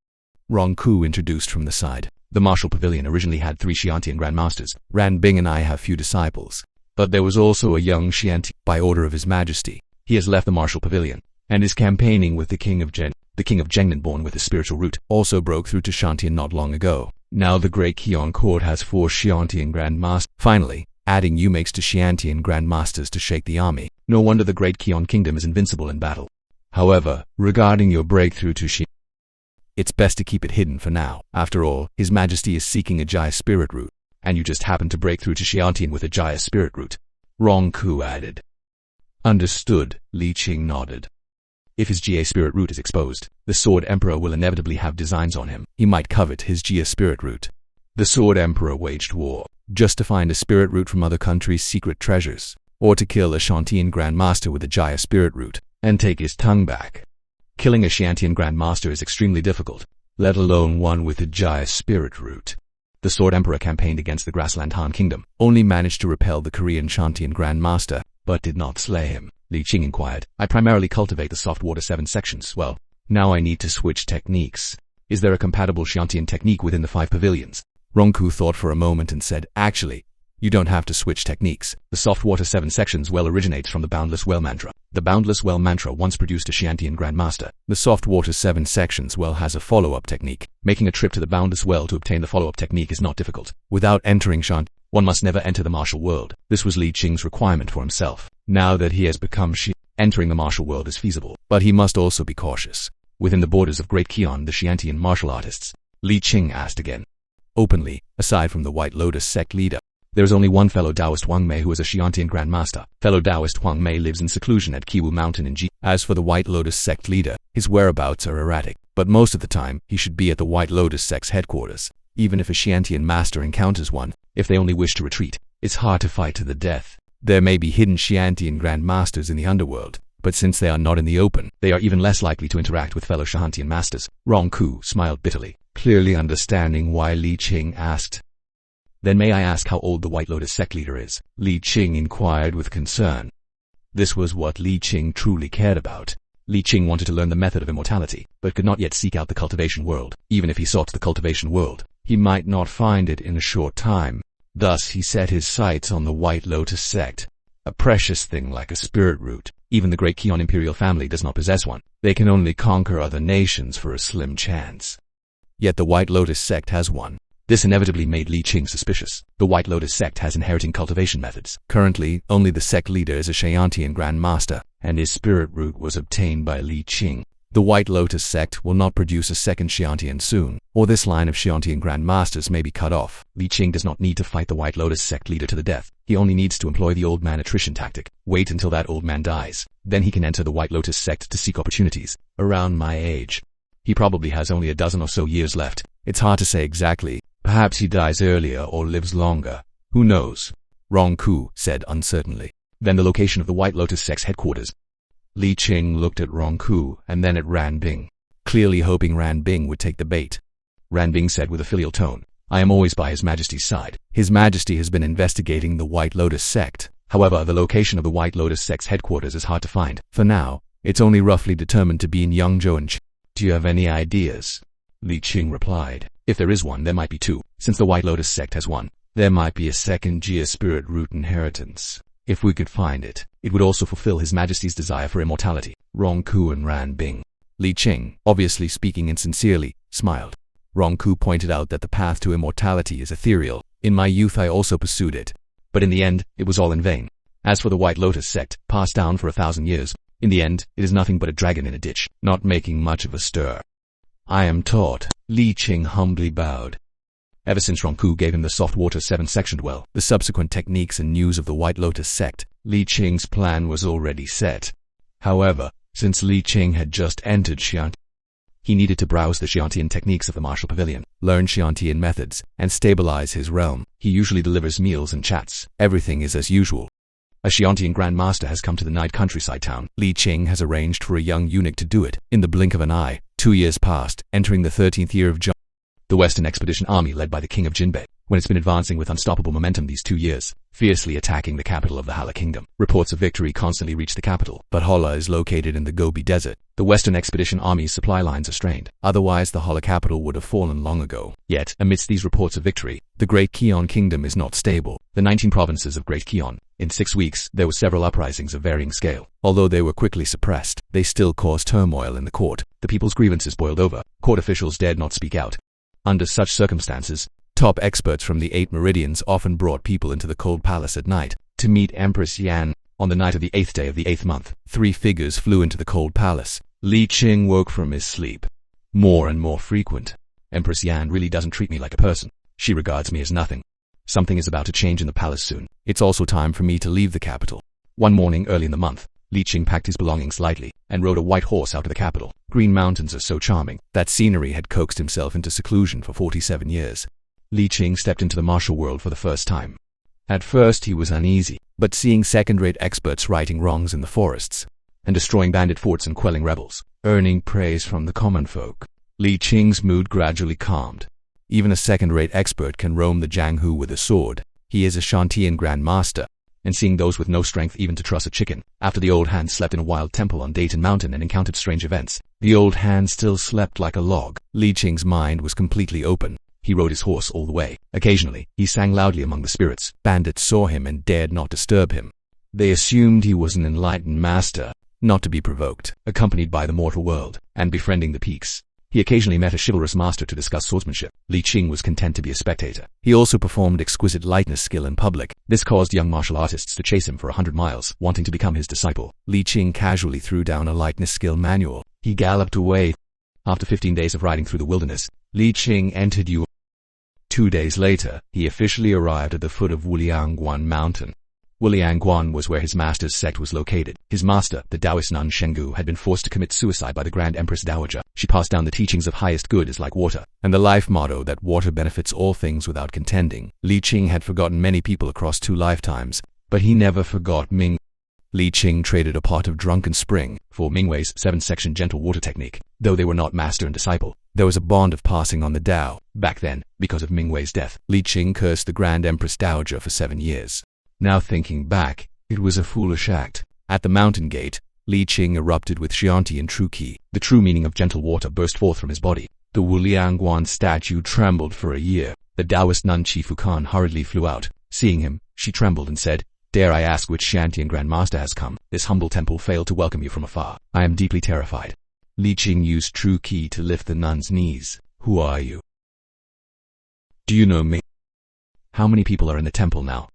Rongku introduced from the side. The martial pavilion originally had 3 Xiantian grandmasters. Ranbing and I have few disciples. But there was also a young Xiantian, by order of His Majesty. He has left the martial pavilion and is campaigning with the King of Gen. The King of Jengnan, born with the spiritual root, also broke through to Xiantian not long ago. Now the Great Qian Court has 4 Xiantian grandmasters. Finally, adding you makes 2 Xiantian grandmasters to shake the army. No wonder the Great Qian Kingdom is invincible in battle. However, regarding your breakthrough to Xiantian, it's best to keep it hidden for now. After all, His Majesty is seeking a Jaya spirit root, and you just happen to break through to Xiantian with a Jaya spirit root. Rongku added. Understood, Li Qing nodded. If his Jia spirit root is exposed, the Sword Emperor will inevitably have designs on him. He might covet his Jia spirit root. The Sword Emperor waged war, just to find a spirit root from other countries' secret treasures, or to kill a Xiantian grandmaster with a Jia spirit root, and take his tongue back. Killing a Xiantian grandmaster is extremely difficult, let alone one with a Jia spirit root. The Sword Emperor campaigned against the Grassland Han Kingdom, only managed to repel the Korean Xiantian grandmaster, but did not slay him. Li Qing inquired. I primarily cultivate the soft water 7 sections. Well, now I need to switch techniques. Is there a compatible Xiantian technique within the 5 pavilions? Rongku thought for a moment and said, actually, you don't have to switch techniques. The soft water 7 sections well originates from the Boundless Well mantra. The Boundless Well mantra once produced a Xiantian grandmaster. The soft water 7 sections well has a follow-up technique. Making a trip to the Boundless Well to obtain the follow-up technique is not difficult. Without entering Xiantian, one must never enter the martial world. This was Li Qing's requirement for himself. Now that he has become entering the martial world is feasible, but he must also be cautious. Within the borders of Great Qian, the Xiantian martial artists, Li Qing asked again. Openly, aside from the White Lotus sect leader, there is only one fellow Taoist Huang Mei who is a Xiantian grandmaster. Fellow Taoist Huang Mei lives in seclusion at Kiwu Mountain in Ji. As for the White Lotus sect leader, his whereabouts are erratic, but most of the time, he should be at the White Lotus sect's headquarters. Even if a Xiantian master encounters one, if they only wish to retreat, it's hard to fight to the death. There may be hidden Xiantian grandmasters in the underworld, but since they are not in the open, they are even less likely to interact with fellow Xiantian masters. Rongku smiled bitterly, clearly understanding why Li Qing asked. Then may I ask how old the White Lotus sect leader is? Li Qing inquired with concern. This was what Li Qing truly cared about. Li Qing wanted to learn the method of immortality, but could not yet seek out the cultivation world. Even if he sought the cultivation world, he might not find it in a short time. Thus he set his sights on the White Lotus sect. A precious thing like a spirit root. Even the Great Qian imperial family does not possess one. They can only conquer other nations for a slim chance. Yet the White Lotus sect has one. This inevitably made Li Qing suspicious. The White Lotus sect has inheriting cultivation methods. Currently, only the sect leader is a Xiantian grandmaster, and his spirit root was obtained by Li Qing. The White Lotus sect will not produce a second Xiantian soon, or this line of Xiantian grandmasters may be cut off. Li Qing does not need to fight the White Lotus sect leader to the death. He only needs to employ the old man attrition tactic. Wait until that old man dies. Then he can enter the White Lotus sect to seek opportunities. Around my age. He probably has only a dozen or so years left. It's hard to say exactly. Perhaps he dies earlier or lives longer. Who knows? Rongku said uncertainly. Then the location of the White Lotus sect's headquarters. Li Qing looked at Rongku and then at Ranbing, clearly hoping Ranbing would take the bait. Ranbing said with a filial tone, I am always by His Majesty's side. His Majesty has been investigating the White Lotus sect. However, the location of the White Lotus sect's headquarters is hard to find. For now, it's only roughly determined to be in Yangzhou and Ch. Do you have any ideas? Li Qing replied. If there is one, there might be 2. Since the White Lotus sect has one, there might be a second Jia spirit root inheritance. If we could find it, it would also fulfill His Majesty's desire for immortality. Rongku and Ranbing. Li Qing, obviously speaking insincerely, smiled. Rongku pointed out that the path to immortality is ethereal. In my youth I also pursued it. But in the end, it was all in vain. As for the White Lotus sect, passed down for 1,000 years, in the end, it is nothing but a dragon in a ditch, not making much of a stir. I am taught. Li Qing humbly bowed. Ever since Rongku gave him the soft water 7-sectioned well, the subsequent techniques and news of the White Lotus sect, Li Qing's plan was already set. However, Since Li Qing had just entered xianxia, he needed to browse the xianxian techniques of the martial pavilion, learn xianxian methods, and stabilize his realm. He usually delivers meals and chats. Everything is as usual. A xianxian grandmaster has come to the night countryside town. Li Qing has arranged for a young eunuch to do it. In the blink of an eye, 2 years passed, entering the 13th year of the Western Expedition Army led by the King of Jinbei, when it's been advancing with unstoppable momentum these 2 years, fiercely attacking the capital of the Hala Kingdom. Reports of victory constantly reach the capital, but Hala is located in the Gobi Desert. The Western Expedition Army's supply lines are strained, otherwise the Hala capital would have fallen long ago. Yet, amidst these reports of victory, the Great Qian Kingdom is not stable. The 19 provinces of Great Qian. In 6 weeks, there were several uprisings of varying scale. Although they were quickly suppressed, they still caused turmoil in the court. The people's grievances boiled over. Court officials dared not speak out. Under such circumstances, top experts from the 8 meridians often brought people into the cold palace at night to meet Empress Yan. On the night of the 8th day of the 8th month, 3 figures flew into the cold palace. Li Qing woke from his sleep. More and more frequent. Empress Yan really doesn't treat me like a person. She regards me as nothing. Something is about to change in the palace soon. It's also time for me to leave the capital. One morning early in the month, Li Qing packed his belongings lightly and rode a white horse out of the capital. Green mountains are so charming. That scenery had coaxed himself into seclusion for 47 years. Li Qing stepped into the martial world for the first time. At first he was uneasy, but seeing second-rate experts righting wrongs in the forests and destroying bandit forts and quelling rebels, earning praise from the common folk, Li Qing's mood gradually calmed. Even a second-rate expert can roam the Jianghu with a sword. He is a xianxian grandmaster, and seeing those with no strength even to truss a chicken. After the old hand slept in a wild temple on Dayton Mountain and encountered strange events, the old hand still slept like a log. Li Qing's mind was completely open. He rode his horse all the way. Occasionally, he sang loudly among the spirits. Bandits saw him and dared not disturb him. They assumed he was an enlightened master, not to be provoked, accompanied by the mortal world, and befriending the peaks. He occasionally met a chivalrous master to discuss swordsmanship. Li Qing was content to be a spectator. He also performed exquisite lightness skill in public. This caused young martial artists to chase him for 100 miles, wanting to become his disciple. Li Qing casually threw down a lightness skill manual. He galloped away. After 15 days of riding through the wilderness, Li Qing entered Yu. 2 days later, he officially arrived at the foot of Wuliangguan Mountain. Wuliangguan was where his master's sect was located. His master, the Taoist nun Shenggu, had been forced to commit suicide by the Grand Empress Dowager. She passed down the teachings of highest good is like water, and the life motto that water benefits all things without contending. Li Qing had forgotten many people across 2 lifetimes, but he never forgot Ming. Li Qing traded a pot of drunken spring for Mingwei's 7-section gentle water technique. Though they were not master and disciple, there was a bond of passing on the Tao. Back then, because of Mingwei's death, Li Qing cursed the Grand Empress Dowager for 7 years. Now thinking back, it was a foolish act. At the mountain gate, Li Qing erupted with xianxian true qi. The true meaning of gentle water burst forth from his body. The Wuliangguan statue trembled for a year. The Taoist nun Chi Fukan hurriedly flew out. Seeing him, she trembled and said, "Dare I ask which xianxian grandmaster has come? This humble temple failed to welcome you from afar. I am deeply terrified." Li Qing used true qi to lift the nun's knees. "Who are you? Do you know me? How many people are in the temple now?"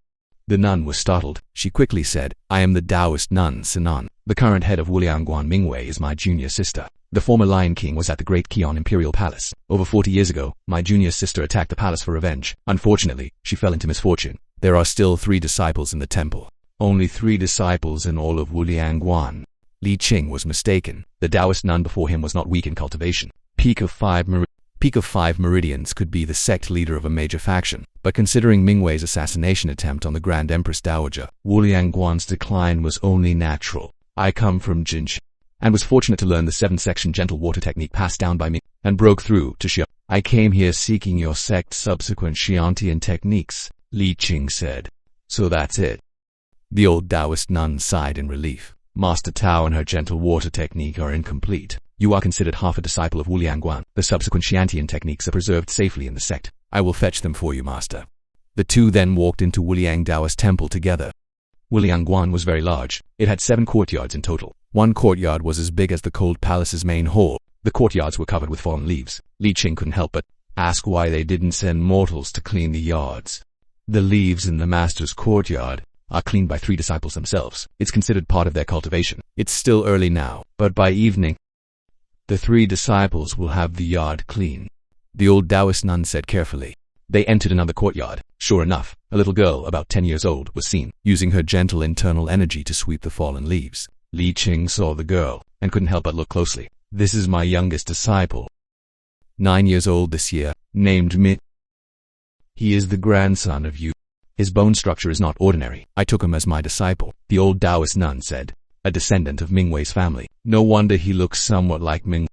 The nun was startled. She quickly said, "I am the Taoist nun Sinan. The current head of Wuliangguan Mingwei is my junior sister. The former Lion King was at the Great Qian Imperial Palace. Over 40 years ago, my junior sister attacked the palace for revenge. Unfortunately, she fell into misfortune. There are still 3 disciples in the temple. Only 3 disciples in all of Wuliangguan." Li Qing was mistaken. The Taoist nun before him was not weak in cultivation. Peak of 5 meridians could be the sect leader of a major faction, but considering Mingwei's assassination attempt on the Grand Empress Dowager, Wuliangguan's decline was only natural. "I come from Jinshi, and was fortunate to learn the 7-section gentle water technique passed down by me, and broke through to Xia. I came here seeking your sect's subsequent xianxian techniques," Li Qing said. "So that's it." The old Taoist nun sighed in relief. "Master Tao and her gentle water technique are incomplete. You are considered half a disciple of Wuliangguan. The subsequent xianxian techniques are preserved safely in the sect. I will fetch them for you, master." The 2 then walked into Wuliang Taoist temple together. Wuliangguan was very large. It had 7 courtyards in total. One courtyard was as big as the cold palace's main hall. The courtyards were covered with fallen leaves. Li Qing couldn't help but ask why they didn't send mortals to clean the yards. The leaves in the master's courtyard are cleaned by 3 disciples themselves. It's considered part of their cultivation. It's still early now, but by evening, the 3 disciples will have the yard clean," the old Taoist nun said carefully. They entered another courtyard. Sure enough, a little girl about 10 years old was seen, using her gentle internal energy to sweep the fallen leaves. Li Qing saw the girl, and couldn't help but look closely. This is my youngest disciple. 9 years old this year, named Min. He is the grandson of Yu. His bone structure is not ordinary. I took him as my disciple, the old Taoist nun said. A descendant of Mingwei's family. No wonder he looks somewhat like Ming.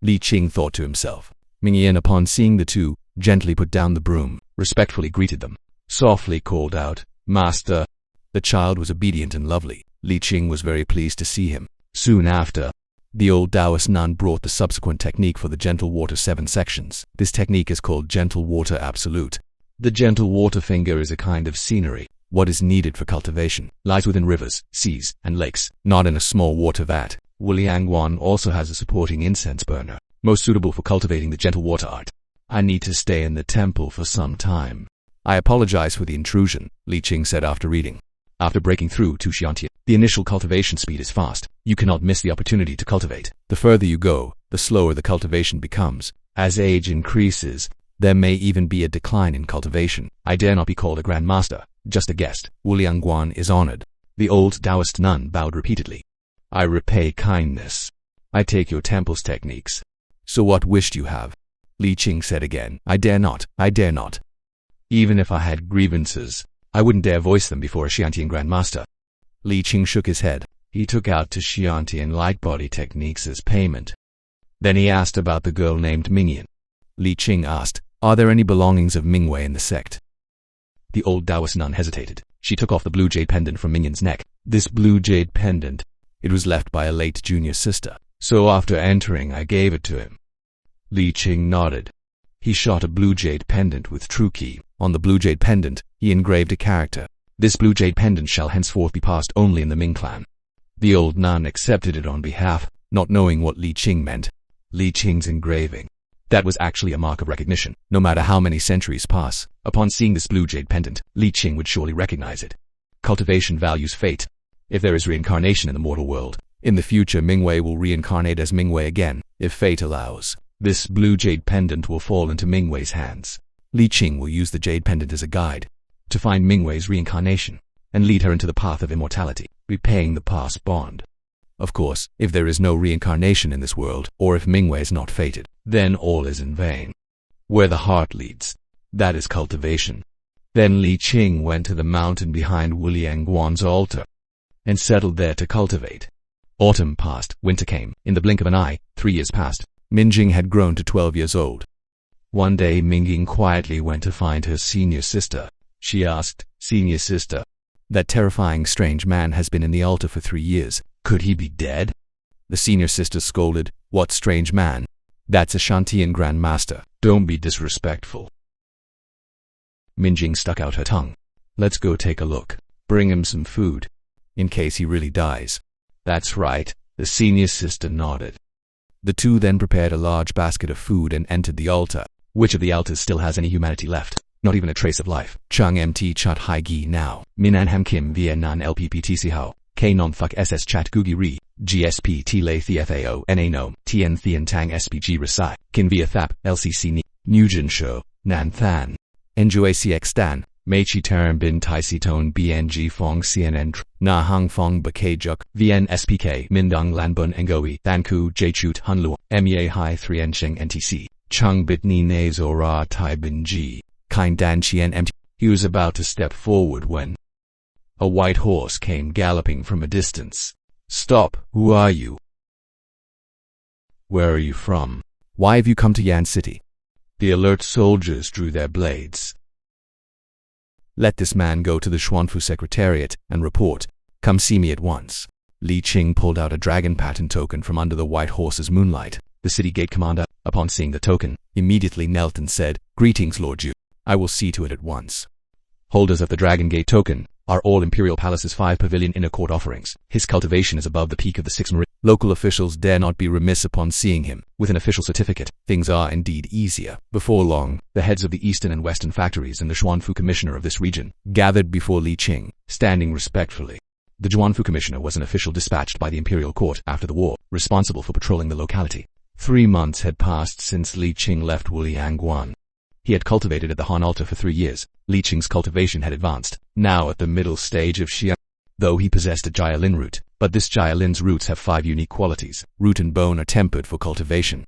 Li Qing thought to himself. Mingyan, upon seeing the two, gently put down the broom, respectfully greeted them, softly called out, "Master." The child was obedient and lovely. Li Qing was very pleased to see him. Soon after, the old Taoist nun brought the subsequent technique for the gentle water 7 sections. This technique is called gentle water absolute. The gentle water finger is a kind of scenery. What is needed for cultivation lies within rivers, seas, and lakes, not in a small water vat. Wuliangguan also has a supporting incense burner, most suitable for cultivating the gentle water art. I need to stay in the temple for some time. I apologize for the intrusion, Li Qing said after reading. After breaking through to xianxia, the initial cultivation speed is fast. You cannot miss the opportunity to cultivate. The further you go, the slower the cultivation becomes. As age increases, there may even be a decline in cultivation. I dare not be called a Grand Master, just a guest. Wuliangguan is honored. The old Taoist nun bowed repeatedly. I repay kindness. I take your temple's techniques. So what wish do you have? Li Qing said again. I dare not. I dare not. Even if I had grievances, I wouldn't dare voice them before a xiantian Grand Master. Li Qing shook his head. He took out to xiantian light body techniques as payment. Then he asked about the girl named Mingyan. Li Qing asked, are there any belongings of Mingwei in the sect? The old Taoist nun hesitated. She took off the blue jade pendant from Mingyan's neck. This blue jade pendant, it was left by a late junior sister. So after entering, I gave it to him. Li Qing nodded. He shot a blue jade pendant with true key. On the blue jade pendant, he engraved a character. This blue jade pendant shall henceforth be passed only in the Ming clan. The old nun accepted it on behalf, not knowing what Li Qing meant. Li Qing's engraving. That was actually a mark of recognition. No matter how many centuries pass, upon seeing this blue jade pendant, Li Qing would surely recognize it. Cultivation values fate. If there is reincarnation in the mortal world, in the future Mingwei will reincarnate as Mingwei again. If fate allows, this blue jade pendant will fall into Mingwei's hands. Li Qing will use the jade pendant as a guide to find Mingwei's reincarnation and lead her into the path of immortality, repaying the past bond. Of course, if there is no reincarnation in this world, or if Mingwei is not fated, then all is in vain. Where the heart leads, that is cultivation. Then Li Qing went to the mountain behind Wuliangguan's altar and settled there to cultivate. Autumn passed, winter came. In the blink of an eye, 3 years passed. Minjing had grown to 12 years old. One day Mingjing quietly went to find her senior sister. She asked, "Senior sister, that terrifying strange man has been in the altar for 3 years. Could he be dead?" The senior sister scolded, "What strange man? That's a Shantian Grand Master. Don't be disrespectful." Minjing stuck out her tongue. "Let's go take a look. Bring him some food, in case he really dies." "That's right," the senior sister nodded. The two then prepared a large basket of food and entered the altar. Which of the altars still has any humanity left? Not even a trace of life. Chung mt chut hai gi now. Minan ham kim via nan lpptc hao. K non thuk ss chat gugi ri. GSP t lay thfao na no. Tien thien tang spg resai. Kin via thap lcc ni. Nugent show. Nan than. Enjoy cx dan. Mei chi term bin tai si ton bng fong cnn tr. Na hang fong bakay juk. Vn spk. Mindong lanbun ngoi. Thanku jchut hunlu. Mea hai 3 encheng ntc. Chung bit ni ne zora tai bin ji. Kind dan chien mt. He was about to step forward when a white horse came galloping from a distance. "Stop, who are you? Where are you from? Why have you come to Yan City?" The alert soldiers drew their blades. "Let this man go to the Xuanfu Secretariat and report. Come see me at once." Li Qing pulled out a dragon pattern token from under the white horse's moonlight. The city gate commander, upon seeing the token, immediately knelt and said, "Greetings, Lord Ju. I will see to it at once." Holders of the Dragon Gate token are all Imperial Palace's 5 pavilion inner court offerings. His cultivation is above the peak of the 6 meridian. Local officials dare not be remiss upon seeing him. With an official certificate, things are indeed easier. Before long, the heads of the eastern and western factories and the Xuanfu commissioner of this region gathered before Li Qing, standing respectfully. The Xuanfu commissioner was an official dispatched by the Imperial Court after the war, responsible for patrolling the locality. 3 months had passed since Li Qing left Wuliangguan. He had cultivated at the Han altar for 3 years. Li Qing's cultivation had advanced, now at the middle stage of xianxia. though he possessed a Jialin root. But this Jialin's roots have 5 unique qualities. Root and bone are tempered for cultivation.